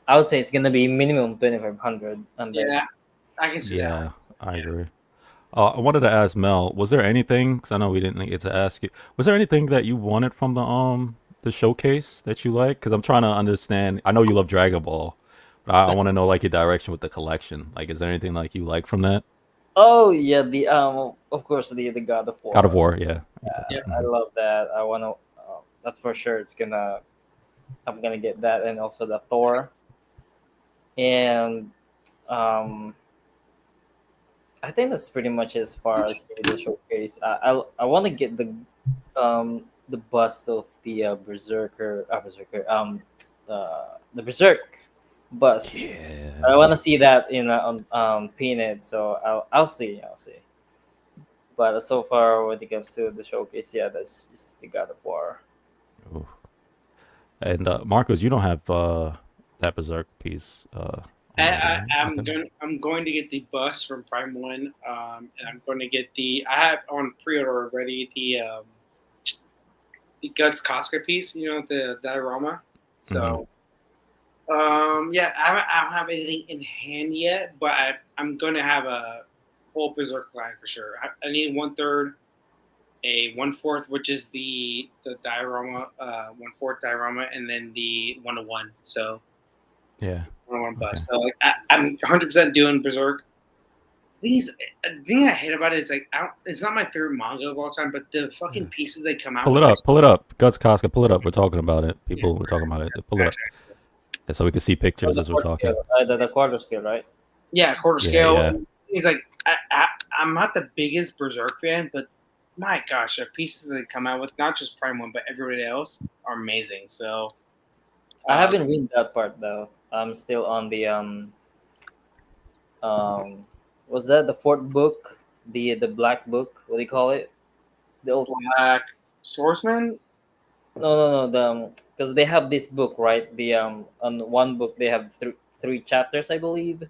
I would say it's gonna be minimum 2,500. Yeah, I can see that. I agree. I wanted to ask Mel, was there anything? Because I know we didn't get to ask you. Was there anything that you wanted from the showcase that you like? Because I'm trying to understand. I know you love Dragon Ball, but I want to know like your direction with the collection. Like, is there anything like you like from that? Oh yeah, the of course the God of God of War. War, yeah. Yeah. I Mhm. love that. I wanna. That's for sure. I'm gonna get that, and also the Thor. And um, I think that's pretty much as far as the showcase. I want to get the bust of the the Berserk bust. Yeah. I want to see that in painted. So I'll see. I'll see. But so far, when it comes to the showcase, yeah, that's just the God of War. Ooh. And Marcos, you don't have that Berserk piece on order, right? Nothing? I'm going to get the bus from Prime One, and I'm going to get I have on pre-order already the Guts Casca piece. You know, the diorama. So yeah, I don't have anything in hand yet, but I'm going to have a whole Berserk line for sure. I need 1/3, a 1/4, which is the diorama, 1/4 diorama, and then the 1/1. So Yeah. 1/1 Okay. bus. So like I'm 100% doing Berserk. The thing I hate about it is like it's not my favorite manga of all time, but the fucking pieces they come out Pull it with. up. Pull it up. Guts Casca, pull it up. We're talking about it. Yeah. We're talking about it. Pull it up. Yeah, so we can see Oh, pictures the as we're quarter talking. scale, the quarter scale, right? Yeah, quarter Yeah, scale. yeah. He's like, I'm not the biggest Berserk fan, but my gosh, the pieces they come out with, not just Prime One, but everybody else, are amazing. So, I um, haven't read that part though. I'm still on the um was that the fourth book, the black book? What do you call it? The old Black Swordsman. no the because they have this book, right? The on one book they have three chapters, I believe.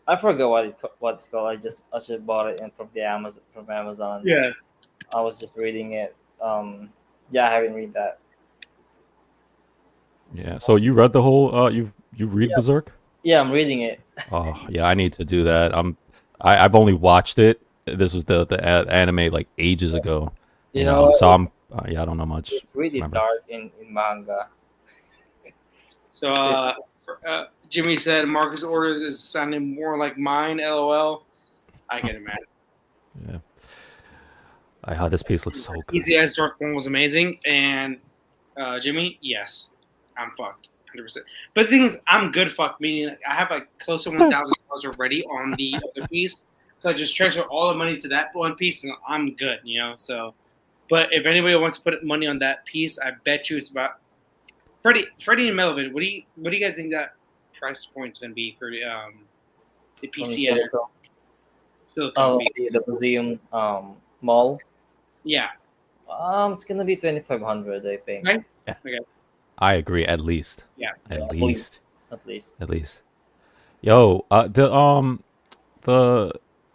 I forgot what it's called. I just bought it in from Amazon. Yeah. I was just reading it. Yeah, I haven't read that. Yeah. So you read the whole you read Yeah, Berserk? yeah, I'm reading it. Oh, yeah, I need to do that. I've only watched it. This was the anime like ages ago. You know, So I'm yeah, I don't know much. it's really Remember. dark in manga. So, It's Jimmy said Marcus' orders is sounding more like mine. LOL. I get it, man. Yeah. This piece looks so good. Easy as Dark was amazing, and Jimmy, yes, I'm fucked, 100%. But the thing is, I'm good fucked, meaning like, I have like close to $1,000 already on the other piece, so I just transfer all the money to that one piece, and I'm good, you know. So, but if anybody wants to put money on that piece, I bet you it's about Freddie and Melvin. What do you guys think that price point's gonna be for the on PC and Silicon? the museum mall. Yeah. It's gonna be 2,500, I think. Right. Yeah. Okay. I agree. At least. Yeah. At Yeah, least. at least. At least. Yo, the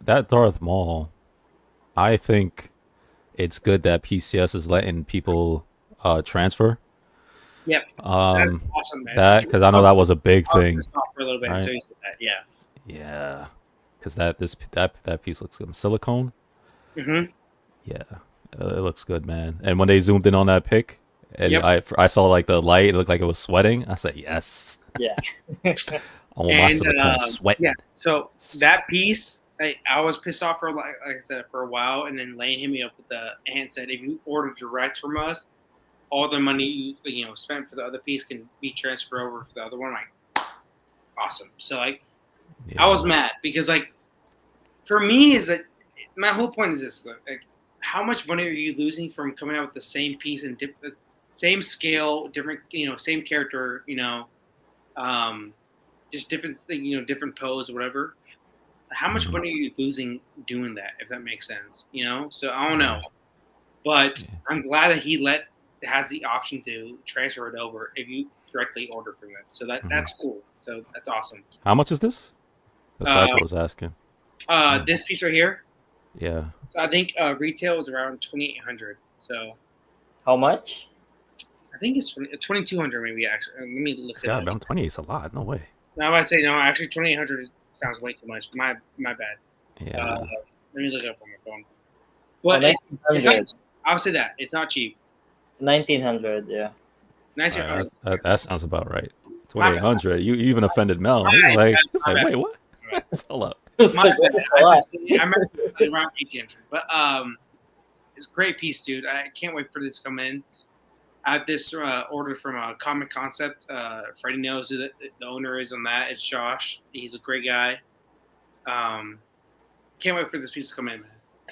that Darth Maul, I think it's good that PCS is letting people transfer. Yep. That's awesome, man. That because I know that was a big I was thing, pissed off for a little bit right? until you said that. Yeah. Yeah, because that piece looks good. Silicone. Mm-hmm. Yeah, it looks good, man. And when they zoomed in on that pic, and Yep. I saw like the light, it looked like it was sweating. I said, yes. Yeah. I want my And silicone sweating. yeah, so that piece, I was pissed off for like I said for a while, and then Lane hit me up with the and said if you order direct from us, all the money you know spent for the other piece can be transferred over to the other one. Like, awesome. So like, I was mad because like, for me is that my whole point is this: like, how much money are you losing from coming out with the same piece and same scale, different same character, just different different pose or whatever. How much Mhm. money are you losing doing that? If that makes sense, So I don't know, but Yeah. I'm glad that he has the option to transfer it over if you directly order from them. So that's cool. So that's awesome. How much is this? The Cypher was asking. This piece right here. Yeah. So I think retail is around 2,800. So How much? I think it's 2,200 maybe. Actually, let me look It's it got up. around 20. It's a lot. No way. No, I might say no. Actually, 2,800 sounds way too much. My bad. Yeah. Let me look it up on my phone. Well, But it's 1900. not, I'll say that it's not cheap. 1900, yeah. 1900. That sounds about right. My bad. 2800. You even offended Mel. He's like, my bad. wait, what? My bad. Hold up. It's My like, bad. that's a lot. I remember around 1800. But it's a great piece, dude. I can't wait for this to come in. I have this order from Comic Concept. Freddie knows who the owner is on that. It's Josh. He's a great guy. Can't wait for this piece to come in, man.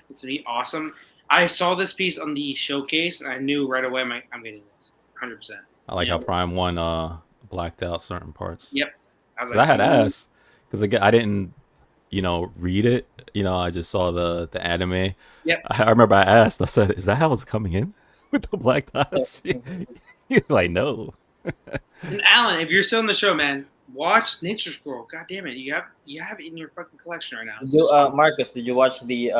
It's gonna be awesome. I saw this piece on the showcase, and I knew right away I'm getting this, 100%. I like how Prime 1 blacked out certain parts. Yep. I was I had asked because again I didn't, read it. I just saw the anime. Yep. I remember I asked. I said, "Is that how it's coming in with the black dots?" You're like, no. And Alan, if you're still in the show, man, watch Ninja Scroll. God damn it, you have it in your fucking collection right now. Marcus, did you watch the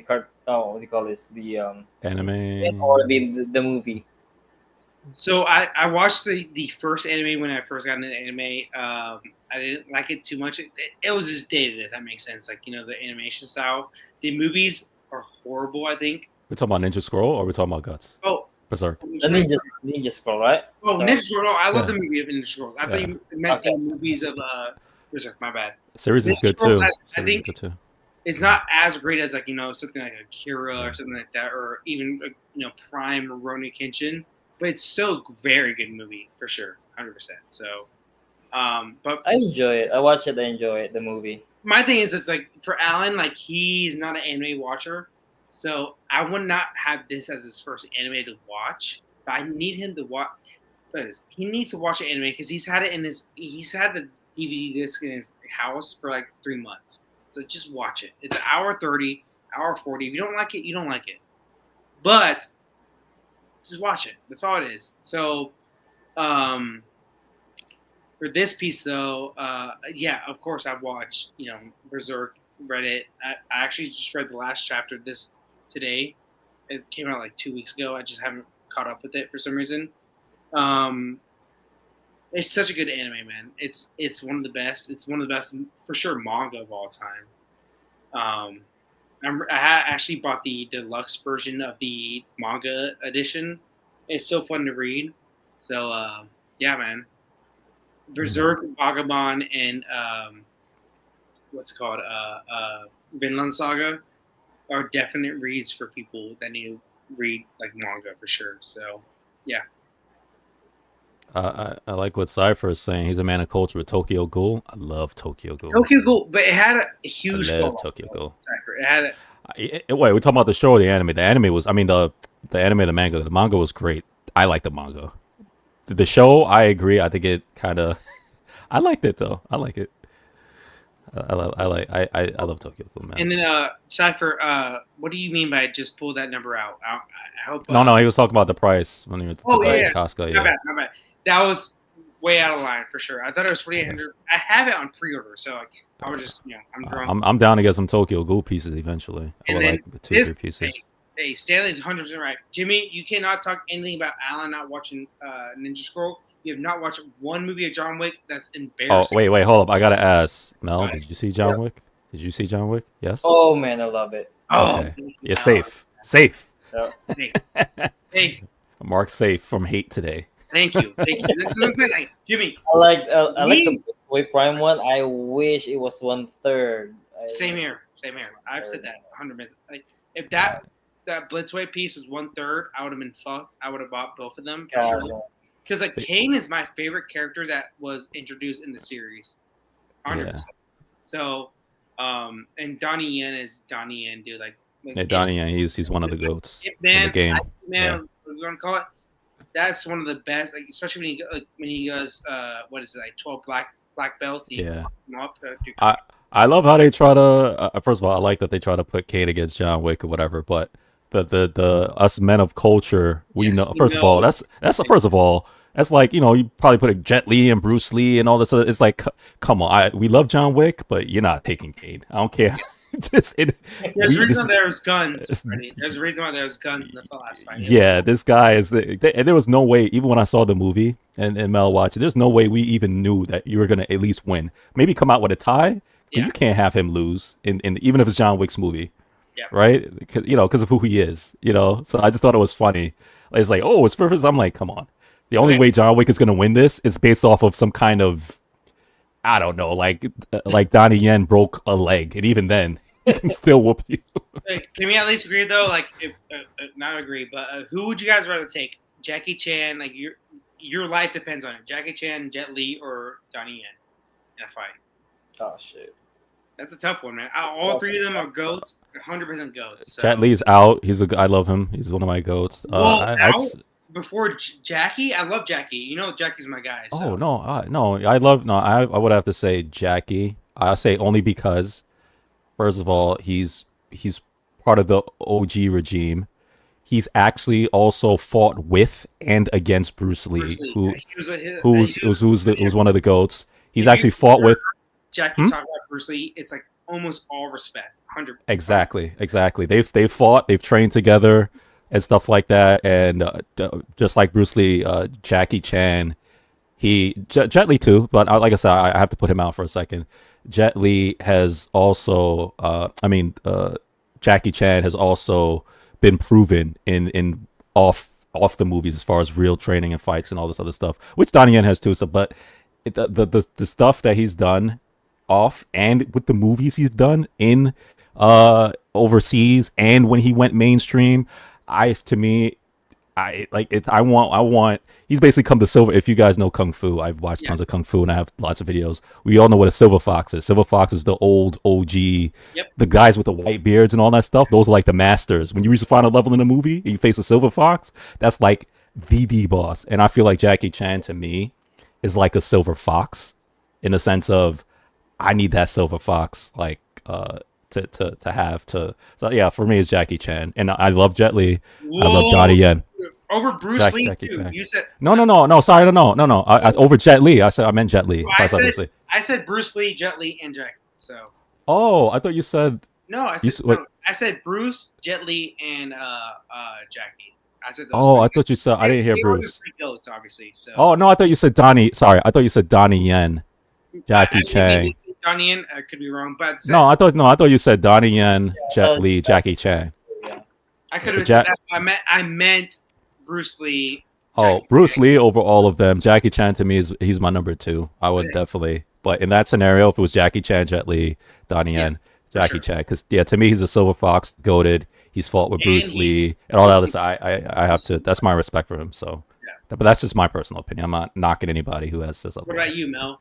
card? Oh, what do you call this? The Anime or the movie? So I watched the first anime when I first got into anime. I didn't like it too much. It was just dated, if that makes sense. Like, the animation style. The movies are horrible, I think. We're talking about Ninja Scroll or we're talking about Guts? Oh, Berserk. The Ninja Scroll, right? Oh, Ninja Scroll. I love Yeah. the movie of Ninja Scroll. I thought you meant the movies of Berserk. My bad. Series is Ninja good Scroll, too. I Series is think good too. it's not as great as something like Akira or something like that, or even Prime or Rurouni Kenshin, but it's still a very good movie for sure, 100%. So, but I enjoy it. I watch it. I enjoy it. The movie. my thing is, it's like for Alan, like he's not an anime watcher, so I would not have this as his first anime to watch. But I need him to watch. He needs to watch an anime because he's had the DVD disc in his house for like 3 months. So just watch it. It's an hour 30, hour 40. If you don't like it, you don't like it. But just watch it. That's all it is. So, for this piece though, of course I've watched, Berserk, read it. I actually just read the last chapter today. It came out like 2 weeks ago. I just haven't caught up with it for some reason. It's such a good anime, man. It's one of the best. It's one of the best for sure manga of all time. I actually bought the deluxe version of the manga edition. It's so fun to read. So yeah, man. Berserk, Vagabond, and what's it called Vinland Saga are definite reads for people that need to read like manga for sure. So yeah. I like what Cypher is saying. He's a man of culture with Tokyo Ghoul. I love Tokyo Ghoul. Tokyo Ghoul, but it had a huge. I love Tokyo Ghoul. It had Wait, we're talking about the show or the anime? The anime was, the anime, the manga. The manga was great. I like the manga. The show, I agree. I think it kind of. I liked it though. I like it. I love Tokyo Ghoul, man. And then Cypher, what do you mean by just pull that number out? I hope. No, he was talking about the price when he went to Costco. My bad. That was way out of line for sure. I thought it was 4,800. I have it on pre-order, so I was just, I'm drunk. I'm down to get some Tokyo Ghoul pieces eventually. I would like 2 or 3 pieces. Hey, Stanley's 100% right. Jimmy, you cannot talk anything about Alan not watching Ninja Scroll. You have not watched one movie of John Wick. That's embarrassing. Oh, wait, hold up. I gotta ask, Mel. Did you see John Wick? Did you see John Wick? Yes. Oh man, I love it. Okay. You're safe. Safe. Yeah. Hey. Mark safe from hate today. Thank you. Like, Jimmy. I like the Blitzway Prime one. I wish it was 1/3. Same here. I've said that 100 minutes. Like if that Blitzway piece was 1/3, I would have been fucked. I would have bought both of them for sure. Because Kane is my favorite character that was introduced in the series. 100%. Yeah. So, and Donnie Yen is Donnie Yen, dude. Donnie Yen, he's one of the goats in the game. What you want to call it? That's one of the best. Especially when he goes, what is it, 12 black belts? Yeah. I love how they try to. First of all, I like that they try to put Kane against John Wick or whatever, but. The us men of culture, we know. First of all, that's first of all, that's like you probably put Jet Li and Bruce Lee and all this. It's like, come on, we love John Wick, but you're not taking Kane. I don't care. Just There's a reason there's guns. Freddie. There's a reason why there's guns in the last fight. Yeah, this guy is, and there was no way. Even when I saw the movie and Mel watched it, there's no way we even knew that you were gonna at least win. Maybe come out with a tie. Yeah. You can't have him lose in even if it's John Wick's movie. Yeah. Right? Because of who he is. So I just thought it was funny. It's like, oh, it's perfect. I'm like, come on. The only way John Wick is gonna win this is based off of some kind of, I don't know, like Donnie Yen broke a leg, and even then, he can still whoop you. Can we at least agree though? Like, if not agree, but who would you guys rather take? Jackie Chan, like your life depends on it. Jackie Chan, Jet Li, or Donnie Yen in a fight? Oh shit. That's a tough one, man. All three of them are goats, 100% goats. So. Jet Li's out. I love him. He's one of my goats. Before Jackie, I love Jackie. Jackie's my guy. So. Oh no, I would have to say Jackie. I say only because, first of all, he's part of the OG regime. He's actually also fought with and against Bruce Lee, who's one of the goats. He's actually fought with. Jackie talking about Bruce Lee, it's like almost all respect, 100%. Exactly. They've fought, they've trained together, and stuff like that. And just like Bruce Lee, Jackie Chan, Jet Li too. But like I said, I have to put him out for a second. Jet Li has also, Jackie Chan has also been proven in off the movies as far as real training and fights and all this other stuff, which Donnie Yen has too. So, but the stuff that he's done off and with the movies he's done in overseas and when he went mainstream, I want he's basically come to silver. If you guys know kung fu, I've watched tons of kung fu and I have lots of videos. We all know what a silver fox is. Silver fox is the old OG, the guys with the white beards and all that stuff. Those are like the masters. When you reach the final level in a movie and you face a silver fox, that's like the boss. And I feel like Jackie Chan to me is like a silver fox in the sense of I need that silver fox to have. So yeah, for me it's Jackie Chan, and I love Jet Li. Whoa. I love Donnie Yen. Over Bruce Lee Jackie too. Chan. You said no. Sorry, no. Over Jet Li. I meant Jet Li. I said Bruce Lee, Jet Li, and Jackie. So. Oh, I thought you said. No, I said Bruce, Jet Li, and Jackie. I said those. Oh, I thought you said. I didn't hear Bruce. Three goats, obviously. So. Oh no, I thought you said Donnie. Sorry, I thought you said Donnie Yen. Jackie Chan. Donnie Yen, I could be wrong, but I thought you said Donnie Yen, Jet Li, Jackie Chan. Yeah. I could have said that. I meant Bruce Lee. Oh, Bruce Lee over all of them. Jackie Chan to me he's my number 2. I would definitely. But in that scenario, if it was Jackie Chan, Jet Li, Donnie Yen, Jackie Chan, because to me he's a silver fox, goated. He's fought with Bruce Lee and all that other stuff. I have to. That's my respect for him. So, but that's just my personal opinion. I'm not knocking anybody who has this. What about you, Mel?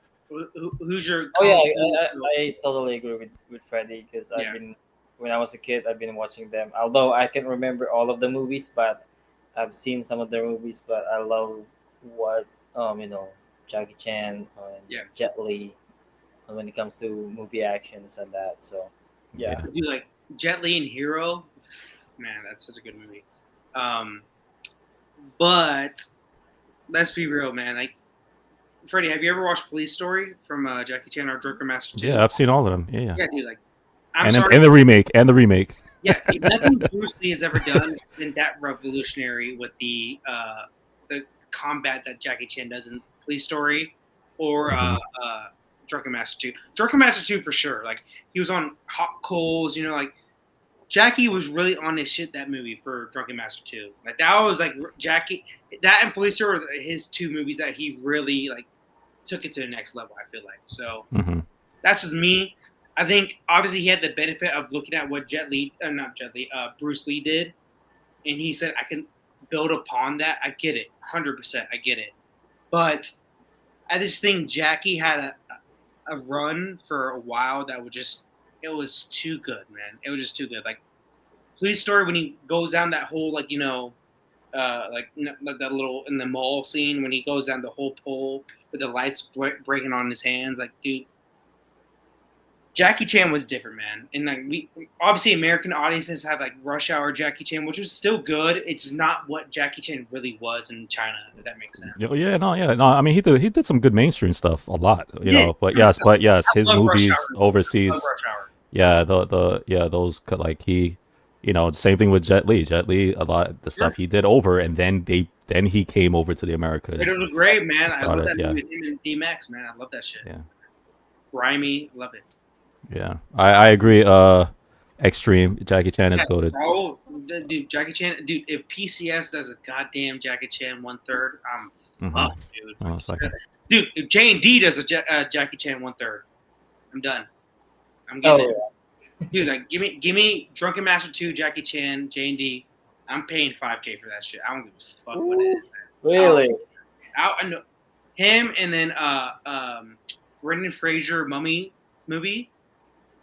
Who's your? Oh yeah, I totally agree with Freddie because when I was a kid, I've been watching them. Although I can't remember all of the movies, but I've seen some of their movies. But I love what Jackie Chan and Jet Li when it comes to movie actions and that. So yeah. I do like Jet Li and Hero. Man, that's such a good movie. But let's be real, man. Like. Freddie, have you ever watched Police Story from Jackie Chan or Drunken Master 2? Yeah, I've seen all of them. Yeah, dude. Like, and the remake. Yeah, nothing Bruce Lee has ever done has been that revolutionary with the combat that Jackie Chan does in Police Story or Drunken Master 2. Drunken Master 2 for sure. Like he was on hot coals. Like Jackie was really on his shit that movie for Drunken Master 2. Like that was like Jackie. That and Police Story were his 2 movies that he really like took it to the next level. I feel like so. That's just me. I think obviously he had the benefit of looking at what Bruce Lee did, and he said I can build upon that. I get it, 100%. I get it, but I just think Jackie had a run for a while that it was too good, man. It was just too good. Like Police Story when he goes down that whole that little in the mall scene when he goes down the whole pole with the lights breaking on his hands. Like, dude, Jackie Chan was different, man. And like we obviously American audiences have like Rush Hour Jackie Chan, which was still good. It's not what Jackie Chan really was in China. If that makes sense. No. I mean, he did some good mainstream stuff, a lot, But yes, his movies overseas. Yeah, those like he, same thing with Jet Li. Jet Li, a lot of the Sure. stuff he did over, and then he came over to the Americas. It was great, man. I love started, that yeah. movie with him and D-Max, man. I love that shit. Yeah. Grimy, love it. Yeah, I agree. Extreme Jackie Chan is goated. Bro, dude, Jackie Chan, dude. If PCS does a goddamn Jackie Chan 1/3, I'm fucked, dude. Oh, it's like- Dude, if J&D does a Jackie Chan 1/3, I'm done. I'm Oh getting yeah. it. Dude, like give me Drunken Master 2, Jackie Chan, J&D. I'm paying $5K for that shit. I don't give a fuck what it is. Really? I know him, and then Brendan Fraser Mummy movie.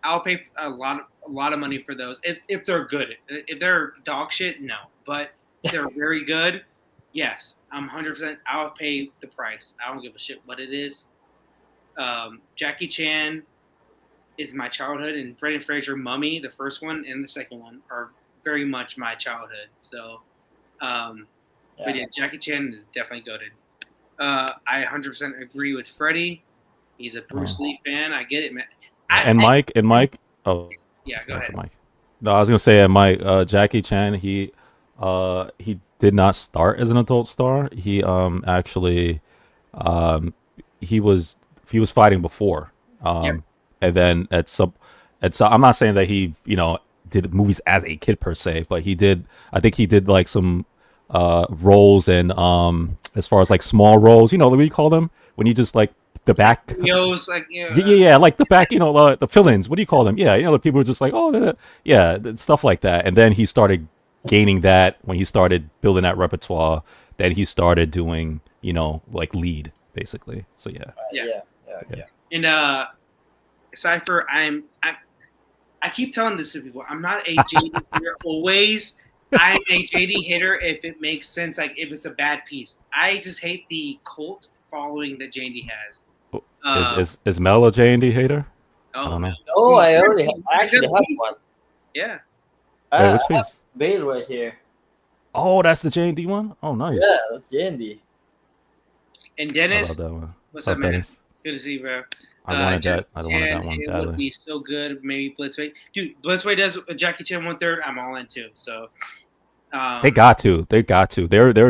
I'll pay a lot of money for those if they're good. If they're dog shit, no. But if they're very good, yes, I'm 100%. I'll pay the price. I don't give a shit what it is. Jackie Chan is my childhood, and Brendan Fraser Mummy, the first one and the second one, are very much my childhood. So, but yeah, Jackie Chan is definitely goated. I 100% agree with Freddie. He's a Bruce Lee fan. I get it, man. Mike. Oh, Yeah, go ahead. Mike. No, I was gonna say, Mike. Jackie Chan. He did not start as an adult star. He actually he was fighting before. And then I'm not saying that he did movies as a kid per se, but he did. I think he did like some roles and as far as like small roles. What do you call them when you just like the back? Yeah, like the back. The fill-ins. What do you call them? Yeah, the people were just like, stuff like that. And then he started gaining that when he started building that repertoire. Then he started doing like lead basically. So yeah. And Cypher, I keep telling this to people. I'm not a JD hitter always. I'm a JD hitter if it makes sense, like if it's a bad piece. I just hate the cult following that JD has. Is Mel a J&D hater? Oh, I don't know. Oh, I actually have one. Yeah. Wait, which piece? Bale right here. Oh, that's the J&D one? Oh, nice. Yeah, that's J&D. And I Dennis, love that one. what's up, man? Dennis. Good to see you, bro. I wanted that one It badly. would be so good. Maybe Blitzway. Dude, Blitzway does a Jackie Chan 1/3. I'm all in too. So They got to. They're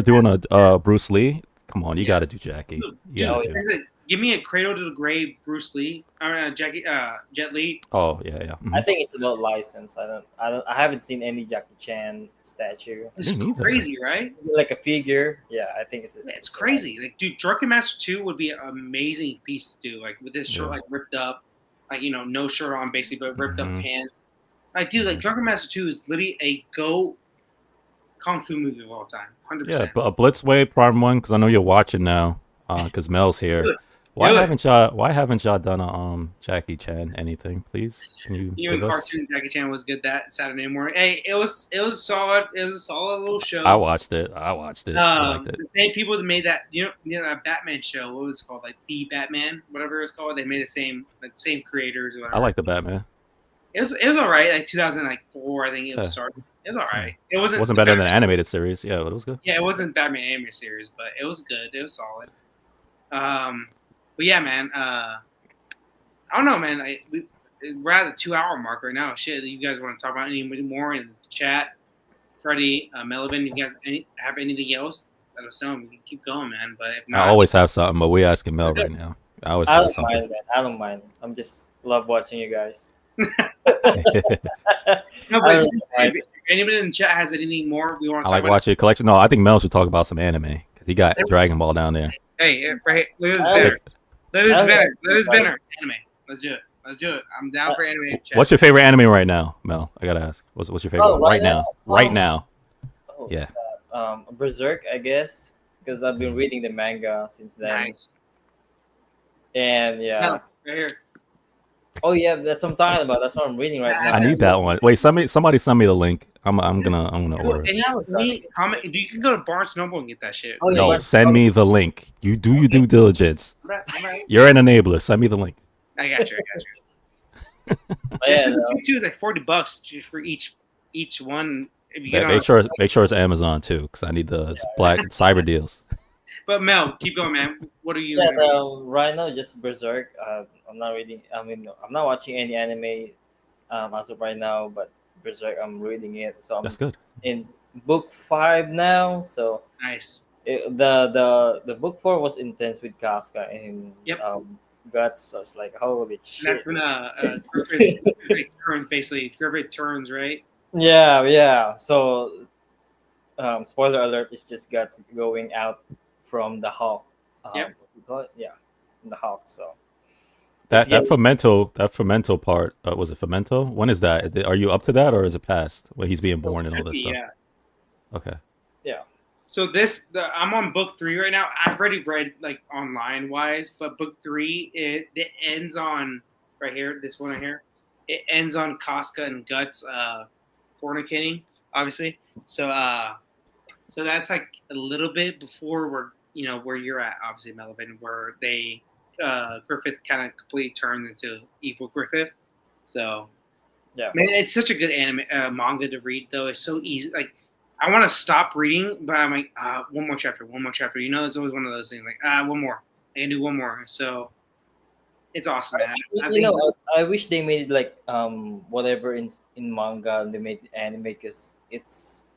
doing a Bruce Lee. Come on, you got to do Jackie. Give me a Cradle to the Grave Bruce Lee or Jet Li. Oh yeah. I think it's about license. I haven't seen any Jackie Chan statue. It's crazy, right? Like a figure. Yeah, I think it's crazy. Like, dude, Drunken Master 2 would be an amazing piece to do. Like with this shirt like ripped up, like no shirt on basically, but ripped up pants. Like, dude, like Drunken Master 2 is literally a go kung fu movie of all time. 100%. Yeah, but a Blitzway Prime 1 because I know you're watching now. Because Mel's here. Good. Why haven't y'all done a Jackie Chan anything, please? Can you Even give us? cartoon Jackie Chan was good that Saturday morning. Hey, it was solid. It was a solid little show. I watched it. I liked it. The same people that made that that Batman show. What was it called? Like The Batman, whatever it was called. They made the same creators. Or whatever. I like the Batman. It was all right. Like 2004, I think it was started. It was all right. It wasn't better than the animated series. Yeah, but it was good. Yeah, it wasn't Batman animated series, but it was good. It was solid. But yeah, man. I don't know, man. We're at the 2-hour mark right now. Shit, you guys want to talk about any more in the chat? Freddie, Melvin, you guys have anything else? Let us know. We can keep going, man. But if not, I always have something, but we're asking Mel right now. I always have something. Mind, man. I don't mind. I'm just love watching you guys. No, but if anybody in the chat has anything more we want to talk about? Watching a collection. No, I think Mel should talk about some anime because he got Dragon Ball down there. Hey, right, look at this banner. Anime. Let's do it. I'm down for anime. Chat. What's your favorite anime right now, Mel? I gotta ask. What's your favorite right now? Right now. Oh, yeah. Berserk, I guess, because I've been reading the manga since then. Nice. And yeah. No, right here. Oh yeah, that's what I'm talking about. That's what I'm reading right now. I need that one. Wait, somebody send me the link. I'm gonna order it. You can go to Barnes Noble and get that shit. Oh, no, send me the link. You do your due diligence. You're an enabler. Send me the link. I got you. Two is like $40 for each one. If you make sure it's Amazon too, because I need the black cyber deals. But Mel, keep going, man. What are you? Right now, just Berserk. I'm not reading. I'm not watching any anime as of right now, but Berserk, I'm reading it, so That's I'm good. in book 5 now. So Nice. the book 4 was intense with Casca and Yep. Guts. So it's like holy And shit. that's when Griffith turns, basically. Griffith turns, right? Yeah. So spoiler alert, it's just Guts going out from the Hawk. Yep. What do you call it? Yeah, from the Hawk. So it's That getting fermento part, was it fermento? When is that? Are you up to that, or is it past when he's being born and all Should this be, stuff? yeah. Okay. yeah. So I'm on book 3 right now. I've already read like online wise, but book 3 it ends on right here. This one right here, it ends on Casca and Guts fornicating, obviously. So that's like a little bit before where you're at, obviously, Melvin, where they Griffith kind of completely turns into evil Griffith. So Yeah. man, it's such a good manga to read, though. It's so easy. Like, I want to stop reading, but I'm like, one more chapter, one more chapter. You know, it's always one of those things. Like, one more. I can do one more. So it's awesome, man. I You think, know, I wish they made like whatever in manga they made anime because it's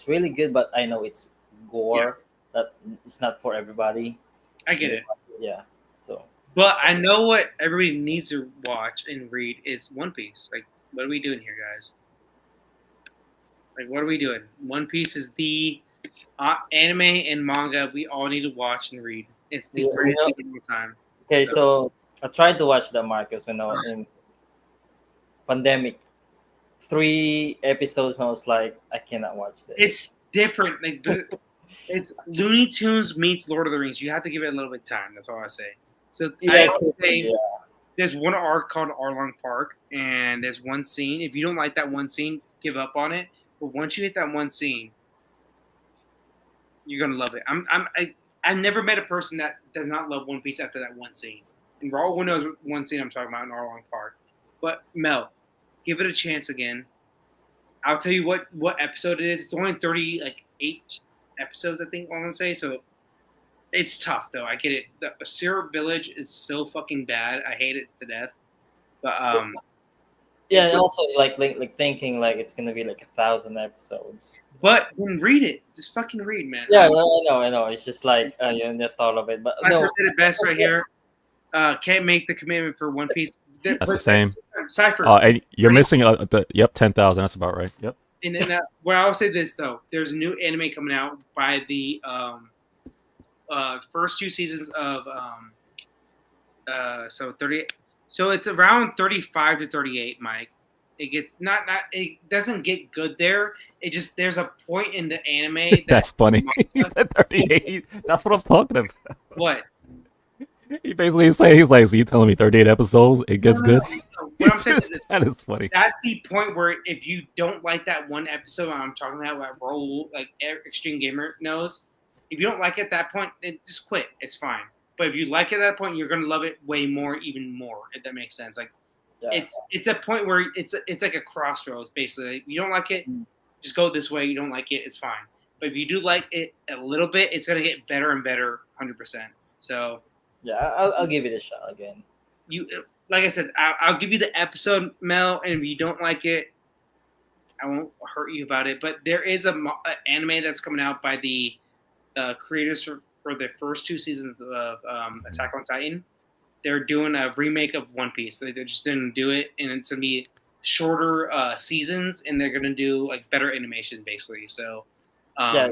really good, but I know it's gore that it's not for everybody. I get it. Yeah. So But I know what everybody needs to watch and read is One Piece. Like, what are we doing here, guys? Like, what are we doing? One Piece is the anime and manga we all need to watch and read. It's the Yeah, greatest you know- thing of all time. okay, so I tried to watch the Marcus when I was in pandemic. 3 episodes, and I was like, I cannot watch this. It's different. Like, it's Looney Tunes meets Lord of the Rings. You have to give it a little bit of time. That's all I say. So I would say there's one arc called Arlong Park, and there's one scene. If you don't like that one scene, give up on it. But once you hit that one scene, you're gonna love it. I've never met a person that does not love One Piece after that one scene. And Raw one knows one scene I'm talking about in Arlong Park. But Mel, give it a chance again. I'll tell you what episode it is. It's only 8 episodes, I think I want to say. So it's tough though. I get it. The Syrup Village is so fucking bad. I hate it to death. But yeah, and also like thinking like it's gonna be like 1,000 episodes. But then read it. Just fucking read, man. Yeah, I know. It's just like the thought of it, but I no. said it best right here. Can't make the commitment for One Piece. That's the same. Cypher. And you're missing 10,000. That's about right. Yep. And then, well, I'll say this though: there's a new anime coming out by the first 2 seasons of so 30. So it's around 35 to 38, Mike. It gets it doesn't get good there. It just there's a point in the anime That's funny. He said 38. That's what I'm talking about. What? He basically he's like, so you telling me 38 episodes? It gets good. No. What I'm saying is this, that is funny. that's the point where if you don't like that one episode I'm talking about, what Raul, like Extreme Gamer knows, if you don't like it at that point, then just quit. It's fine. But if you like it at that point, you're gonna love it even more. If that makes sense. Like, it's a point where it's like a crossroads. Basically, if you don't like it, just go this way. You don't like it, it's fine. But if you do like it a little bit, it's gonna get better and better, 100%. So yeah, I'll give it a shot again. Like I said, I'll give you the episode, Mel, and if you don't like it, I won't hurt you about it. But there is an anime that's coming out by the creators for the first 2 seasons of Attack on Titan. They're doing a remake of One Piece. They're just going to do it, and it's going to be shorter seasons, and they're going to do like better animation, basically. So, yeah.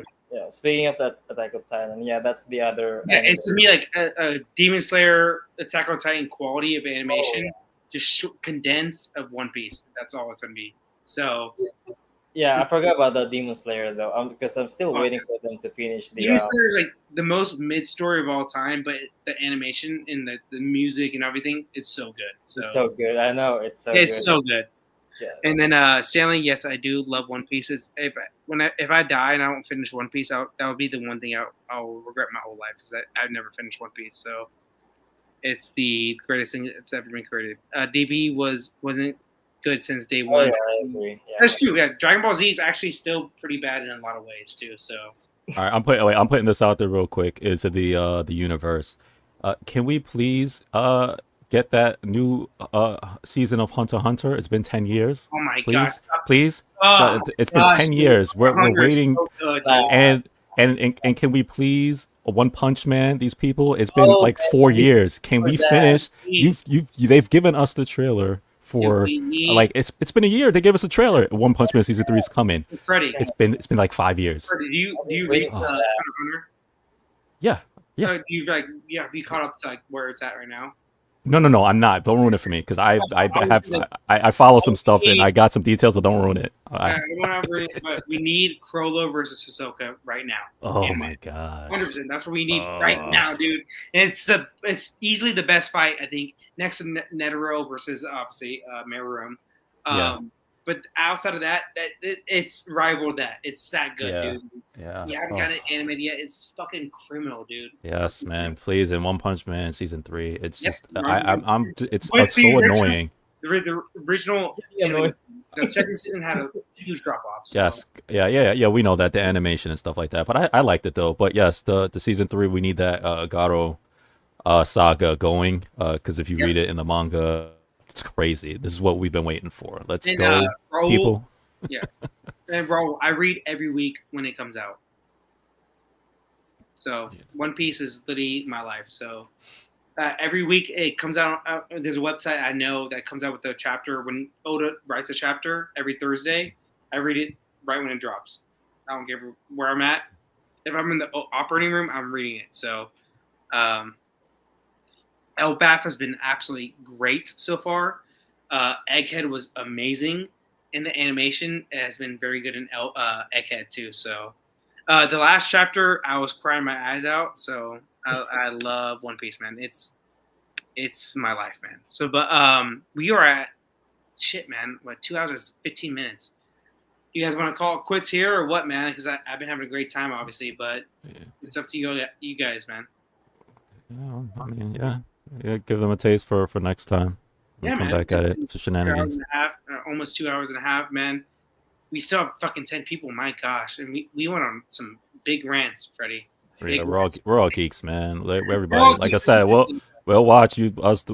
Speaking of that Attack on Titan, that's the other. Yeah, it's to me like a Demon Slayer, Attack on Titan quality of animation, just condense of One Piece. That's all it's going to be. So. Yeah, I forgot about the Demon Slayer though, because I'm still waiting for them to finish the. Demon Slayer is like the most mid story of all time, but the animation and the music and everything is so good. It's so good. I know it's so good. Yeah. And then Stanley, yes, I do love One Piece. If I die and I don't finish One Piece, that would be the one thing I'll regret my whole life, is that I've never finished One Piece. So it's the greatest thing that's ever been created. DB wasn't good since day one. Yeah, I agree. Yeah. That's true. Yeah, Dragon Ball Z is actually still pretty bad in a lot of ways too. So. All right, I'm putting this out there real quick into the universe. Can we please get get that new season of Hunter x Hunter. It's been 10 years. Oh my Please, gosh. please. Oh It's my been gosh, 10 dude. years. We're Hunger is waiting. so good, Wow. dude. And can we please One Punch Man? These people. It's been Oh, like man, 4 years. Can for we that. finish? Dude, They've given us the trailer dude, for we need like it's been a year. They gave us a trailer. One Punch Man season 3 is coming. Freddie. It's been like 5 years. Freddie, do you waiting read for Hunter that. x Hunter? Yeah. Yeah. Do you like have you caught up to like where it's at right now? No. I'm not. Don't ruin it for me because I follow some stuff and I got some details, but don't ruin it. I don't want to read it, but we need Chrollo versus Hisoka right now. Oh Anime. my god. 100%. That's what we need right now, dude. And it's easily the best fight, I think, next to Netero versus obviously Meruem. Yeah. But outside of that, it's rival that. It's that good, Yeah. dude. Yeah. You haven't got it animated yet. It's fucking criminal, dude. Yes, man. Please, in One Punch Man season 3, it's Yep. just it's But so the original- annoying. The original, Annoying. the second season had a huge drop off. So. Yes, yeah. We know that the animation and stuff like that, but I liked it though. But yes, the season 3 we need that Garo saga going because if you read it in the manga, it's crazy. This is what we've been waiting for. Let's And, go, Raul, people. And bro, I read every week when it comes out. So One Piece is literally my life. So every week it comes out. There's a website I know that comes out with a chapter when Oda writes a chapter every Thursday. I read it right when it drops. I don't care where I'm at. If I'm in the operating room, I'm reading it. So Elbaf has been absolutely great so far. Egghead was amazing. And the animation has been very good in Egghead too. So the last chapter, I was crying my eyes out. So I love One Piece, man. It's my life, man. So, but we are at man. What 2 hours 15 minutes? You guys want to call it quits here or what, man? Because I've been having a great time, obviously, but it's up to you guys, man. Yeah, I mean, yeah. Give them a taste for next time. We'll come back at it for Shenanigans. Almost 2 hours and a half, man. We still have fucking 10 people. My gosh, and we went on some big rants, Freddie. Yeah, we're all geeks, man. Everybody, like I said, we'll watch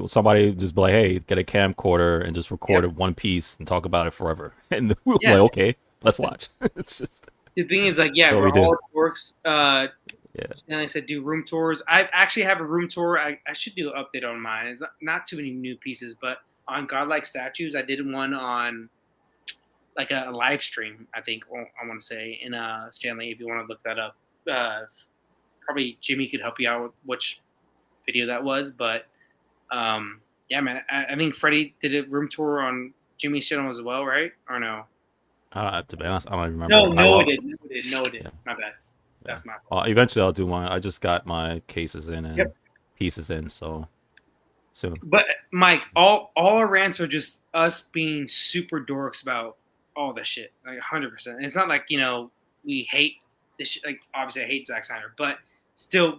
somebody just be like, hey, get a camcorder and just record it One Piece and talk about it forever. And we're like, okay, let's watch. It's just the thing is like, yeah, so we're we do. all works. Yeah. And I said do room tours. I actually have a room tour. I should do an update on mine. It's not too many new pieces, but on Godlike Statues, I did one on like a live stream, I think I want to say, in Stanley, if you want to look that up. Probably Jimmy could help you out with which video that was, but yeah, man, I think Freddie did a room tour on Jimmy's channel as well, right? Or no? To be honest, I don't even remember. No, it did. Yeah. My bad. That's my fault. Eventually, I'll do one. I just got my cases in and pieces in, so soon. But Mike, all our rants are just us being super dorks about all this shit, like 100%. And it's not like we hate this shit. Like obviously, I hate Zack Snyder, but still,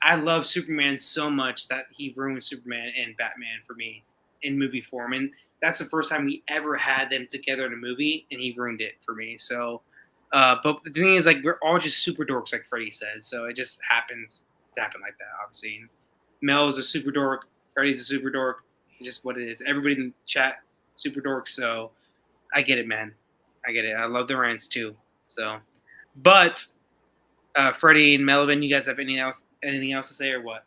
I love Superman so much that he ruined Superman and Batman for me in movie form, and that's the first time we ever had them together in a movie, and he ruined it for me. So. But the thing is, like, we're all just super dorks, like Freddie said. So it just happens to happen like that, obviously. And Mel is a super dork. Freddie's a super dork. It's just what it is. Everybody in the chat, super dork. So I get it, man. I get it. I love the rants too. So, but Freddie and Melvin, you guys have anything else to say or what?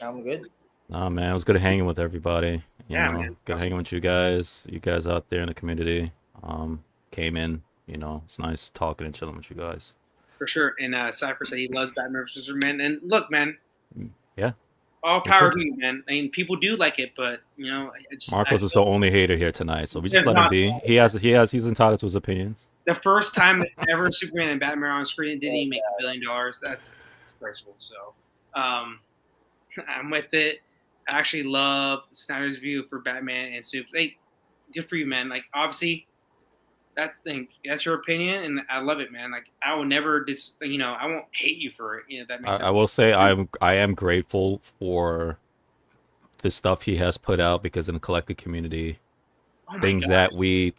I'm good. Nah, man, it was good hanging with everybody. You know, man, it's good awesome. hanging with you guys. You guys out there in the community came in. It's nice talking and chilling with you guys. For sure. And Cypher said he loves Batman vs Superman. And look, man. Yeah. All power to you, man. I mean, people do like it, but Marcos is the only hater here tonight, so we just let him be. He's entitled to his opinions. The first time ever Superman and Batman on screen didn't even make $1 billion. That's disgraceful. So, I'm with it. I actually love Snyder's view for Batman and Supes. Hey, good for you, man. Like, obviously, that's your opinion, and I love it, man. Like, I will never I won't hate you for it. That makes sense. I will say I am grateful for the stuff he has put out because in the collective community, things that we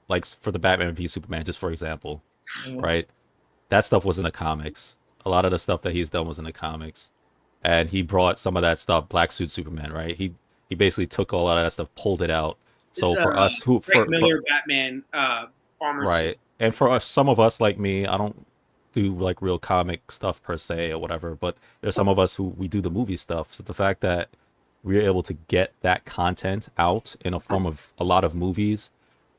like for the Batman v Superman, just for example, right? That stuff was in the comics. A lot of the stuff that he's done was in the comics, and he brought some of that stuff, Black Suit Superman, right? He basically took all of that stuff, pulled it out. So for us, Frank Miller Batman armored suit. right, and for us, some of us like me, I don't do like real comic stuff per se or whatever, but there's some of us who we do the movie stuff. So the fact that we're able to get that content out in a form of a lot of movies,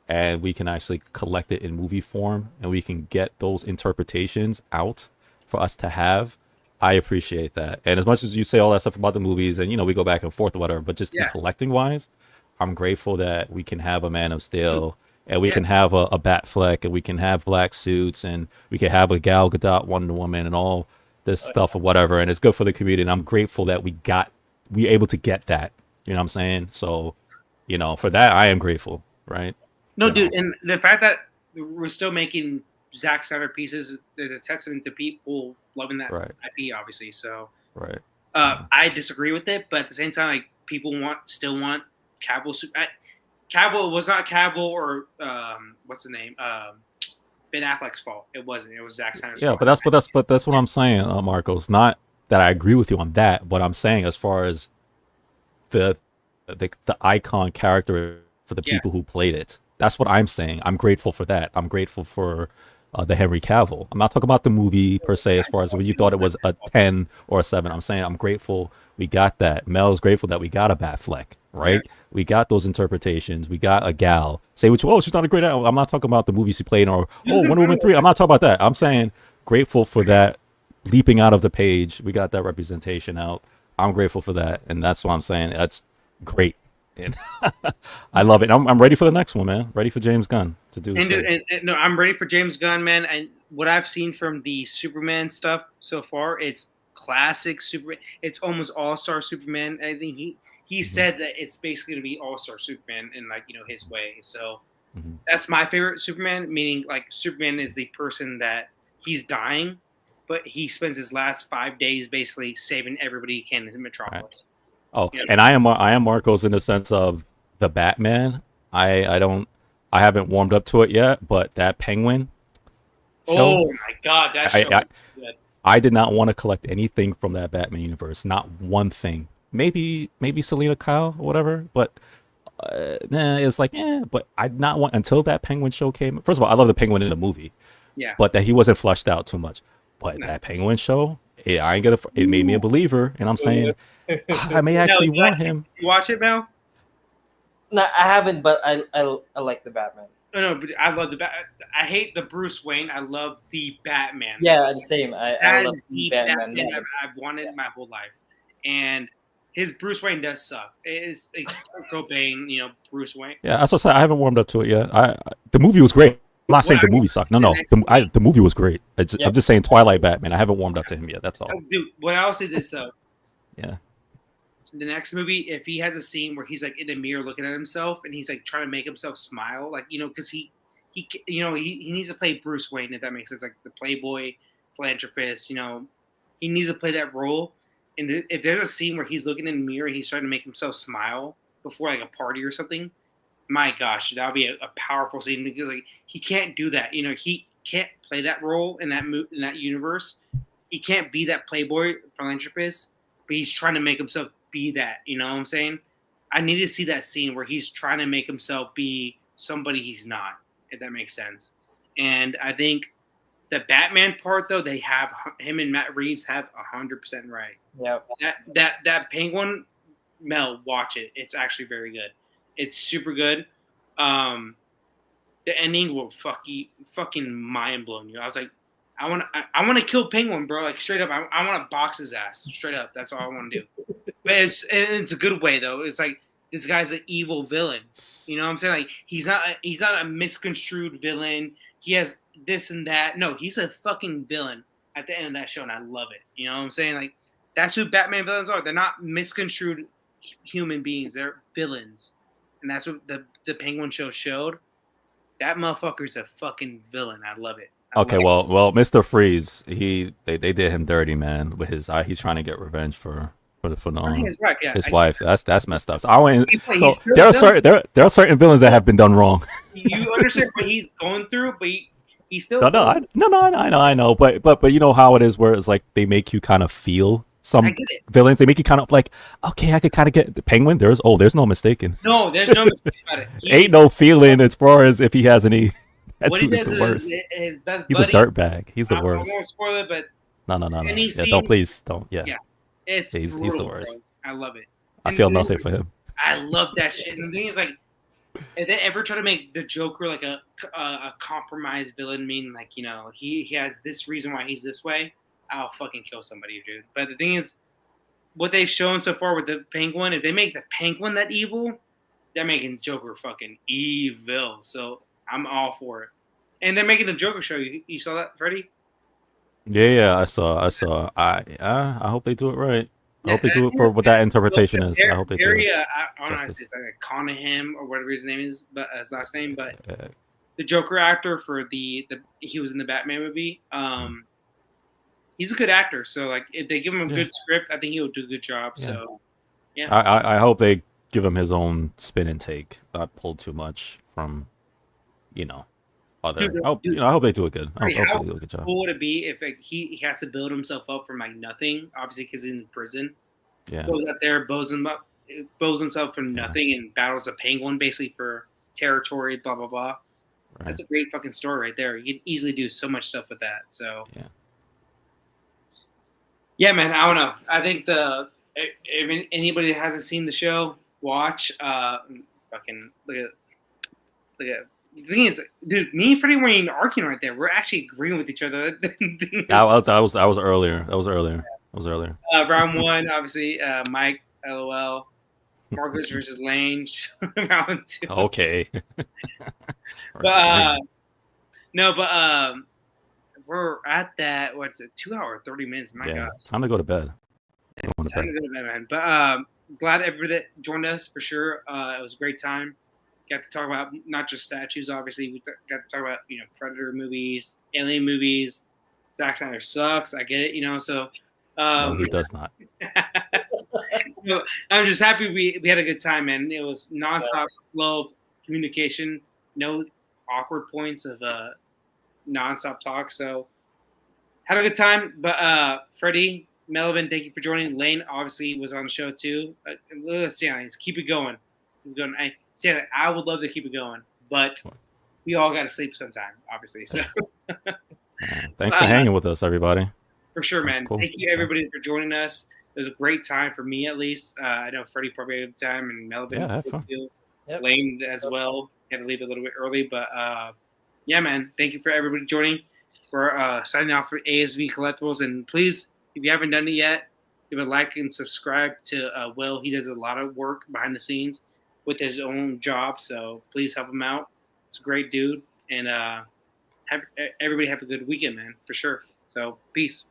and we can actually collect it in movie form, and we can get those interpretations out for us to have. I appreciate that. And as much as you say all that stuff about the movies, and we go back and forth or whatever, but just in collecting wise, I'm grateful that we can have a Man of Steel, and we can have a Batfleck, and we can have black suits, and we can have a Gal Gadot Wonder Woman, and all this stuff or whatever. And it's good for the community. And I'm grateful that we able to get that. You know what I'm saying? So, for that, I am grateful. Right? No, dude, and the fact that we're still making Zack Snyder pieces is a testament to people loving that IP, obviously. So, right. I disagree with it, but at the same time, like people still want Cavill. Cavill was not Cavill or what's the name? Ben Affleck's fault. It wasn't. It was Zack Snyder's fault. But that's what I'm saying, Marcos. Not that I agree with you on that, but I'm saying as far as the icon character for the people who played it. That's what I'm saying. I'm grateful for that. I'm grateful for the Henry Cavill. I'm not talking about the movie per se as far as when you thought it was a 10 or a 7. I'm saying I'm grateful we got that. Mel's grateful that we got a Batfleck, right? Yeah. We got those interpretations. We got a Gal. Say what she's not a great actor. I'm not talking about the movie she played or, Wonder Woman 3. I'm not talking about that. I'm saying grateful for that leaping out of the page. We got that representation out. I'm grateful for that. And that's what I'm saying. That's great. And I love it. I'm ready for the next one, man. Ready for James Gunn to do. And no, I'm ready for James Gunn, man. And what I've seen from the Superman stuff so far, it's classic Superman. It's almost all-star Superman. I think he said that it's basically going to be all-star Superman in his way. So that's my favorite Superman. Meaning like Superman is the person that he's dying, but he spends his last 5 days basically saving everybody he can in Metropolis. Right. Oh, and I am Marcos in the sense of the Batman. I haven't warmed up to it yet, but that Penguin show, oh my god, that show is good. I did not want to collect anything from that Batman universe, not one thing. Maybe Selena Kyle or whatever, but it's like but I did not want until that Penguin show came. First of all, I love the Penguin in the movie, but that he wasn't fleshed out too much. But that Penguin show, it made me a believer, and I'm saying. I may actually want him. You watch it, Mel? No, I haven't, but I like the Batman. No, but I love the Batman. I hate the Bruce Wayne. I love the Batman. Yeah, the same. I love the Batman. I've wanted my whole life, and his Bruce Wayne does suck. It's Cobain, Bruce Wayne. Yeah, that's what I said. I haven't warmed up to it yet. The movie was great. I'm not saying the movie sucked. No. The movie was great. I'm just saying Twilight Batman. I haven't warmed up to him yet. That's all. Dude, well, I'll say this though. Yeah. The next movie, if he has a scene where he's like in a mirror looking at himself and he's like trying to make himself smile, like because he needs to play Bruce Wayne, if that makes sense, like the playboy philanthropist. He needs to play that role. And if there's a scene where he's looking in the mirror and he's trying to make himself smile before like a party or something, my gosh, that would be a powerful scene. Because, like, he can't do that. He can't play that role in that universe. He can't be that playboy philanthropist, but he's trying to make himself be that, you know what I'm saying? I need to see that scene where he's trying to make himself be somebody he's not, if that makes sense. And I think the Batman part, though, they have him and Matt Reeves have 100% right. Yeah. That Penguin, Mel, watch it. It's actually very good. It's super good. The ending will fucking mind blowing you. I was like, I want to kill Penguin, bro. Like straight up, I want to box his ass. Straight up, that's all I want to do. But it's a good way though. It's like this guy's an evil villain. You know what I'm saying? Like he's not a misconstrued villain. He has this and that. No, he's a fucking villain at the end of that show, and I love it. You know what I'm saying? Like that's who Batman villains are. They're not misconstrued human beings. They're villains, and that's what the Penguin show showed. That motherfucker's a fucking villain. I love it. Okay, well, Mr. Freeze, they did him dirty, man. With his eye, he's trying to get revenge for his wife. That's messed up. So there are certain villains that have been done wrong. You understand what he's going through, but he still I know. But you know how it is, where it's like they make you kind of feel some I get it. villains, they make you kind of like, okay, I could kind of get the Penguin. There's no mistaking. No, there's no mistake about it. Ain't no feeling as far as if he has any. That What he dude is does the worst. his best He's a buddy. dirtbag. He's the I worst. won't spoil it, but No. any Yeah, scene, don't please don't. Yeah, yeah, it's he's brutal, the worst. bro. I love it. I And feel the thing nothing is, for him. I love that shit. And the thing is, like, if they ever try to make the Joker like a compromised villain, meaning like, you know, he has this reason why he's this way, I'll fucking kill somebody, dude. But the thing is, what they've shown so far with the Penguin, if they make the Penguin that evil, they're making Joker fucking evil. So I'm all for it. And they're making the Joker show. You saw that, Freddie? Yeah, I saw. I hope they do it right. I hope they do it for what that interpretation is. I hope they do it. I don't know how to say it's like Conahim or whatever his name is, but his last name. But the Joker actor for the he was in the Batman movie. He's a good actor. So like, if they give him a good script, I think he'll do a good job. Yeah. So yeah, I hope they give him his own spin and take. Not pull too much from, other. I hope they do it good. I hope they do a good job. How cool would it be if like, he has to build himself up from like nothing? Obviously, because he's in prison. Yeah. Goes out there, bows himself from nothing, and battles a penguin basically for territory. Blah blah blah. Right. That's a great fucking story right there. You could easily do so much stuff with that. So yeah, man. I don't know. I think if anybody that hasn't seen the show, watch. Fucking look at. The thing is, dude, me and Freddie weren't even arguing right there. We're actually agreeing with each other. I was earlier. Round one, obviously, Mike, LOL. Marcus versus Lane. Round two. Okay. But we're at that. What's it? 2 hour, 30 minutes. My God. Time to go to bed. It's time to go to bed, man. But glad everybody that joined us for sure. It was a great time. Got to talk about not just statues, obviously. We got to talk about Predator movies, Alien movies. Zack Snyder sucks. I get it, So no, he does not. I'm just happy we had a good time, man. It was nonstop flow of communication, no awkward points of nonstop talk. So had a good time. But Freddie, Melvin, thank you for joining. Lane obviously was on the show too. Let's keep it going. I would love to keep it going, but we all got to sleep sometime, obviously. So thanks for hanging with us, everybody. For sure, man. Cool. Thank you, everybody, for joining us. It was a great time for me, at least. I know Freddie probably had a good time, and Melvin had fun. Too. Yep. Lane as well. Had to leave a little bit early, but yeah, man. Thank you for everybody joining. We're signing off for ASV Collectibles, and please, if you haven't done it yet, give a like and subscribe to Will. He does a lot of work behind the scenes with his own job, so please help him out. It's a great dude, and everybody have a good weekend, man, for sure. So peace.